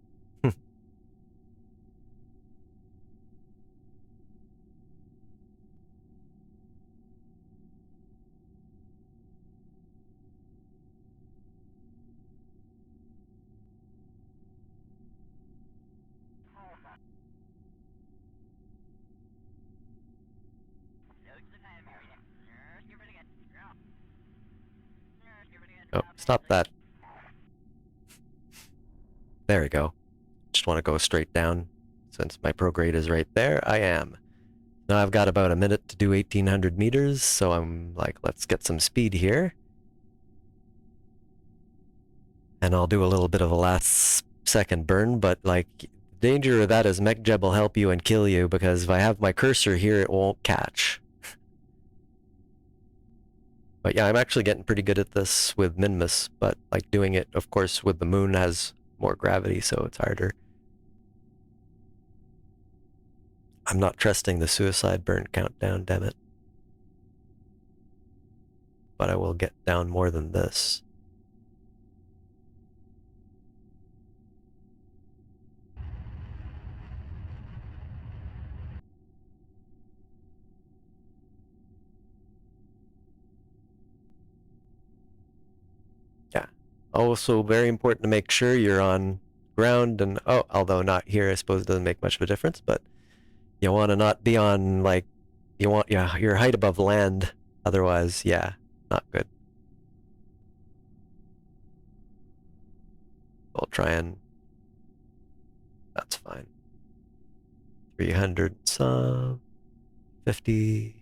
Oh, stop that. There we go. Just want to go straight down. Since my prograde is right there, I am. Now I've got about a minute to do 1800 meters, so I'm like, let's get some speed here. And I'll do a little bit of a last second burn, but like, the danger of that is MechJeb will help you and kill you, because if I have my cursor here, it won't catch. But yeah, I'm actually getting pretty good at this with Minmus, but like doing it, of course, with the moon has more gravity, so it's harder. I'm not trusting the suicide burn countdown, damn it. But I will get down more than this. Yeah. Also, very important to make sure you're on ground, and although not here, I suppose it doesn't make much of a difference, but you want to not be on, like, you want your height above land, otherwise, yeah, not good. We'll try and, that's fine. 300 some, 50.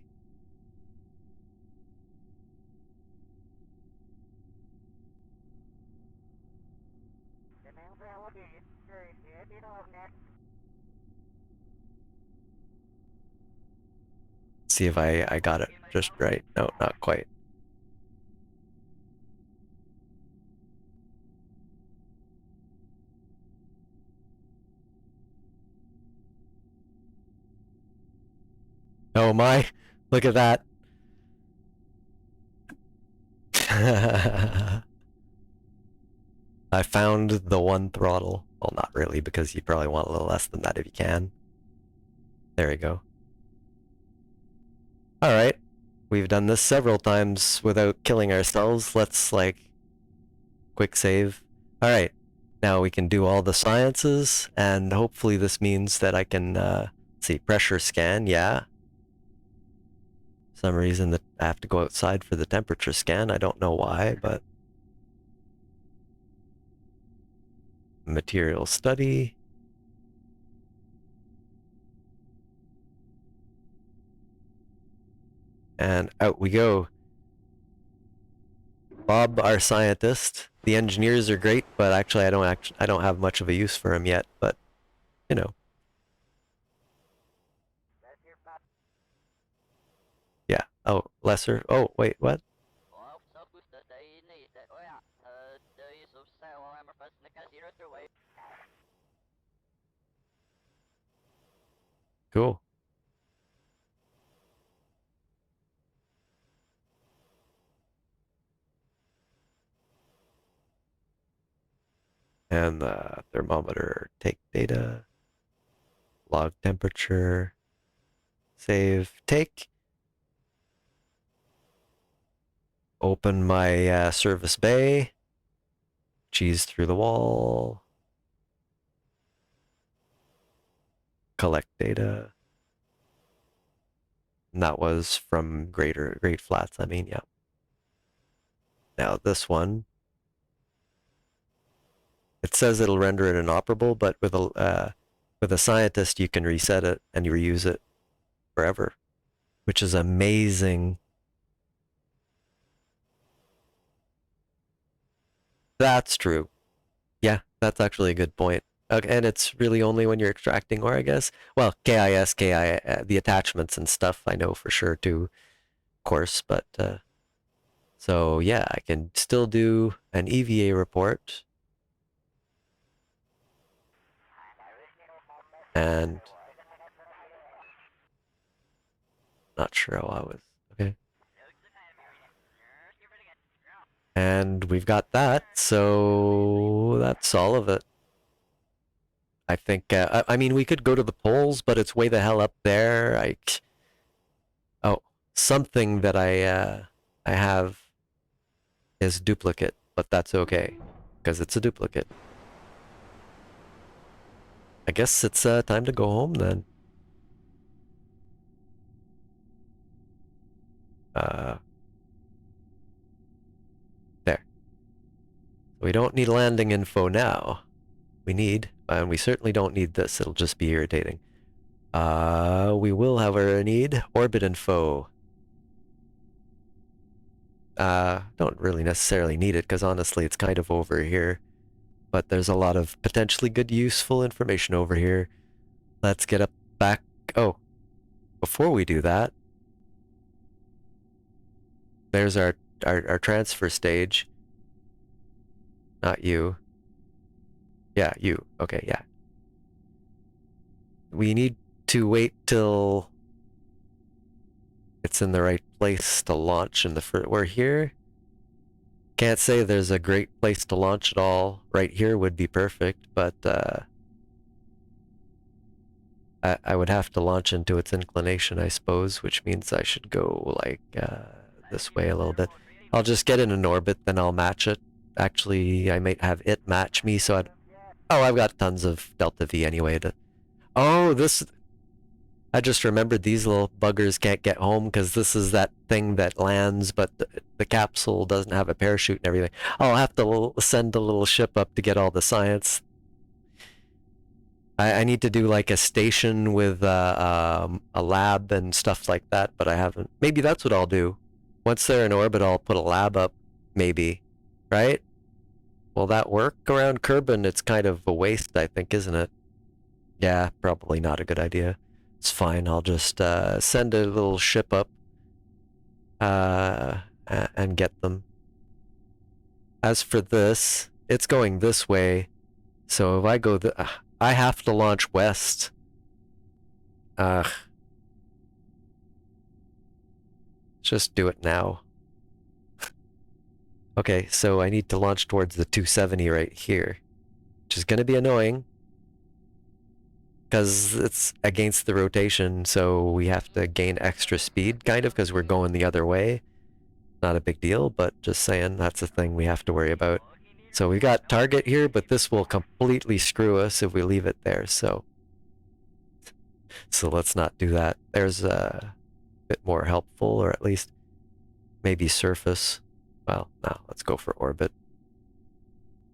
See if I got it just right. No, not quite. Oh my, look at that. I found the one throttle. Well, not really, because you probably want a little less than that if you can. There we go. Alright, we've done this several times without killing ourselves. Let's, like, quick save. Alright, now we can do all the sciences, and hopefully this means that I can, see, pressure scan, yeah. For some reason that I have to go outside for the temperature scan, I don't know why, but... Material study. And out we go. Bob, our scientist. The engineers are great, but actually I don't have much of a use for him yet, but you know. Yeah. Oh, lesser. Oh, wait, what? Cool. And the thermometer, take data, log temperature, save, take. Open my service bay, cheese through the wall, collect data. And that was from Great Flats, I mean, yeah. Now this one, it says it'll render it inoperable, but with a scientist you can reset it and you reuse it forever, which is amazing. That's true. Yeah, that's actually a good point. Okay, and it's really only when you're extracting ore, I guess. Well, KIS, the attachments and stuff, I know for sure too. course, but so yeah, I can still do an EVA report. And not sure how I was. Okay. And we've got that, so that's all of it. I think, I mean, we could go to the polls, but it's way the hell up there. Oh, something that I have is duplicate, but that's okay, because it's a duplicate. I guess it's time to go home then. There. We don't need landing info now. We need, and we certainly don't need this. It'll just be irritating. We will, however, need orbit info. Don't really necessarily need it, because honestly, it's kind of over here. But there's a lot of potentially good, useful information over here. Let's get up back. Oh, before we do that, there's our transfer stage. Not you. Yeah, you. Okay, yeah. We need to wait till it's in the right place to launch in the first. We're here. Can't say there's a great place to launch at all. Right here would be perfect, but I would have to launch into its inclination, I suppose, which means I should go like this way a little bit. I'll just get in an orbit, then I'll match it. Actually, I might have it match me, so I've got tons of Delta V anyway to... Oh, this... I just remembered these little buggers can't get home because this is that thing that lands, but the capsule doesn't have a parachute and everything. I'll have to send a little ship up to get all the science. I need to do like a station with a lab and stuff like that, but I haven't. Maybe that's what I'll do. Once they're in orbit, I'll put a lab up, maybe. Right? Will that work around Kerbin? It's kind of a waste, I think, isn't it? Yeah, probably not a good idea. It's fine. I'll just send a little ship up and get them. As for this, it's going this way. So if I go, I have to launch west. Just do it now. Okay, so I need to launch towards the 270 right here, which is going to be annoying because it's against the rotation, so we have to gain extra speed, kind of, because we're going the other way. Not a big deal, but just saying that's a thing we have to worry about. So we got target here, but this will completely screw us if we leave it there, so let's not do that. There's a bit more helpful, or at least maybe surface. Well, no, let's go for orbit.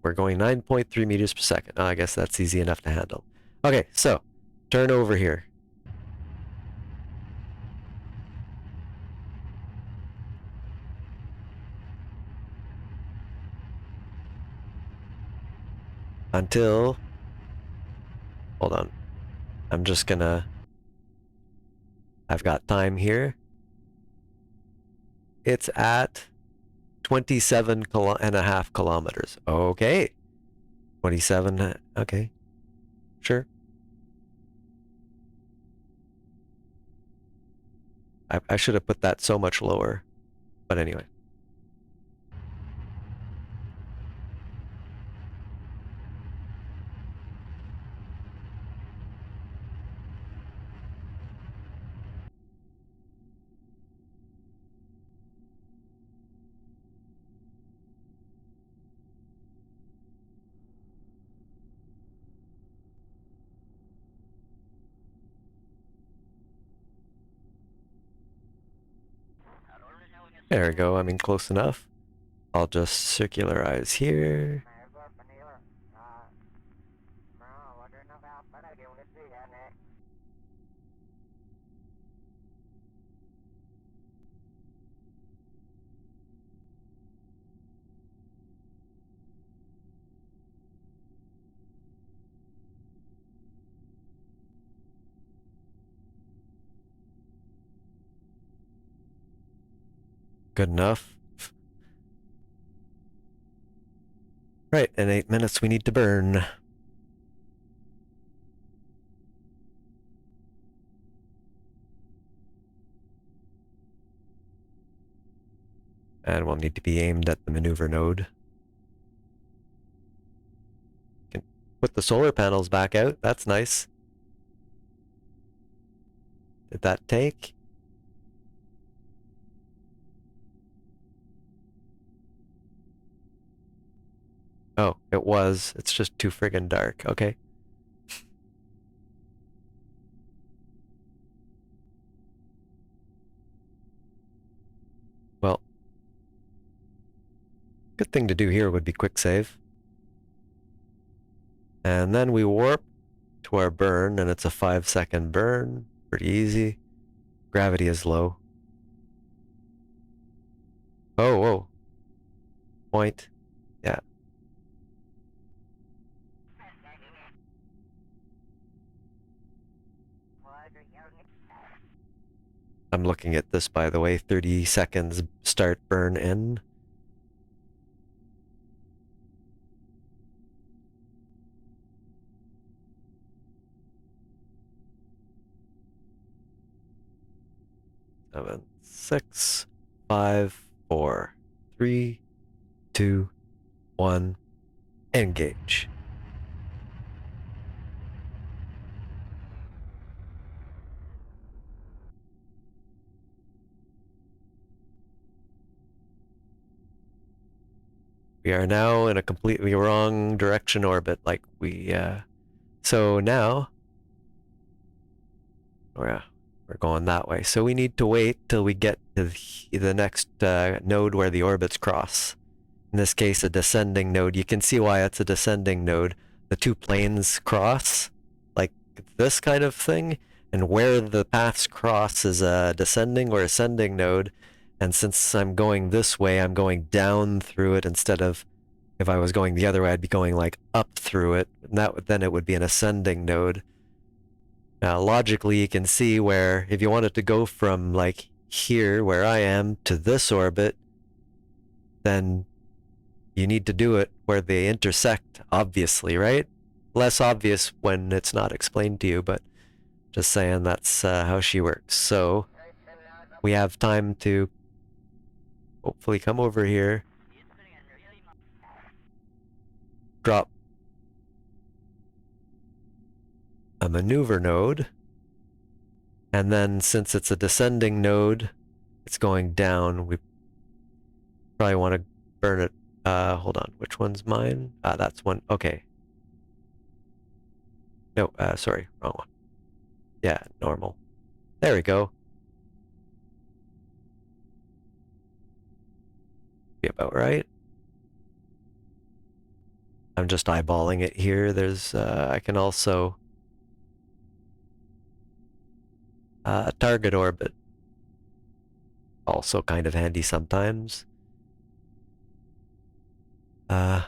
We're going 9.3 meters per second. Oh, I guess that's easy enough to handle. Okay, so turn over here. Until... Hold on. I'm just gonna... I've got time here. It's at 27.5 kilometers. Okay. 27, okay. Sure. I should have put that so much lower. But anyway. There we go. I mean, close enough. I'll just circularize here. Good enough. Right, in 8 minutes we need to burn. And we'll need to be aimed at the maneuver node. Can put the solar panels back out. That's nice. Did that take? Oh, it was. It's just too friggin' dark. Okay. Well, good thing to do here would be quick save. And then we warp to our burn, and it's a 5-second burn. Pretty easy. Gravity is low. Oh, whoa. Point. Yeah. I'm looking at this, by the way. 30 seconds start burn in. Seven, 6, 5, 4, 3, 2, 1, engage. We are now in a completely wrong direction orbit, like so now we're going that way. So we need to wait till we get to the next node where the orbits cross. In this case, a descending node. You can see why it's a descending node. The two planes cross, like this kind of thing, and where the paths cross is a descending or ascending node. And since I'm going this way, I'm going down through it instead of, if I was going the other way, I'd be going like up through it. And then it would be an ascending node. Now, logically, you can see where if you wanted to go from like here, where I am, to this orbit, then you need to do it where they intersect, obviously, right? Less obvious when it's not explained to you, but just saying that's how she works. So we have time to hopefully come over here, drop a maneuver node, and then since it's a descending node, it's going down. We probably want to burn it. Hold on, which one's mine? That's one. Okay. No, sorry, wrong one. Yeah, normal. There we go. Be about right. I'm just eyeballing it here. There's, I can also target orbit. Also kind of handy sometimes. Yeah.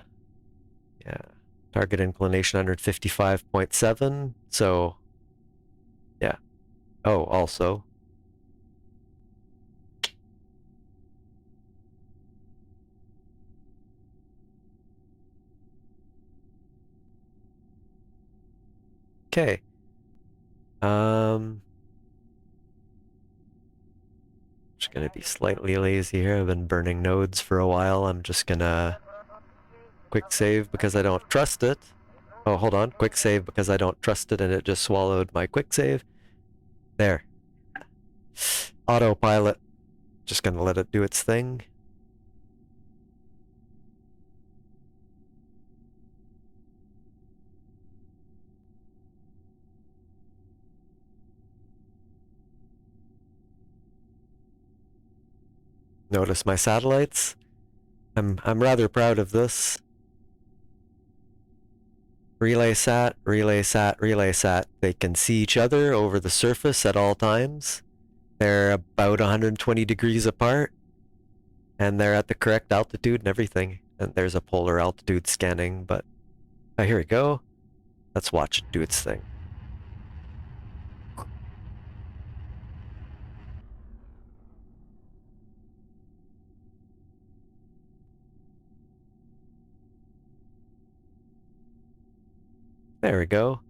Target inclination 155.7. So, yeah. Oh, also. Okay. Just gonna be slightly lazy here. I've been burning nodes for a while. I'm just gonna quick save because I don't trust it. Oh, hold on. Quick save because I don't trust it and it just swallowed my quick save. There. Autopilot. Just gonna let it do its thing. Notice my satellites. I'm rather proud of this. Relay sat, relay sat, relay sat. They can see each other over the surface at all times. They're about 120 degrees apart. And they're at the correct altitude and everything. And there's a polar altitude scanning, but here we go. Let's watch it do its thing. There we go.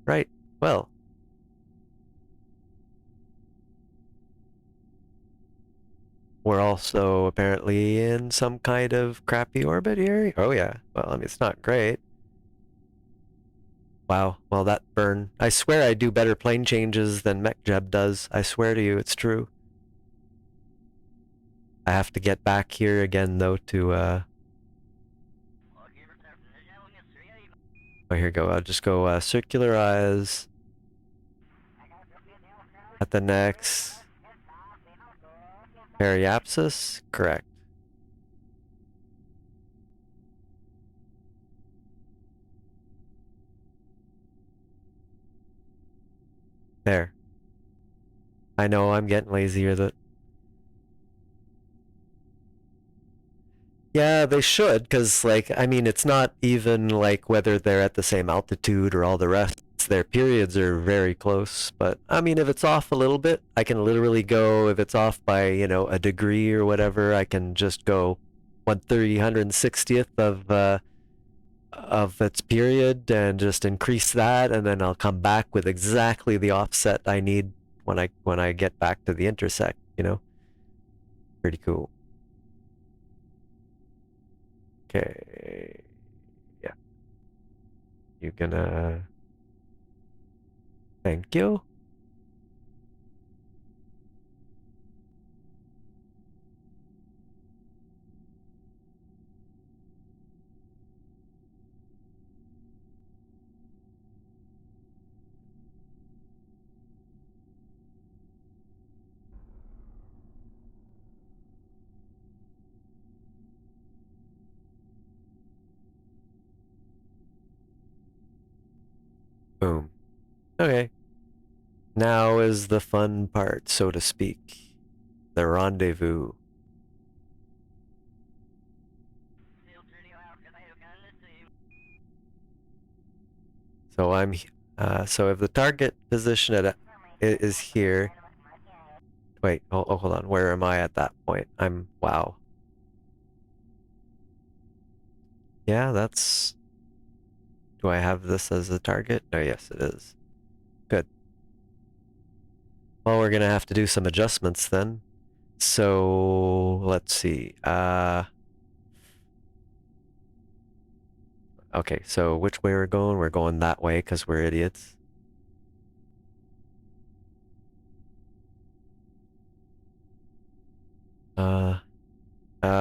Right, well. We're also apparently in some kind of crappy orbit here. Oh yeah, well, I mean, it's not great. Wow, well, that burn. I swear I do better plane changes than MechJeb does. I swear to you, it's true. I have to get back here again, though, to, oh, here we go. I'll just go, circularize at the next periapsis. Correct. There. I know, I'm getting lazier. Yeah, they should, because, like, I mean, it's not even like whether they're at the same altitude or all the rest. Their periods are very close. But, I mean, if it's off a little bit, I can literally go, if it's off by, you know, a degree or whatever, I can just go 130, 160th of its period and just increase that, and then I'll come back with exactly the offset I need when I get back to the intersect, you know? Pretty cool. Okay. Yeah. You gonna... Thank you. Boom. Okay. Now is the fun part, so to speak. The rendezvous. So so if the target position is here. Wait, hold on. Where am I at that point? Wow. Yeah, that's... Do I have this as a target? Oh, yes, it is. Good. Well, we're gonna have to do some adjustments then. So, let's see. Okay, so which way we're going? We're going that way because we're idiots.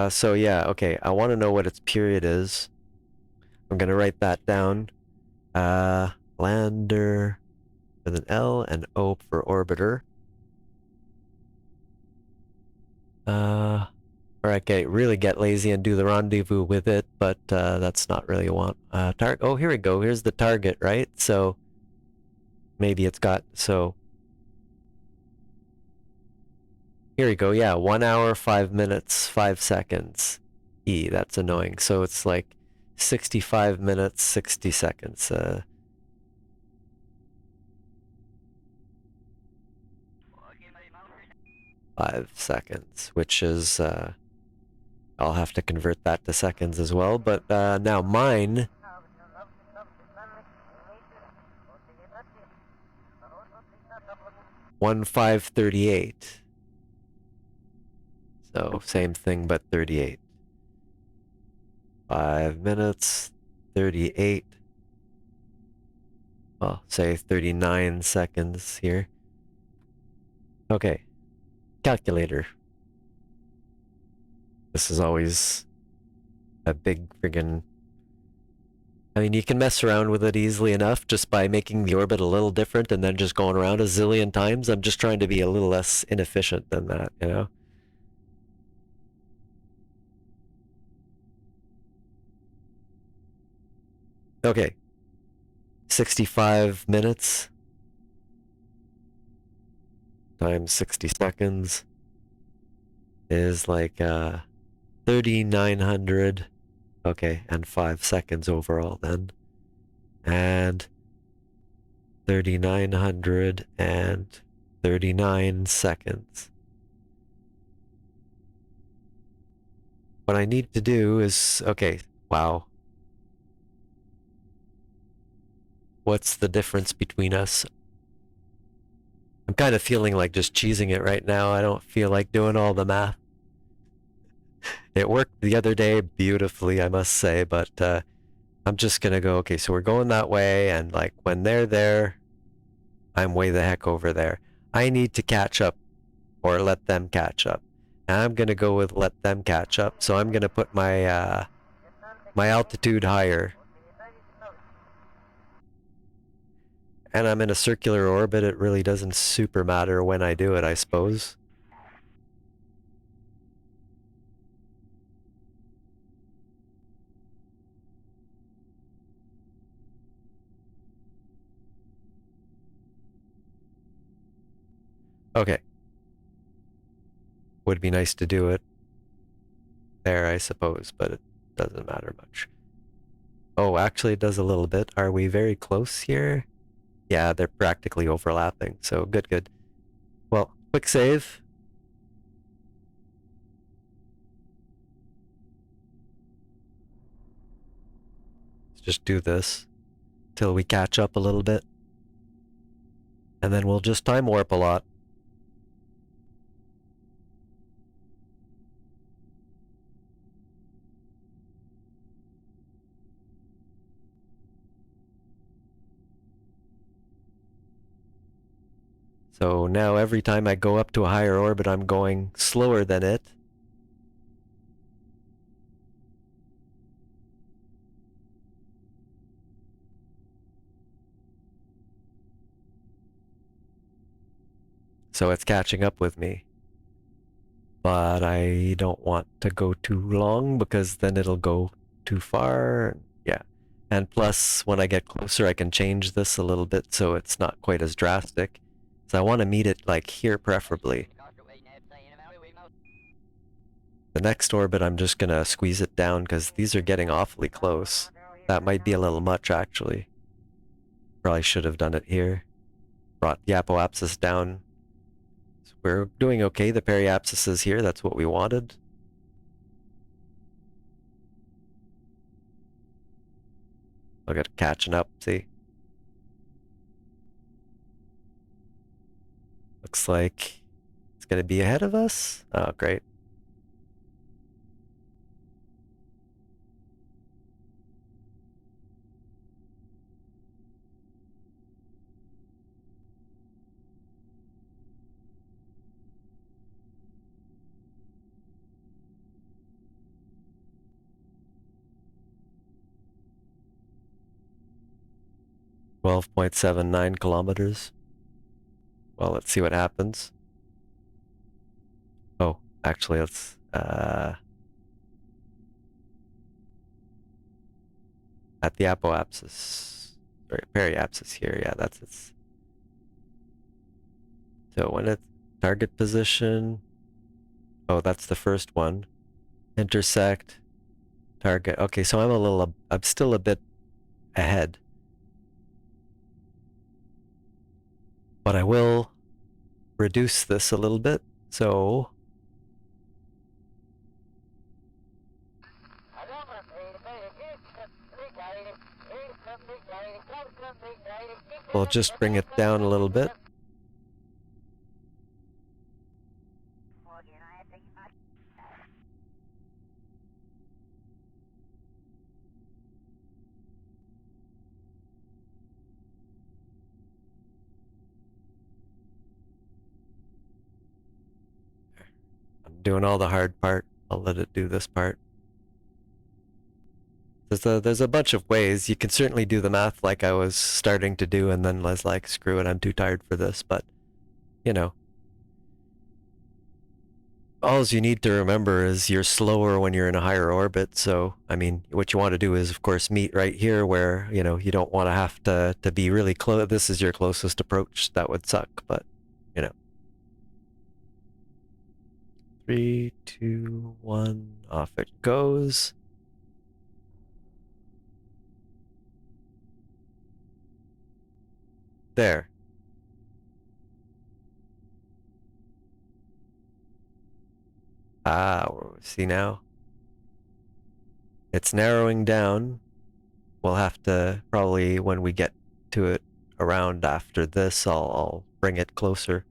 So yeah, okay, I want to know what its period is. I'm gonna write that down. Lander with an L and O for orbiter. Or I can really get lazy and do the rendezvous with it, but that's not really what I want. Oh, here we go. Here's the target, right? So maybe it's got, so here we go. Yeah, 1 hour, 5 minutes, 5 seconds. That's annoying. So it's like 65 minutes, 60 seconds. 5 seconds, which is, I'll have to convert that to seconds as well. But now mine... 1538. So same thing, but 38. 5 minutes, 38. Well, say 39 seconds here. Okay. Calculator. This is always a big friggin'... I mean, you can mess around with it easily enough just by making the orbit a little different and then just going around a zillion times. I'm just trying to be a little less inefficient than that, you know? Okay. 65 minutes times 60 seconds is like 3,900. Okay, and 5 seconds overall then. And 3,939 seconds. What I need to do is, okay, wow. What's the difference between us? I'm kind of feeling like just cheesing it right now. I don't feel like doing all the math. It worked the other day beautifully, I must say, but I'm just gonna go, okay, so we're going that way, and like when they're there, I'm way the heck over there. I need to catch up or let them catch up. And I'm gonna go with let them catch up. So I'm gonna put my my altitude higher. And I'm in a circular orbit. It really doesn't super matter when I do it, I suppose. Okay. Would be nice to do it there, I suppose, but it doesn't matter much. Oh, actually, it does a little bit. Are we very close here? Yeah, they're practically overlapping, so good, good. Well, quick save. Let's just do this till we catch up a little bit. And then we'll just time warp a lot. So now every time I go up to a higher orbit, I'm going slower than it. So it's catching up with me. But I don't want to go too long because then it'll go too far. Yeah. And plus, when I get closer, I can change this a little bit so it's not quite as drastic. So I want to meet it like here, preferably. The next orbit, I'm just gonna squeeze it down because these are getting awfully close. That might be a little much, actually. Probably should have done it here. Brought the apoapsis down. So we're doing okay. The periapsis is here. That's what we wanted. Look at catching up, see? Looks like it's gonna be ahead of us. Oh, great. $12.79 kilometers. Well, let's see what happens. Oh, actually, let's at the apoapsis, or periapsis here. Yeah, that's its. So when it's target position. Oh, that's the first one. Intersect, target. Okay, so I'm still a bit ahead. But I will reduce this a little bit. So we'll just bring it down a little bit. I'm doing all the hard part. I'll let it do this part. There's a bunch of ways. You can certainly do the math like I was starting to do, and then was like, screw it, I'm too tired for this. But, you know, all you need to remember is you're slower when you're in a higher orbit. So, I mean, what you want to do is, of course, meet right here where, you know, you don't want to have to be really close. This is your closest approach. That would suck, but, you know. 3, 2, 1, off it goes. There. Ah, see now? It's narrowing down. We'll have to probably, when we get to it around after this. I'll bring it closer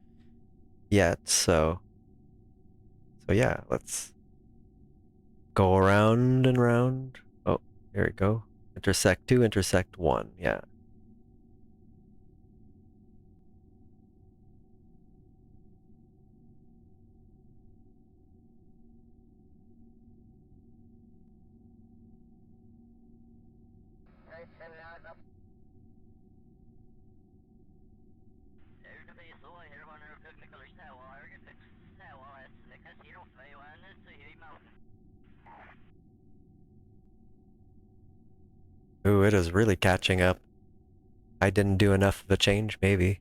yet. So yeah, let's go around and round. Oh, here we go. Intersect 2, intersect 1. Yeah. Ooh, it is really catching up. I didn't do enough of a change, maybe.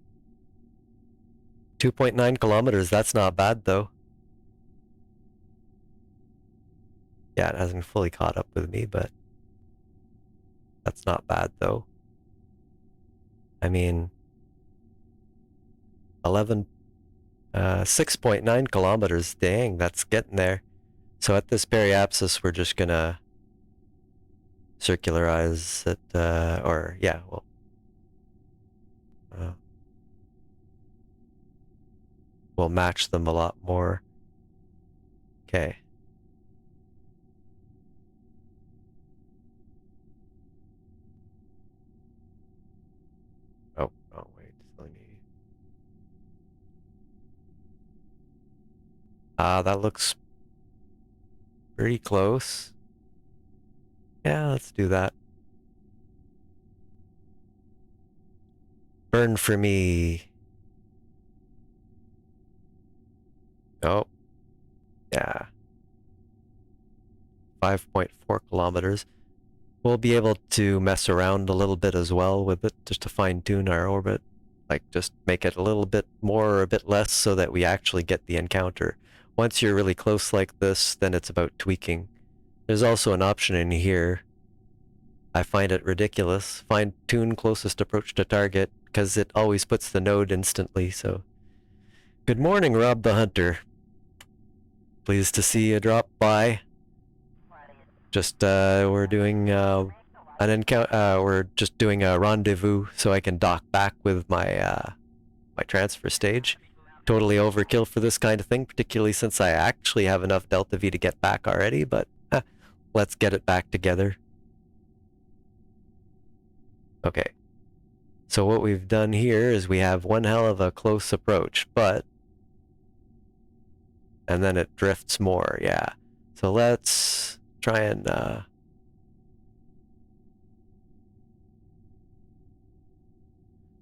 2.9 kilometers, that's not bad though. Yeah, it hasn't fully caught up with me, but that's not bad though. I mean, 6.9 kilometers, dang, that's getting there. So at this periapsis, we're just gonna circularize it, or yeah, well, we'll match them a lot more. Okay. Oh, wait, let me... that looks pretty close. Yeah, let's do that. Burn for me. Oh. Yeah. 5.4 kilometers. We'll be able to mess around a little bit as well with it, just to fine-tune our orbit. Like, just make it a little bit more or a bit less so that we actually get the encounter. Once you're really close like this, then it's about tweaking. There's also an option in here. I find it ridiculous. Fine-tune closest approach to target, because it always puts the node instantly, so... Good morning, Rob the Hunter. Pleased to see you drop by. Just, we're doing, an encounter, we're just doing a rendezvous so I can dock back with my, my transfer stage. Totally overkill for this kind of thing, particularly since I actually have enough Delta V to get back already, but let's get it back together. Okay. So what we've done here is we have one hell of a close approach, but... And then it drifts more, yeah. So let's try and,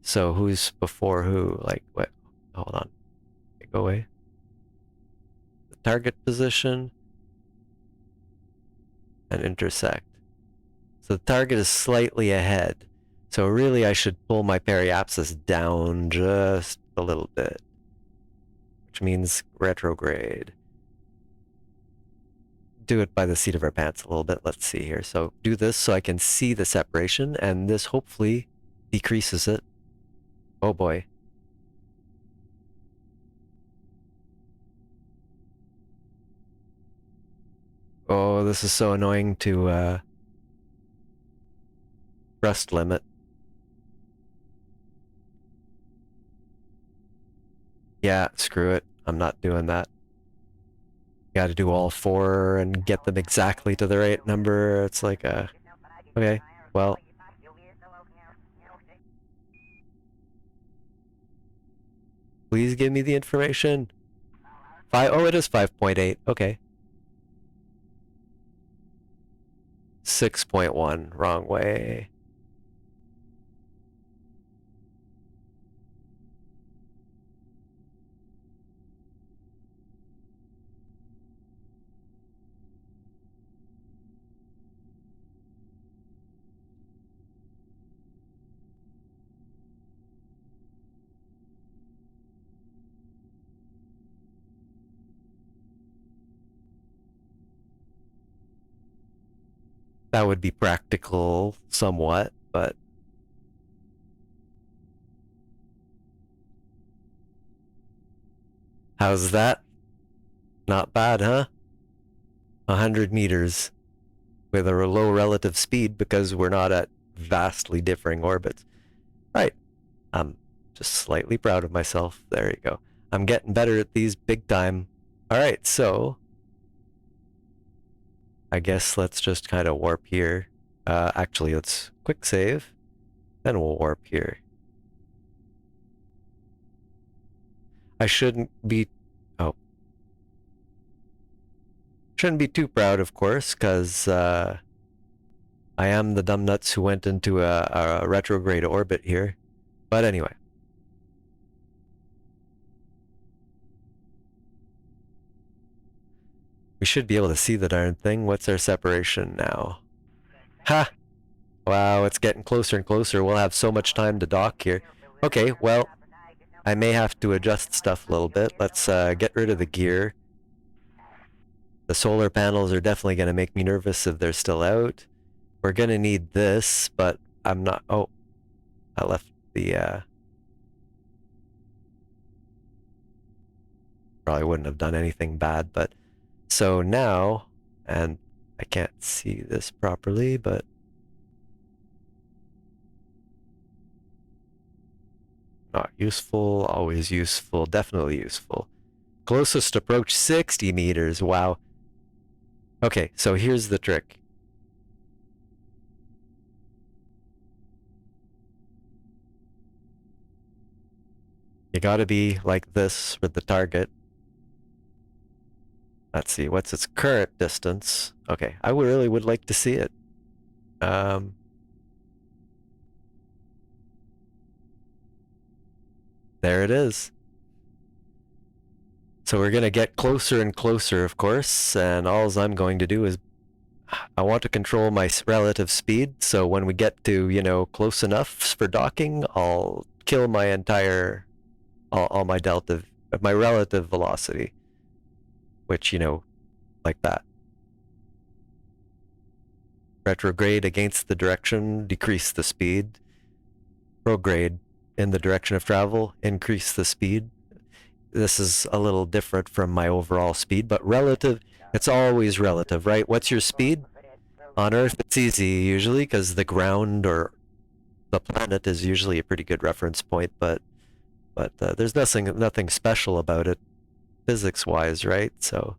So who's before who? Like, what? Hold on. Go away. The target position and intersect. So the target is slightly ahead. So really I should pull my periapsis down just a little bit, which means retrograde. Do it by the seat of our pants a little bit. Let's see here. So do this so I can see the separation, and this hopefully decreases it. Oh boy. Oh, this is so annoying to thrust limit. Yeah, screw it. I'm not doing that. Gotta do all four and get them exactly to the right number. It's like, okay, well. Please give me the information. Oh, it is 5.8. Okay. 6.1. Wrong way. That would be practical somewhat, but... How's that? Not bad, huh? 100 meters with a low relative speed because we're not at vastly differing orbits. I'm just slightly proud of myself. There you go. I'm getting better at these big time. All right, so I guess let's just kind of warp here. Actually, let's quick save, then we'll warp here. I shouldn't be, oh, shouldn't be too proud, of course, because I am the dumb nuts who went into a retrograde orbit here. But anyway. We should be able to see the darn thing. What's our separation now? Ha! Wow, it's getting closer and closer. We'll have so much time to dock here. Okay, well, I may have to adjust stuff a little bit. Let's get rid of the gear. The solar panels are definitely going to make me nervous if they're still out. We're going to need this, but I'm not... Oh, I left the... Probably wouldn't have done anything bad, but... So now, and I can't see this properly, but... Not useful, always useful, definitely useful. Closest approach 60 meters, wow. Okay, so here's the trick. You gotta be like this for the target. Let's see, what's its current distance? Okay, I really would like to see it. There it is. So we're gonna get closer and closer, of course, and all I'm going to do is I want to control my relative speed, so when we get to, you know, close enough for docking, I'll kill my entire, all my delta, my relative velocity, which, you know, like that. Retrograde against the direction, decrease the speed. Prograde in the direction of travel, increase the speed. This is a little different from my overall speed, but relative, it's always relative, right? What's your speed? On Earth, it's easy usually because the ground or the planet is usually a pretty good reference point, but there's nothing special about it physics-wise, right? So,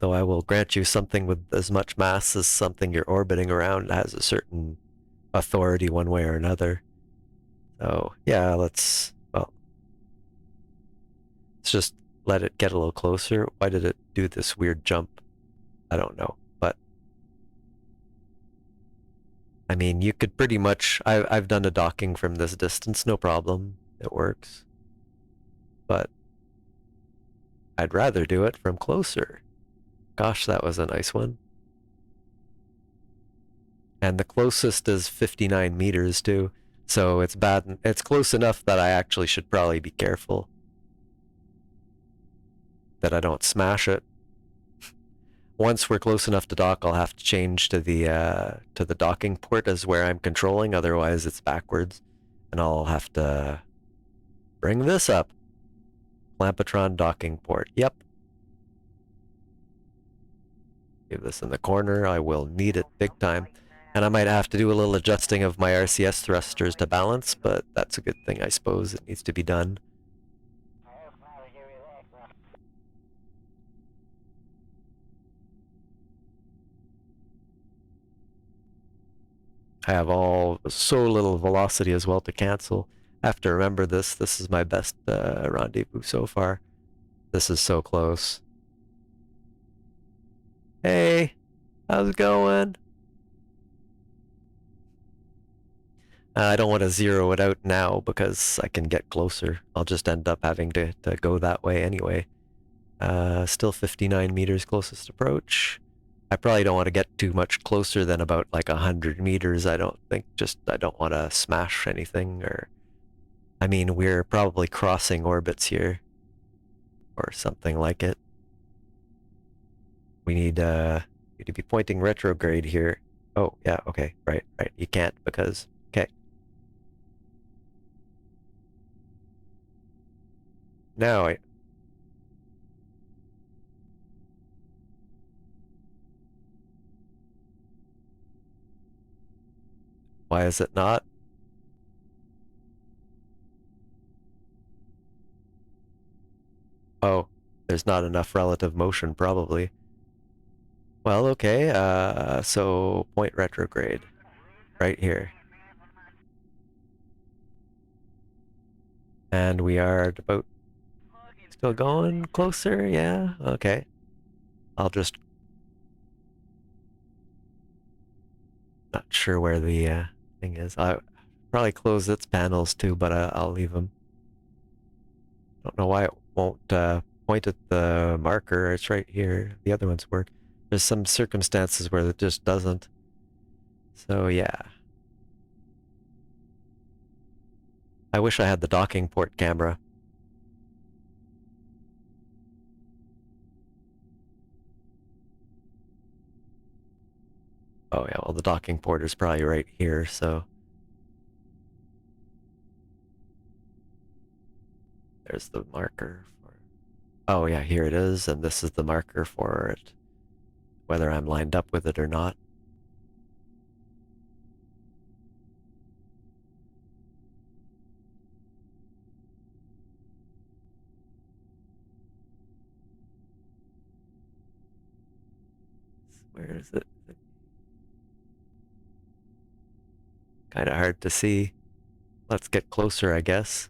though I will grant you something with as much mass as something you're orbiting around has a certain authority one way or another. So, yeah, let's just let it get a little closer. Why did it do this weird jump? I don't know, but I mean, you could pretty much, I've done a docking from this distance, no problem. It works. But I'd rather do it from closer. Gosh, that was a nice one. And the closest is 59 meters too. So it's bad. It's close enough that I actually should probably be careful that I don't smash it. Once we're close enough to dock, I'll have to change to the docking port as where I'm controlling. Otherwise, it's backwards, and I'll have to bring this up. Clampatron docking port. Yep. Give this in the corner. I will need it big time. And I might have to do a little adjusting of my RCS thrusters to balance, but that's a good thing, I suppose. It needs to be done. I have so little velocity as well to cancel. I have to remember this. This is my best rendezvous so far. This is so close. Hey, how's it going? I don't want to zero it out now because I can get closer. I'll just end up having to go that way anyway. Still 59 meters closest approach. I probably don't want to get too much closer than about like 100 meters. I don't think, I don't want to smash anything or... I mean, we're probably crossing orbits here. Or something like it. We need to be pointing retrograde here. Oh, yeah, okay, right. You can't because... Okay. Now I... Why is it not? Oh, there's not enough relative motion, probably. Well, okay, so point retrograde. Right here. And we are about... Still going closer? Yeah? Okay. I'll just... Not sure where the thing is. I'll probably close its panels too, but I'll leave them. Don't know why it won't point at the marker. It's right here. The other ones work. There's some circumstances where it just doesn't. So yeah. I wish I had the docking port camera. Oh yeah, well the docking port is probably right here, so... There's the marker for... Oh yeah, here it is, and this is the marker for it. Whether I'm lined up with it or not. Where is it? Kind of hard to see. Let's get closer, I guess.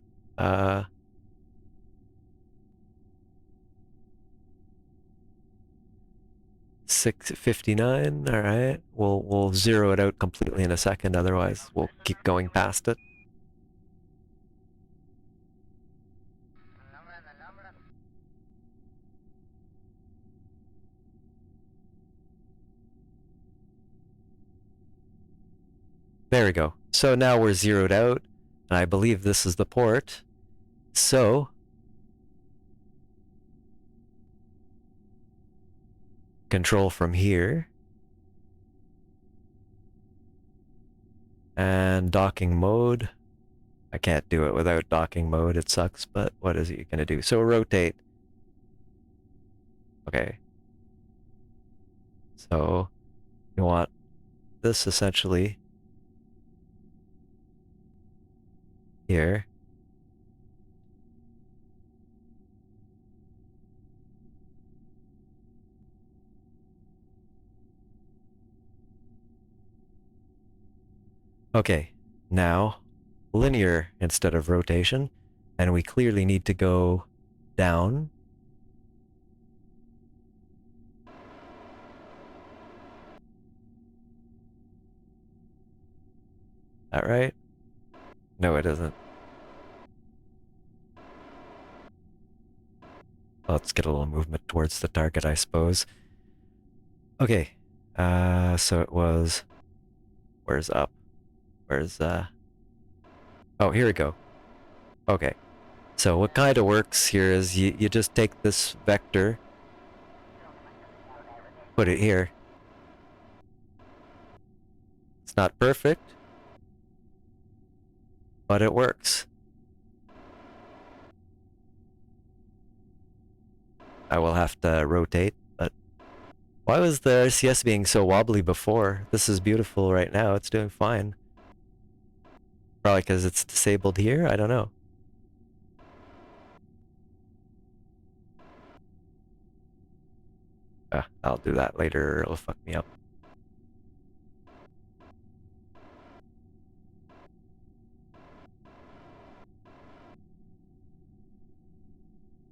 6:59. All right. We'll zero it out completely in a second. Otherwise, we'll keep going past it. There we go. So now we're zeroed out. I believe this is the port. So control from here. And docking mode. I can't do it without docking mode. It sucks, but what is it going to do? So rotate. Okay. So you want this essentially here. Okay, now linear instead of rotation, and we clearly need to go down. That right? No, it isn't. Let's get a little movement towards the target, I suppose. Okay, so it was... Where's up? Where's, Oh, here we go. Okay. So what kind of works here is you just take this vector, put it here. It's not perfect, but it works. I will have to rotate, but why was the RCS being so wobbly before? This is beautiful right now. It's doing fine. Probably because it's disabled here? I don't know. I'll do that later or it'll fuck me up.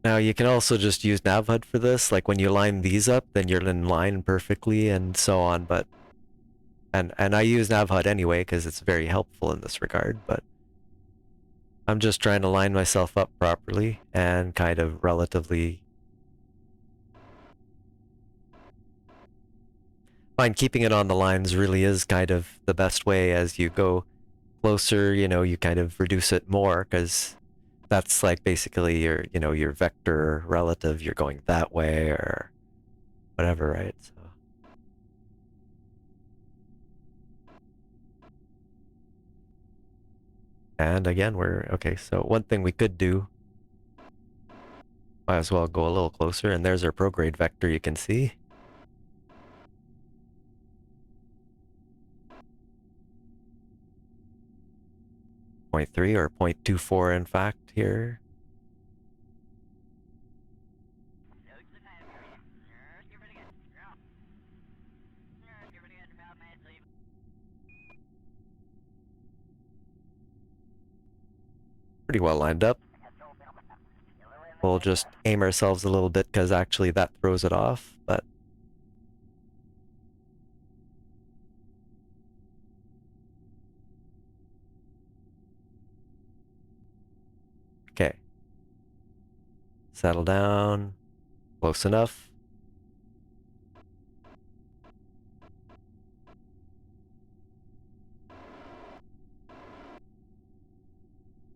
Now you can also just use NavHUD for this. Like when you line these up, then you're in line perfectly and so on. But and I use NavHUD anyway because it's very helpful in this regard. But I'm just trying to line myself up properly and kind of relatively... Find keeping it on the lines really is kind of the best way. As you go closer, you know, you kind of reduce it more because that's like basically your, you know, your vector relative. You're going that way or whatever, right? So. And again, we're okay. So one thing we could do, might as well go a little closer. And there's our prograde vector. You can see. 0.3 or 0.24 in fact here. pretty well lined up. We'll just aim ourselves a little bit because actually that throws it off, but okay. Settle down. Close enough.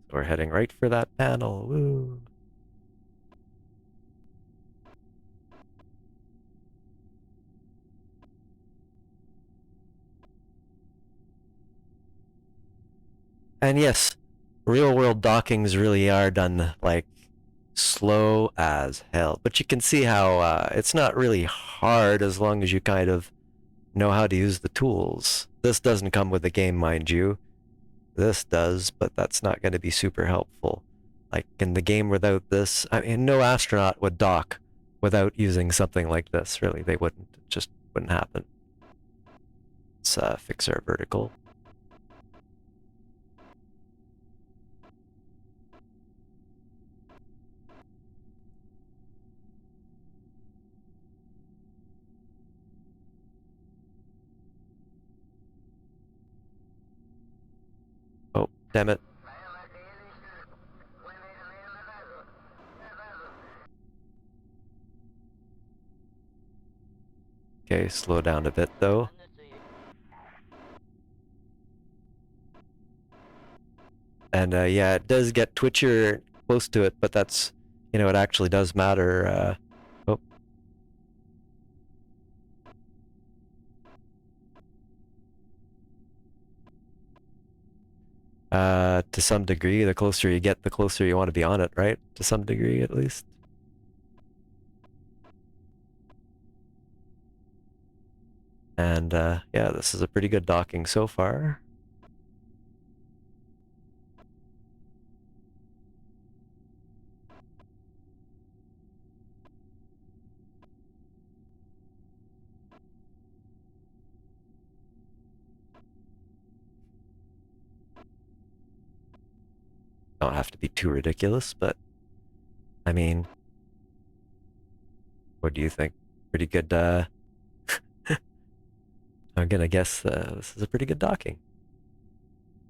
So we're heading right for that panel. Woo. And yes, real world dockings really are done like slow as hell. But you can see how it's not really hard as long as you kind of know how to use the tools. This doesn't come with the game, mind you. This does, but that's not going to be super helpful. Like in the game without this, I mean, no astronaut would dock without using something like this, really. They wouldn't. It just wouldn't happen. Let's fix our vertical. Oh, damn it. Okay, slow down a bit though. And yeah, it does get twitchier close to it, but that's, you know, it actually does matter. Oh. To some degree, the closer you get, the closer you want to be on it, right? To some degree, at least. And yeah, this is a pretty good docking so far. Don't have to be too ridiculous, but I mean, what do you think? Pretty good, I'm gonna guess this is a pretty good docking.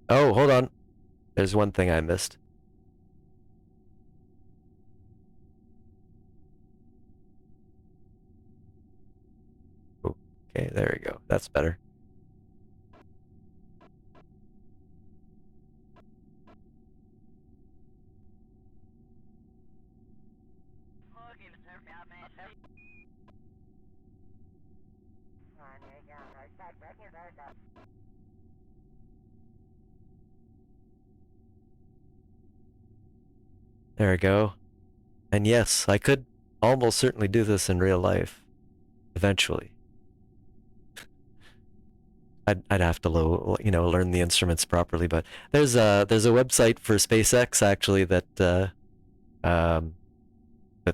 Oh, hold on. There's one thing I missed. Okay, there we go. That's better. There we go. And yes, I could almost certainly do this in real life. Eventually. I'd have to learn the instruments properly, but there's a website for SpaceX actually that that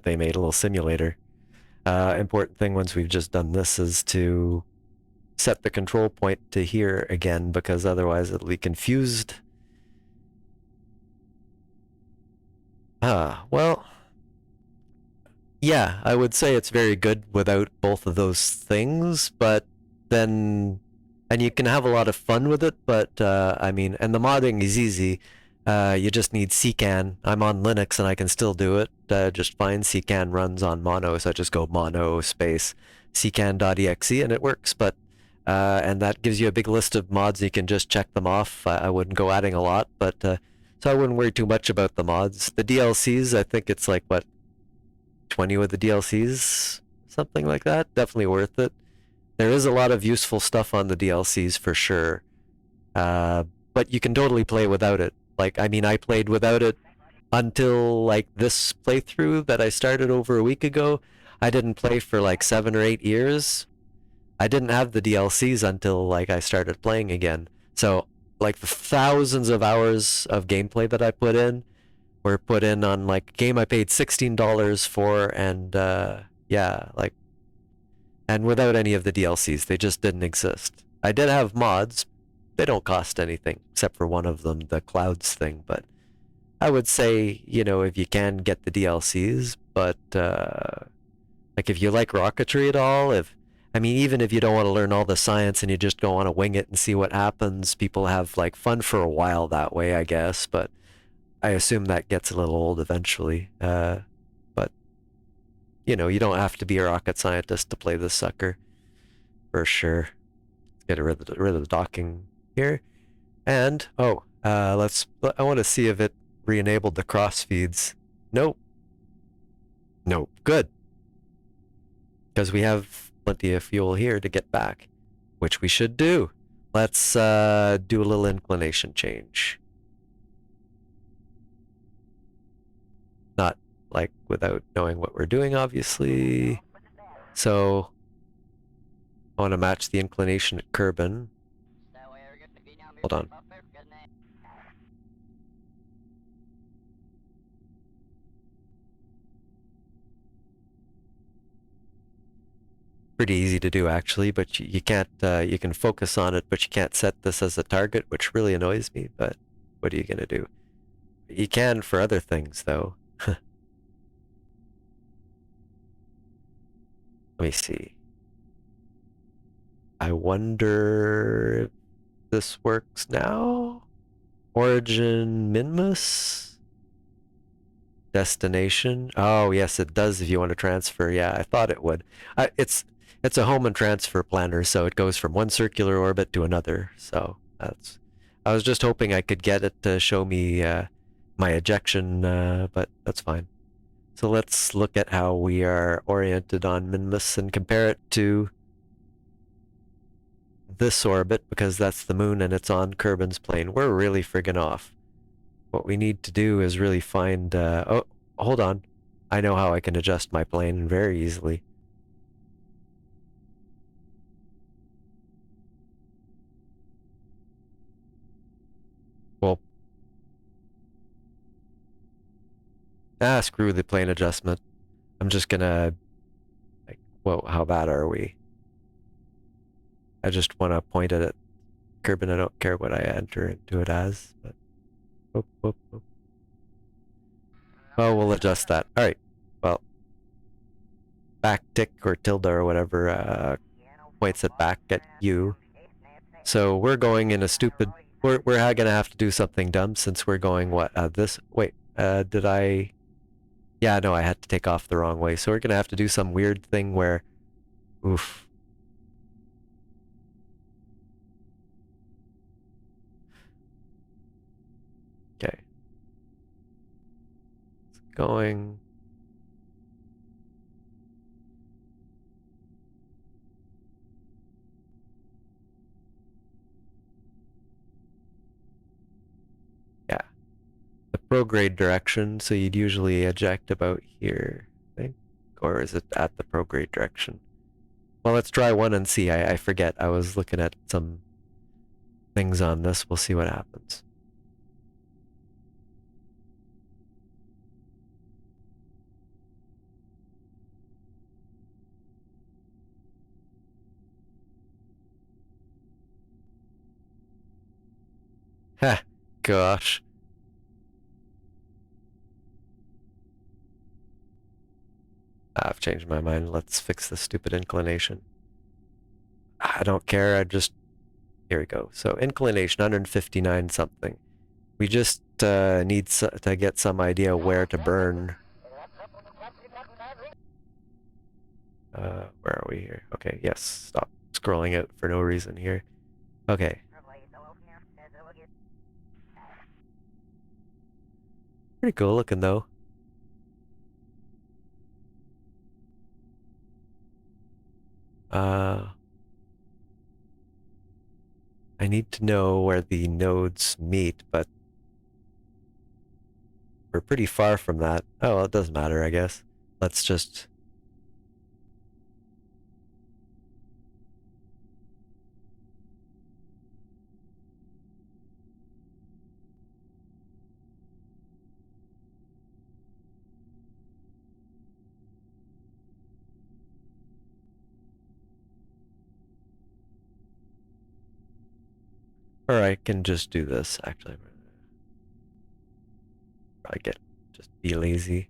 they made a little simulator. Important thing once we've just done this is to set the control point to here again, because otherwise it'll be confused. Well, yeah, I would say it's very good without both of those things, but then, and you can have a lot of fun with it, but I mean, and the modding is easy. You just need ccan. I'm on Linux and I can still do it just fine. Ccan runs on mono, so I just go mono space ccan.exe and it works. But and that gives you a big list of mods. You can just check them off. I wouldn't go adding a lot, but so I wouldn't worry too much about the mods. The DLCs, I think it's like what, 20 with the DLCs, something like that. Definitely worth it. There is a lot of useful stuff on the DLCs for sure, but you can totally play without it. Like, I mean, I played without it until like this playthrough that I started over a week ago. I didn't play for like 7 or 8 years. I didn't have the DLCs until like I started playing again. So like the thousands of hours of gameplay that I put in were put in on like a game I paid $16 for, and yeah, like, and without any of the DLCs, they just didn't exist. I did have mods. They don't cost anything except for one of them, the clouds thing, but I would say, you know, if you can get the DLCs, but like if you like rocketry at all, if I mean, even if you don't want to learn all the science and you just don't want to wing it and see what happens, people have like fun for a while that way, I guess. But I assume that gets a little old eventually. But you know, you don't have to be a rocket scientist to play this sucker for sure. Let's get rid of the docking here. And oh, let's. I want to see if it re-enabled the cross feeds. Nope. Nope. Good, because we have plenty of fuel here to get back, which we should do. Let's do a little inclination change. Not like without knowing what we're doing, obviously. So I want to match the inclination at Kerbin. Hold on. Pretty easy to do actually, but you can't. You can focus on it, but you can't set this as a target, which really annoys me. But what are you gonna do? You can for other things, though. Let me see. I wonder if this works now. Origin Minmus? Destination? Oh, yes, it does if you want to transfer. Yeah, I thought it would. It's a home and transfer planner, so it goes from one circular orbit to another. So that's. I was just hoping I could get it to show me my ejection, but that's fine. So let's look at how we are oriented on Minmus and compare it to this orbit, because that's the moon and it's on Kerbin's plane. We're really friggin' off. What we need to do is really find, oh, hold on. I know how I can adjust my plane very easily. Well, screw the plane adjustment. I'm just gonna, like, whoa, how bad are we? I just want to point it at Kerbin. I don't care what I enter into it as, but whoop, whoop, whoop. Oh, we'll adjust that. All right. Well, back tick or tilde or whatever points it back at you. So we're going in a stupid. We're gonna have to do something dumb since we're going what this. Wait, did I? Yeah, no, I had to take off the wrong way. So we're gonna have to do some weird thing where, oof. Okay. It's going. Yeah. The prograde direction, so you'd usually eject about here, I think. Or is it at the prograde direction? Well, let's try one and see. I forget. I was looking at some things on this. We'll see what happens. Ha! Gosh. I've changed my mind. Let's fix this stupid inclination. I don't care. I just. Here we go. So inclination 159 something. We just need to get some idea where to burn. Where are we here? Okay, yes. Stop scrolling it for no reason here. Okay. Pretty cool looking though. I need to know where the nodes meet, but we're pretty far from that. Oh, well, it doesn't matter, I guess. Let's just. Or I can just do this, actually. I get just be lazy.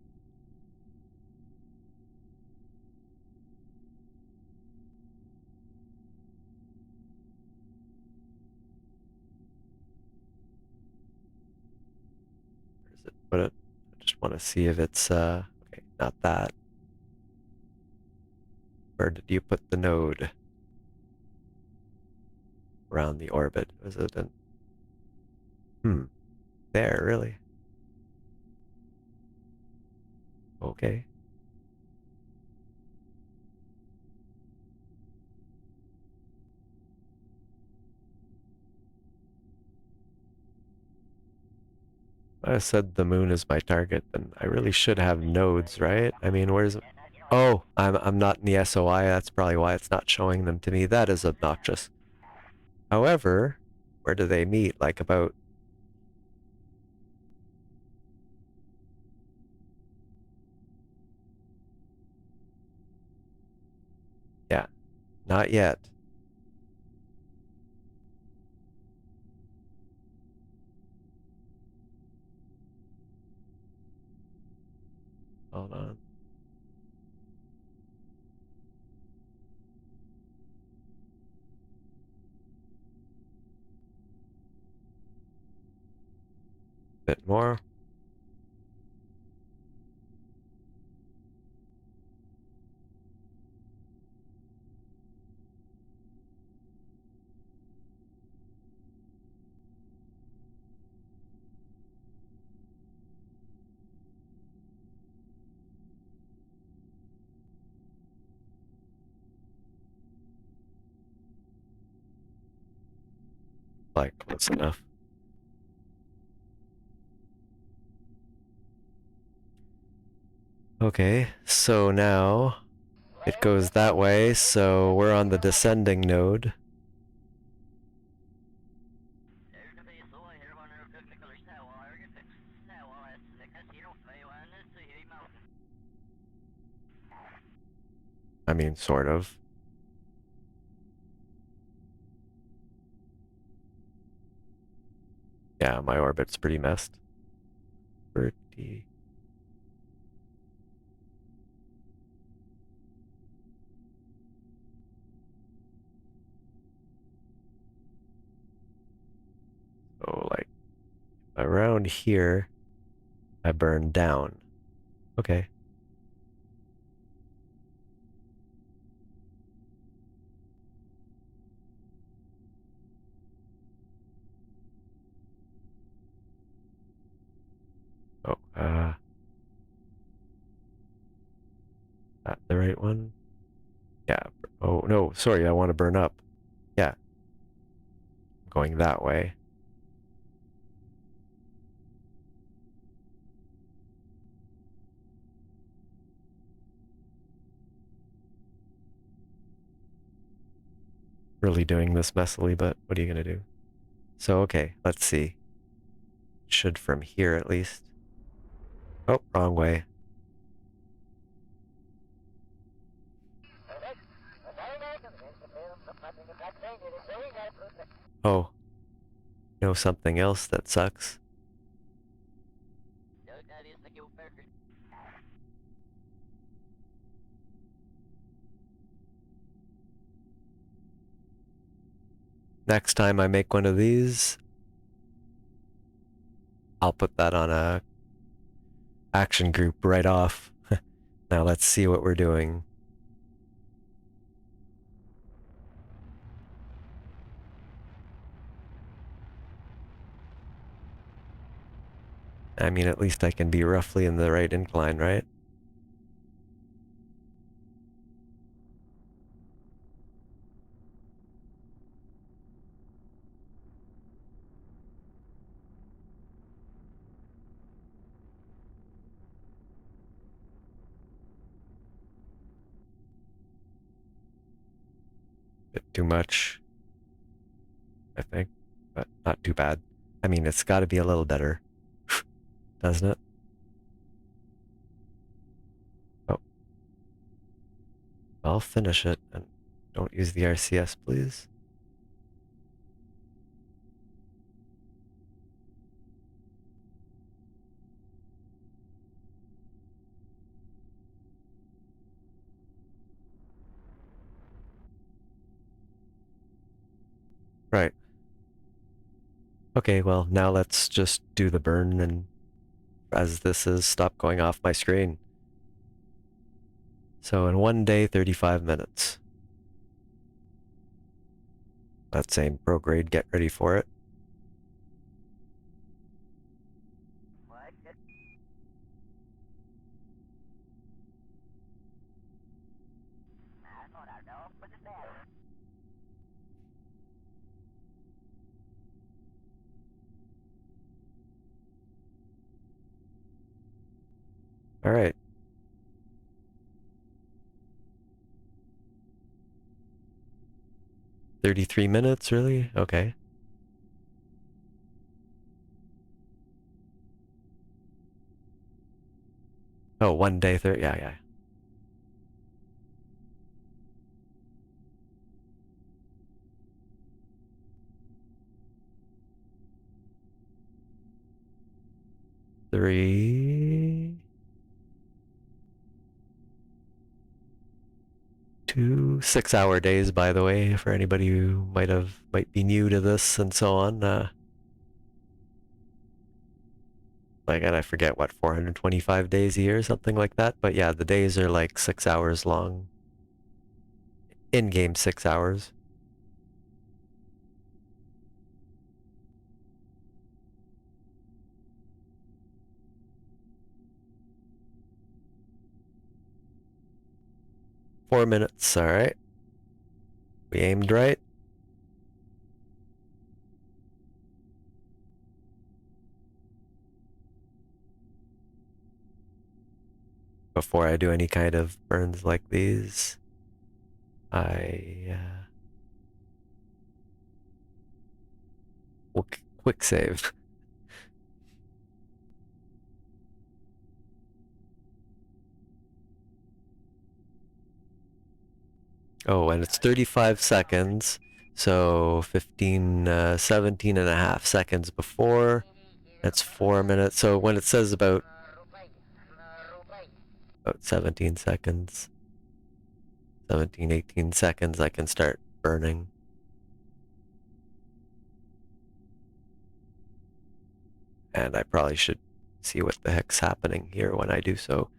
Where does it put it? I just want to see if it's okay, not that. Where did you put the node? Around the orbit. Was it in there, really? Okay. I said the moon is my target, then I really should have nodes, right? I mean, where's it? Oh, I'm not in the SOI. That's probably why it's not showing them to me. That is obnoxious. However, where do they meet? Like about yeah, not yet. Hold on. Bit more. Like close enough. Okay, so now it goes that way, so we're on the descending node. I mean, sort of. Yeah, my orbit's pretty messed. Pretty. So, like, around here, I burn down. Okay. Oh, that the right one? Yeah. Oh, no, sorry, I want to burn up. Yeah. I'm going that way. Really doing this messily, but what are you gonna do? So, okay, let's see. Should from here at least. Oh, wrong way. Oh, you know something else that sucks? Next time I make one of these, I'll put that on a action group right off. Now let's see what we're doing. I mean, at least I can be roughly in the right incline, right? Bit too much, I think, but not too bad. I mean, it's got to be a little better, doesn't it? Oh, I'll finish it and don't use the RCS, please. Right. Okay, well, now let's just do the burn and as this is stop going off my screen. So in 1 day, 35 minutes. That same prograde, get ready for it. All right. 33 minutes, really? Okay. Oh, 1 day, yeah, yeah. Three, 2 6-hour days, by the way, for anybody who might be new to this and so on. Like, and I forget what 425 days a year, something like that. But yeah, the days are like 6 hours long. In-game 6 hours. Four minutes, all right. We aimed right. Before I do any kind of burns like these, I will quick save. Oh, and it's 35 seconds. So 15, 17 and a half seconds before. That's 4 minutes. So when it says about 17 seconds, 17, 18 seconds, I can start burning. And I probably should see what the heck's happening here when I do so.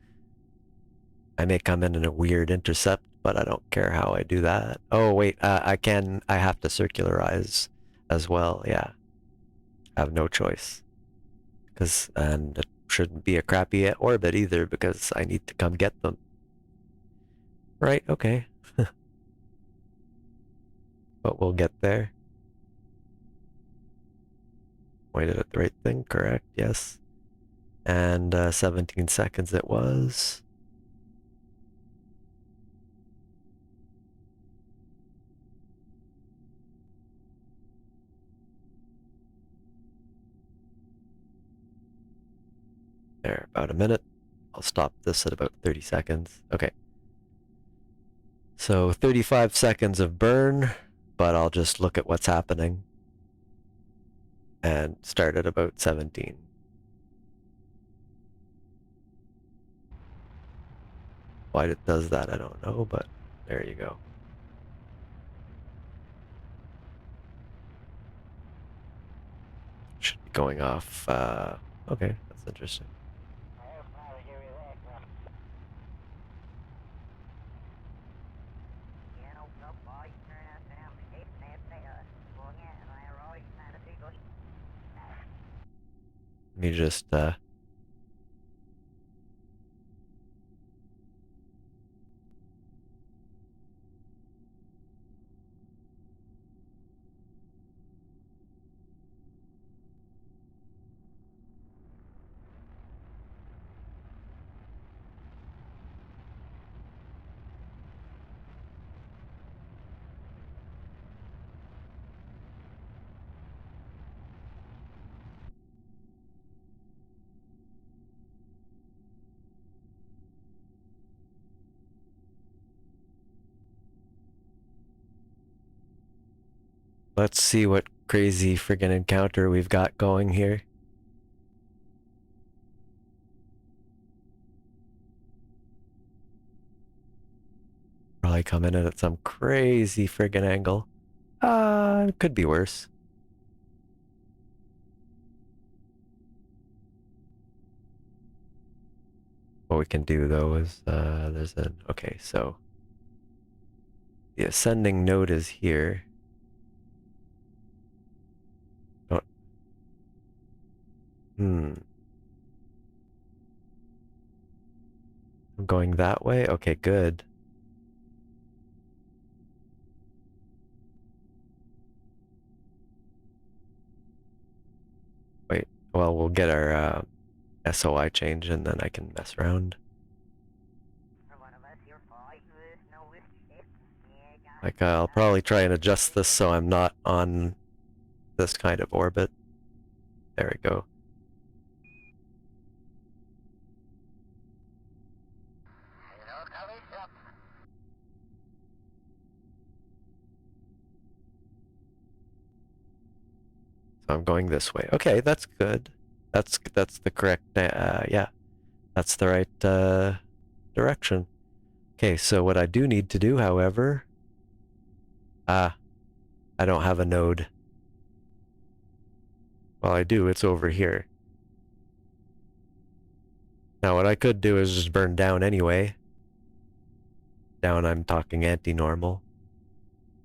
I may come in a weird intercept, but I don't care how I do that. Oh, wait, I have to circularize as well, yeah. I have no choice. And it shouldn't be a crappy orbit either because I need to come get them. Right, okay. But we'll get there. Pointed at the right thing, correct, yes. And 17 seconds it was. There, about a minute. I'll stop this at about 30 seconds. Okay. So 35 seconds of burn, but I'll just look at what's happening and start at about 17. Why it does that, I don't know, but there you go. Should be going off. Okay, that's interesting. Let me just let's see what crazy friggin' encounter we've got going here. Probably coming in at some crazy friggin' angle. It could be worse. What we can do though is there's an okay, so the ascending node is here. Oh, I'm going that way? Okay, good. Wait, well, we'll get our SOI change and then I can mess around. Like, I'll probably try and adjust this so I'm not on this kind of orbit. There we go. So I'm going this way. Okay, that's good. That's the correct, yeah. That's the right direction. Okay, so what I do need to do, however, I don't have a node. Well, I do, it's over here. Now what I could do is just burn down anyway. Down, I'm talking anti-normal.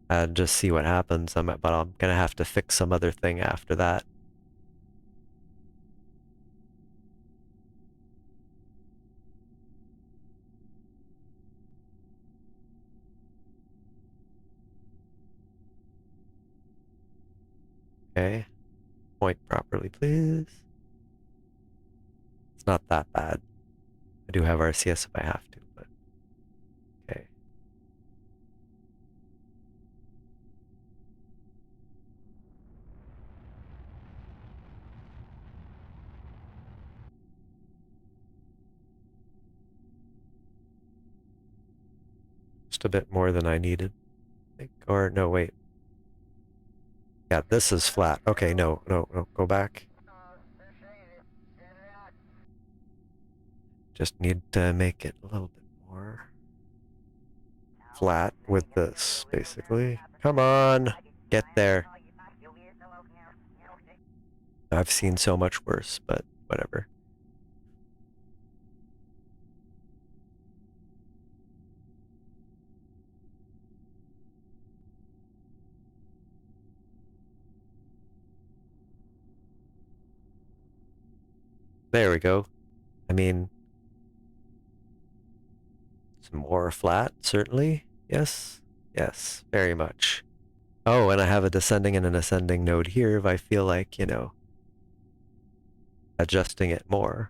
And just see what happens, but I'm gonna have to fix some other thing after that. Okay, point properly, please. It's not that bad. I do have RCS if I have to, but okay. Just a bit more than I needed. Or, no, wait. Yeah, this is flat. Okay, no, go back. Just need to make it a little bit more flat with this, basically. Come on, get there. I've seen so much worse, but whatever. There we go. I mean, some more flat, certainly. Yes, yes, very much. Oh, and I have a descending and an ascending node here if I feel like, you know, adjusting it more.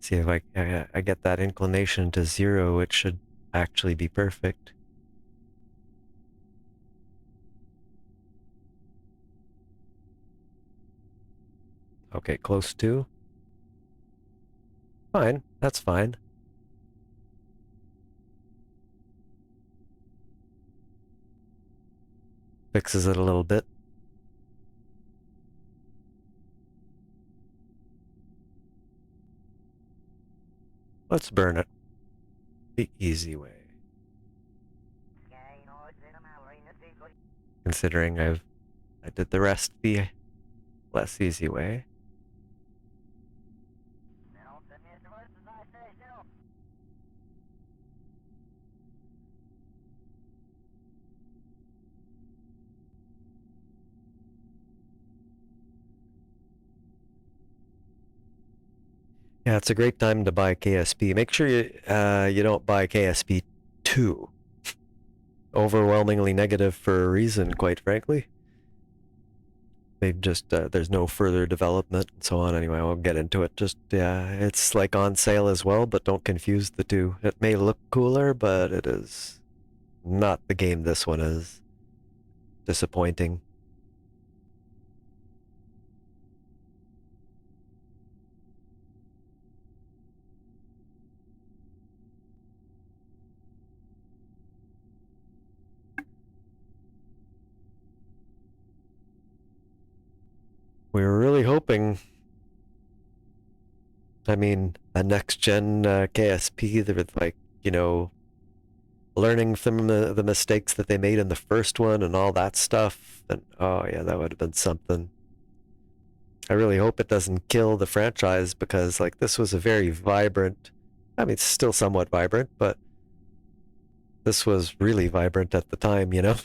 See if I get that inclination to 0, it should actually be perfect. Okay, close to. Fine, that's fine. Fixes it a little bit. Let's burn it the easy way. Considering I did the rest the less easy way. Yeah, it's a great time to buy KSP. Make sure you don't buy KSP 2. Overwhelmingly negative for a reason, quite frankly. They just there's no further development and so on. Anyway, I won't get into it. Just yeah, it's like on sale as well, but don't confuse the two. It may look cooler, but it is not the game this one is. Disappointing. We were really hoping. I mean, a next gen KSP that with like learning from the mistakes that they made in the first one and all that stuff. And oh yeah, that would have been something. I really hope it doesn't kill the franchise because like this was a very vibrant. I mean, it's still somewhat vibrant, but this was really vibrant at the time, you know?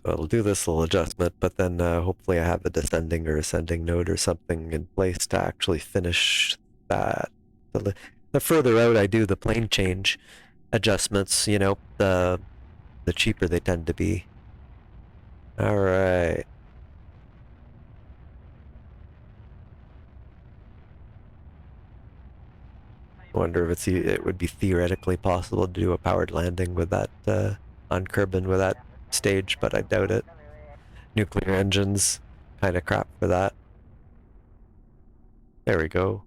So it'll do this little adjustment, but then hopefully I have a descending or ascending node or something in place to actually finish that. The further out I do the plane change adjustments, the cheaper they tend to be. All right. I wonder if it would be theoretically possible to do a powered landing with that on Kerbin with that stage, but I doubt it. Nuclear engines, kind of crap for that. There we go.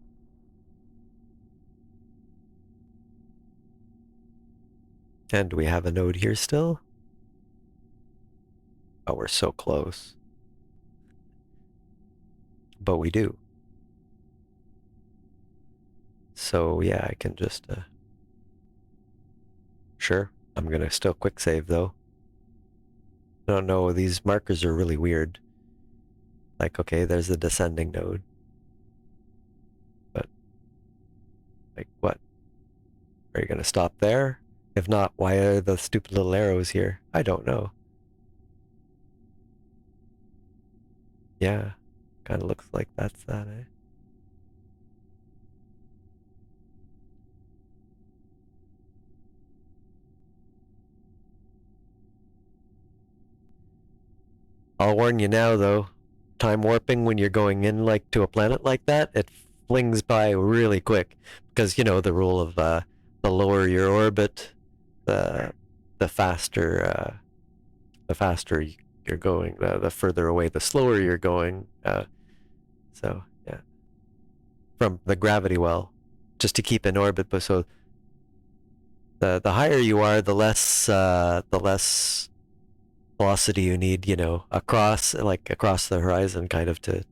And we have a node here still. Oh, we're so close. But we do. So yeah, I can just sure. I'm gonna still quick save though. I don't know, these markers are really weird. Like, okay, there's the descending node. But like what? Are you gonna stop there? If not, why are the stupid little arrows here? I don't know. Yeah, kind of looks like that's that, eh? I'll warn you now, though. Time warping when you're going in like to a planet like that, it flings by really quick because the rule of the lower your orbit, the faster you're going, the further away, the slower you're going. So yeah, from the gravity well, just to keep in orbit. But so the higher you are, the less velocity you need, across the horizon, kind of to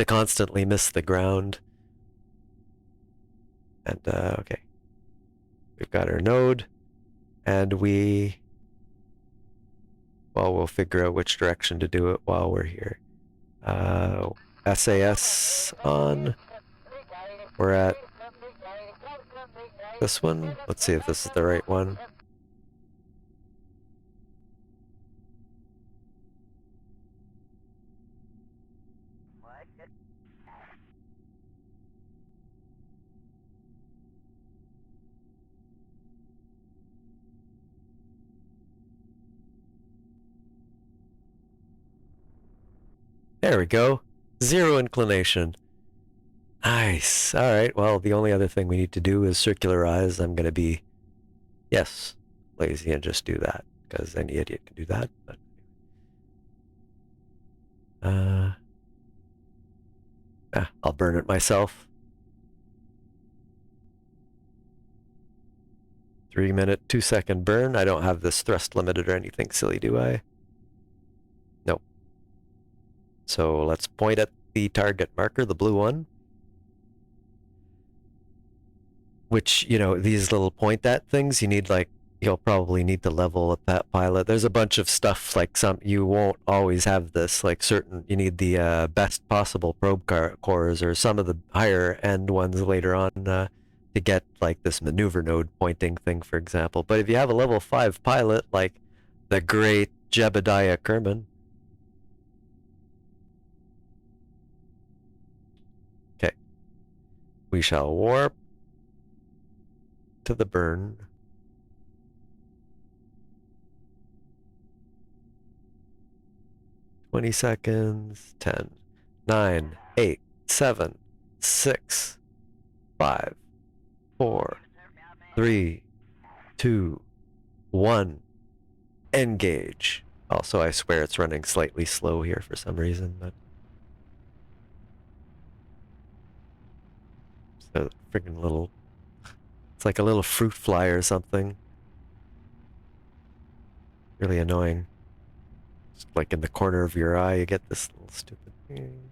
constantly miss the ground. And okay, we've got our node, and we'll figure out which direction to do it while we're here. SAS on. We're at this one. Let's see if this is the right one. There we go. 0 inclination. Nice. All right. Well, the only other thing we need to do is circularize. I'm going to be, yes, lazy and just do that because any idiot can do that. But I'll burn it myself. 3-minute, 2-second burn. I don't have this thrust limited or anything silly, do I? Nope. So let's point at the target marker, the blue one. Which, these little point at things, you'll probably need to level up that pilot. There's a bunch of stuff, like you won't always have this, like you need the best possible probe cores or some of the higher end ones later on to get like this maneuver node pointing thing, for example. But if you have a level 5 pilot, like the great Jebediah Kerman, We shall warp to the burn. "20 seconds, 10, 9, 8, 7, 6, 5, 4, 3, 2, 1. Engage." Also, I swear it's running slightly slow here for some reason, but it's a freaking little, it's like a little fruit fly or something. Really annoying. Just like in the corner of your eye, you get this little stupid thing.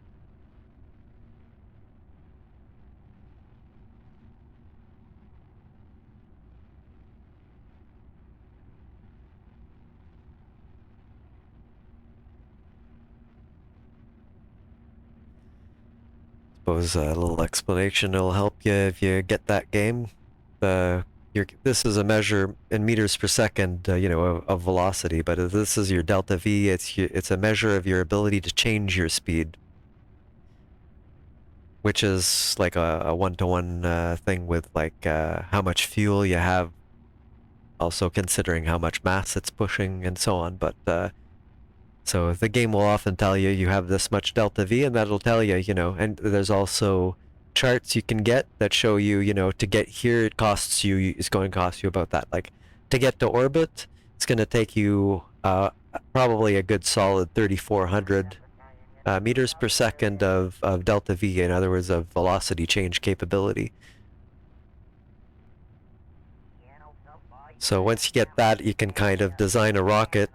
Suppose a little explanation will help you if you get that game. This is a measure in meters per second, of velocity, but if this is your delta V, it's a measure of your ability to change your speed, which is like a one-to-one thing with like how much fuel you have, also considering how much mass it's pushing and so on. But so the game will often tell you you have this much delta V, and that'll tell you, and there's also charts you can get that show you, to get here it's going to cost you about that. Like to get to orbit, it's going to take you probably a good solid 3,400 meters per second of delta V, in other words, of velocity change capability. So once you get that, you can kind of design a rocket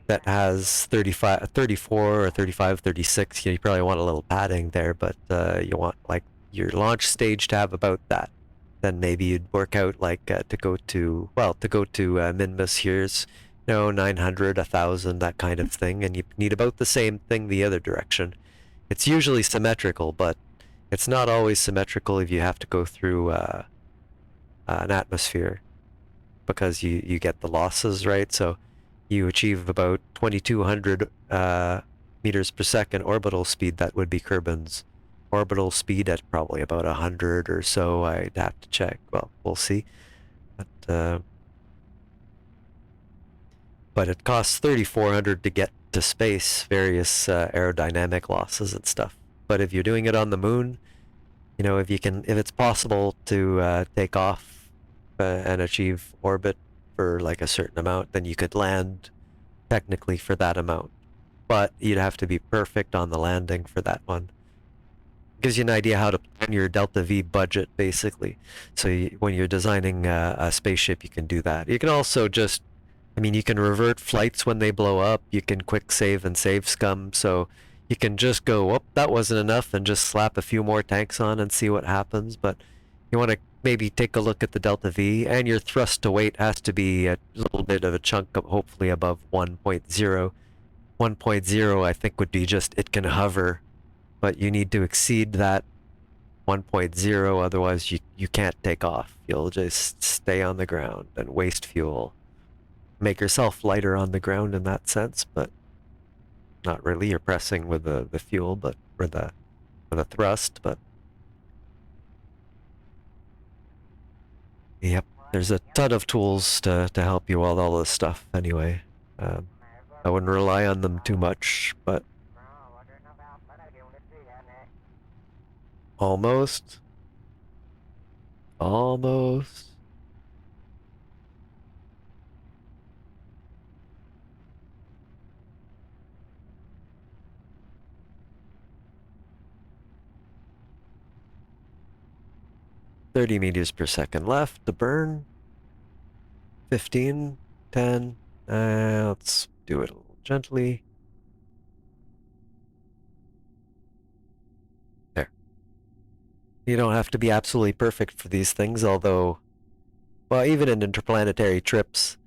that has 35, 34 or 35, 36. You probably want a little padding there, but you want like your launch stage to have about that. Then maybe you'd work out like to go to Minmus, here's 900, 1,000, that kind of thing, and you need about the same thing the other direction. It's usually symmetrical, but it's not always symmetrical if you have to go through an atmosphere, because you get the losses, right? So you achieve about 2,200 meters per second orbital speed. That would be Kerbin's orbital speed at probably about 100 or so. I'd have to check. Well, we'll see. But it costs 3,400 to get to space, various aerodynamic losses and stuff. But if you're doing it on the moon, if it's possible to take off and achieve orbit for like a certain amount, then you could land technically for that amount. But you'd have to be perfect on the landing for that one. Gives you an idea how to plan your delta V budget, basically. So when you're designing a spaceship, you can do that. You can also just, you can revert flights when they blow up. You can quick save and save scum. So you can just go, oh, that wasn't enough, and just slap a few more tanks on and see what happens. But you want to maybe take a look at the delta V, and your thrust to weight has to be a little bit of a chunk of, hopefully above 1.0. 1.0, I think, would be just it can hover, but you need to exceed that 1.0, otherwise you can't take off. You'll just stay on the ground and waste fuel. Make yourself lighter on the ground in that sense, but not really. You're pressing with the fuel, but or the thrust, but yep. There's a ton of tools to help you with all this stuff anyway. I wouldn't rely on them too much, but almost. 30 meters per second left to burn. 15, 10. Let's do it a little gently. There. You don't have to be absolutely perfect for these things, although, well, even in interplanetary trips,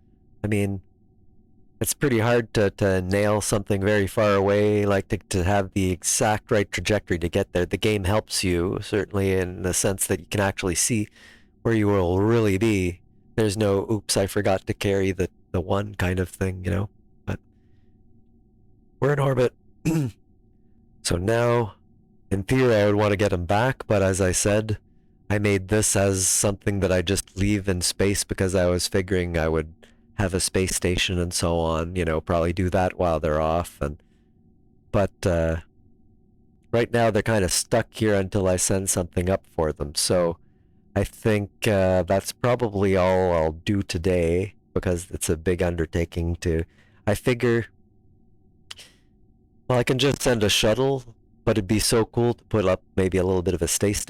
it's pretty hard to nail something very far away, like to have the exact right trajectory to get there. The game helps you, certainly, in the sense that you can actually see where you will really be. There's no, oops, I forgot to carry the one kind of thing, But we're in orbit. So now, in theory, I would want to get him back, but as I said, I made this as something that I just leave in space because I was figuring I would have a space station and so on, probably do that while they're off. But right now they're kind of stuck here until I send something up for them. So I think that's probably all I'll do today because it's a big undertaking to. I figure, well, I can just send a shuttle, but it'd be so cool to put up maybe a little bit of a space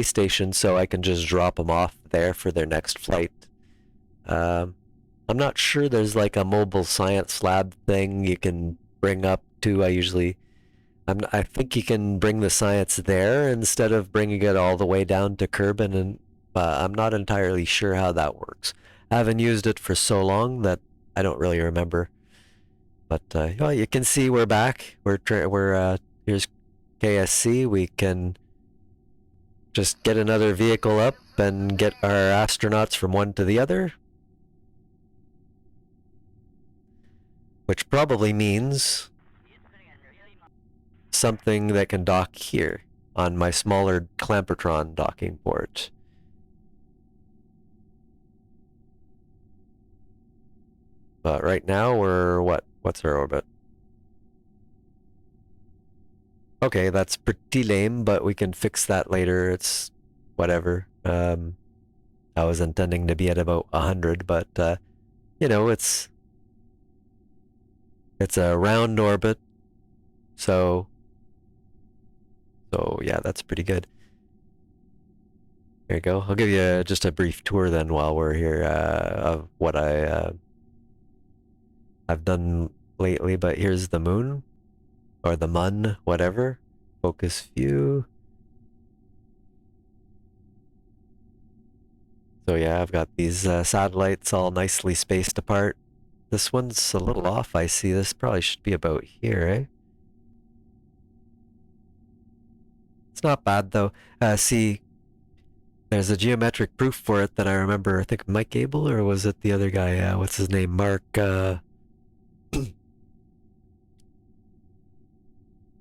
station so I can just drop them off there for their next flight. Um, I'm not sure there's like a mobile science lab thing you can bring up to. I think you can bring the science there instead of bringing it all the way down to Kerbin, and I'm not entirely sure how that works. I haven't used it for so long that I don't really remember. But well, you can see we're back. Here's KSC. We can just get another vehicle up and get our astronauts from one to the other, which probably means something that can dock here on my smaller Clampertron docking port. But right now we're what? What's our orbit? Okay, that's pretty lame, but we can fix that later. It's whatever. I was intending to be at about 100, but it's a round orbit, so yeah, that's pretty good. There you go. I'll give you just a brief tour then while we're here of what I've done lately. But here's the moon, or the mun, whatever. Focus view. So yeah, I've got these satellites all nicely spaced apart. This one's a little off, I see. This probably should be about here, eh? It's not bad though. See, there's a geometric proof for it that I remember. I think Mike Abel, or was it the other guy? What's his name? Mark.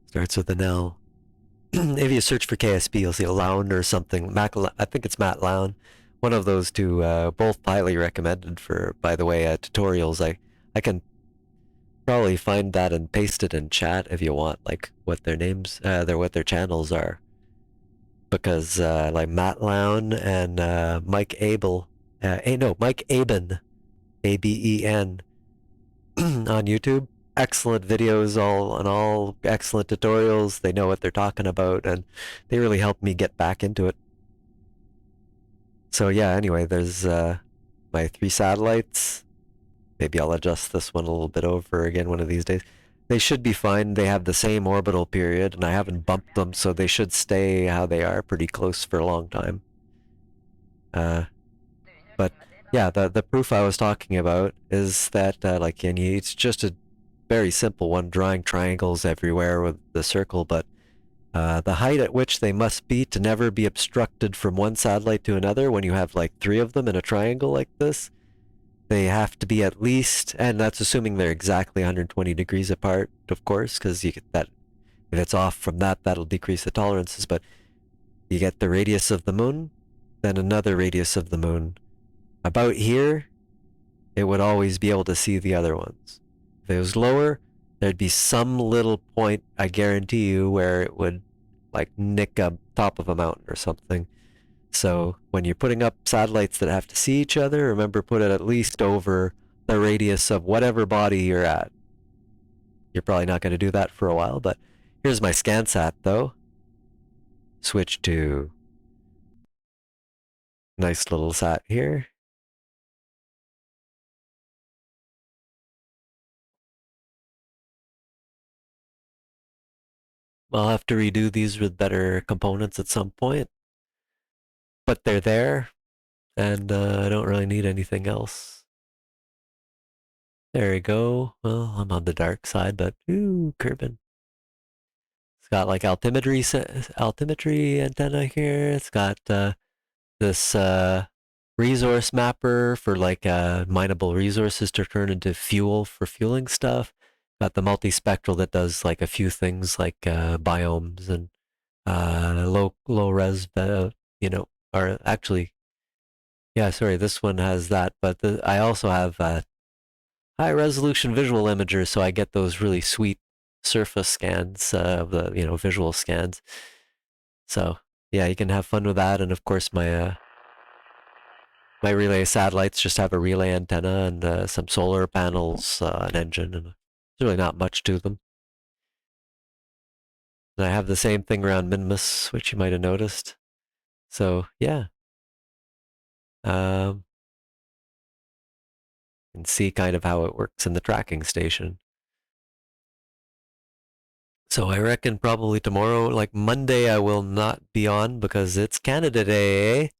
Starts with an L. If you search for KSP, you'll see Lown or something. I think it's Matt Lown. One of those two, both highly recommended for, by the way, tutorials. I can probably find that and paste it in chat if you want, like what their names, what their channels are. Because like Matt Lown and Mike Abel, Mike Aben, Aben, on YouTube. Excellent videos, all excellent tutorials. They know what they're talking about, and they really helped me get back into it. So yeah, anyway, there's my 3 satellites. Maybe I'll adjust this one a little bit over again one of these days. They should be fine. They have the same orbital period, and I haven't bumped them, so they should stay how they are, pretty close for a long time. But yeah, the proof I was talking about is that it's just a very simple one, drawing triangles everywhere with the circle, but the height at which they must be to never be obstructed from one satellite to another when you have like 3 of them in a triangle like this, they have to be at least, and that's assuming they're exactly 120 degrees apart, of course, because you get that, if it's off from that, that'll decrease the tolerances, but you get the radius of the moon, then another radius of the moon. About here, it would always be able to see the other ones. If it was lower, there'd be some little point, I guarantee you, where it would like nick a top of a mountain or something. So when you're putting up satellites that have to see each other, remember, put it at least over the radius of whatever body you're at. You're probably not going to do that for a while, but here's my ScanSat though. Switch to nice little sat here. I'll have to redo these with better components at some point, but they're there, and I don't really need anything else. There we go. Well, I'm on the dark side, but ooh, Kerbin. It's got like altimetry antenna here. It's got this resource mapper for like mineable resources to turn into fuel for fueling stuff. Got the multispectral that does like a few things like biomes and low res, or actually, yeah, sorry, this one has that, but I also have high resolution visual imager, so I get those really sweet surface scans of the visual scans. So yeah, you can have fun with that, and of course my relay satellites just have a relay antenna and some solar panels, an engine, and there's really not much to them. And I have the same thing around Minmus, which you might have noticed. So yeah, you can see kind of how it works in the tracking station. So I reckon probably tomorrow, like Monday, I will not be on because it's Canada Day.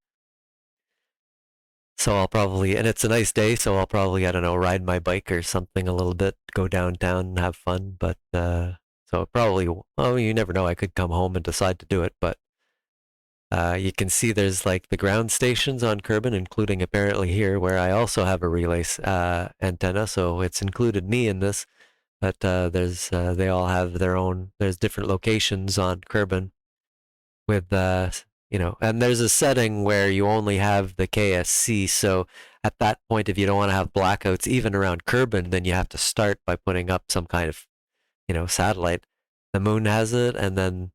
So I'll probably, and it's a nice day, so I'll probably, I don't know, ride my bike or something a little bit, go downtown and have fun. But so probably, well, you never know. I could come home and decide to do it, but you can see there's like the ground stations on Kerbin, including apparently here, where I also have a relay antenna. So it's included me in this, but there's they all have their own. There's different locations on Kerbin with and there's a setting where you only have the KSC. So at that point, if you don't want to have blackouts even around Kerbin, then you have to start by putting up some kind of satellite. The moon has it, and then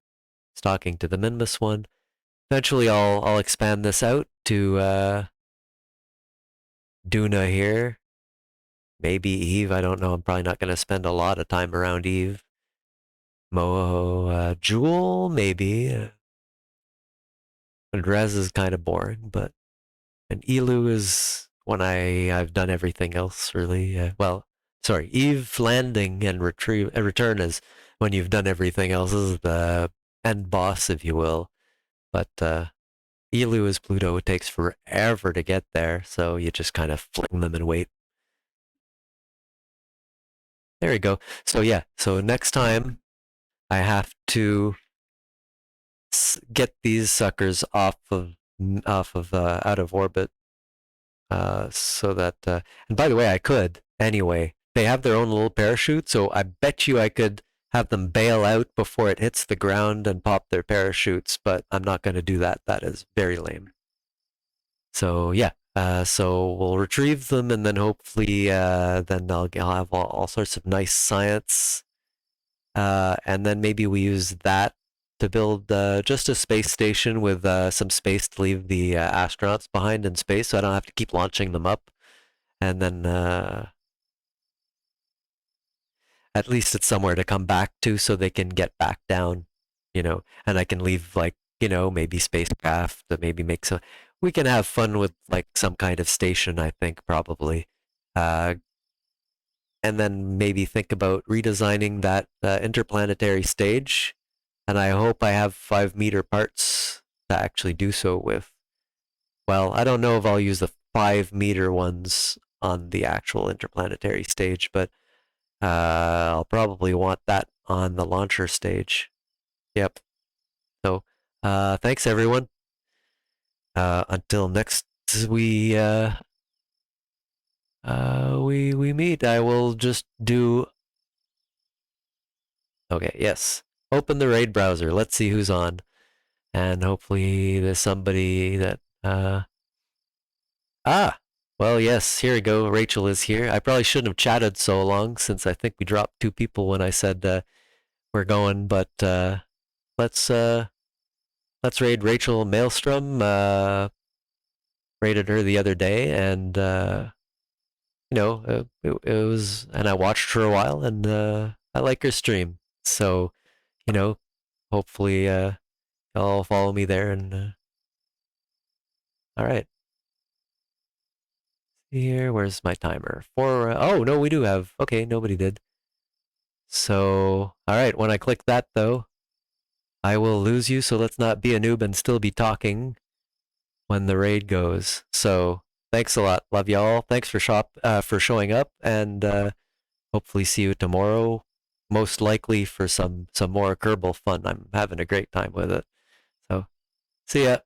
stalking to the Minmus one. Eventually, I'll expand this out to Duna here. Maybe Eve. I don't know. I'm probably not going to spend a lot of time around Eve. Jewel, maybe. Drez is kind of boring, but and Elu is when I've done everything else really. Well, sorry, Eve landing and return is when you've done everything else. This is the end boss, if you will. But Elu is Pluto. It takes forever to get there, so you just kind of fling them and wait. There you go. So yeah, so next time I have to get these suckers out of orbit, so that and by the way, I could anyway. They have their own little parachute, so I bet you I could have them bail out before it hits the ground and pop their parachutes, but I'm not going to do that. That is very lame. So yeah, so we'll retrieve them, and then hopefully, then I'll have all sorts of nice science, and then maybe we use that to build just a space station with some space to leave the astronauts behind in space, so I don't have to keep launching them up. And then at least it's somewhere to come back to, so they can get back down, and I can leave like maybe spacecraft to maybe make some. We can have fun with like some kind of station, I think probably. Uh, and then maybe think about redesigning that interplanetary stage. And I hope I have 5 meter parts to actually do so with. Well, I don't know if I'll use the 5 meter ones on the actual interplanetary stage, but I'll probably want that on the launcher stage. Yep. So thanks everyone. Until next we we meet, I will just do. Okay, yes. Open the raid browser. Let's see who's on, and hopefully there's somebody that. Ah, well, yes. Here we go. Rachel is here. I probably shouldn't have chatted so long since I think we dropped 2 people when I said we're going. But let's let's raid Rachel Maelstrom. Raided her the other day, and it was, and I watched her a while, and I like her stream. So, you know, hopefully, y'all follow me there. And all right, here, where's my timer? Oh no, we do have. Okay, nobody did. So, all right, when I click that though, I will lose you. So let's not be a noob and still be talking when the raid goes. So thanks a lot. Love y'all. Thanks for showing up, and hopefully see you tomorrow. Most likely for some more Kerbal fun. I'm having a great time with it. So see ya.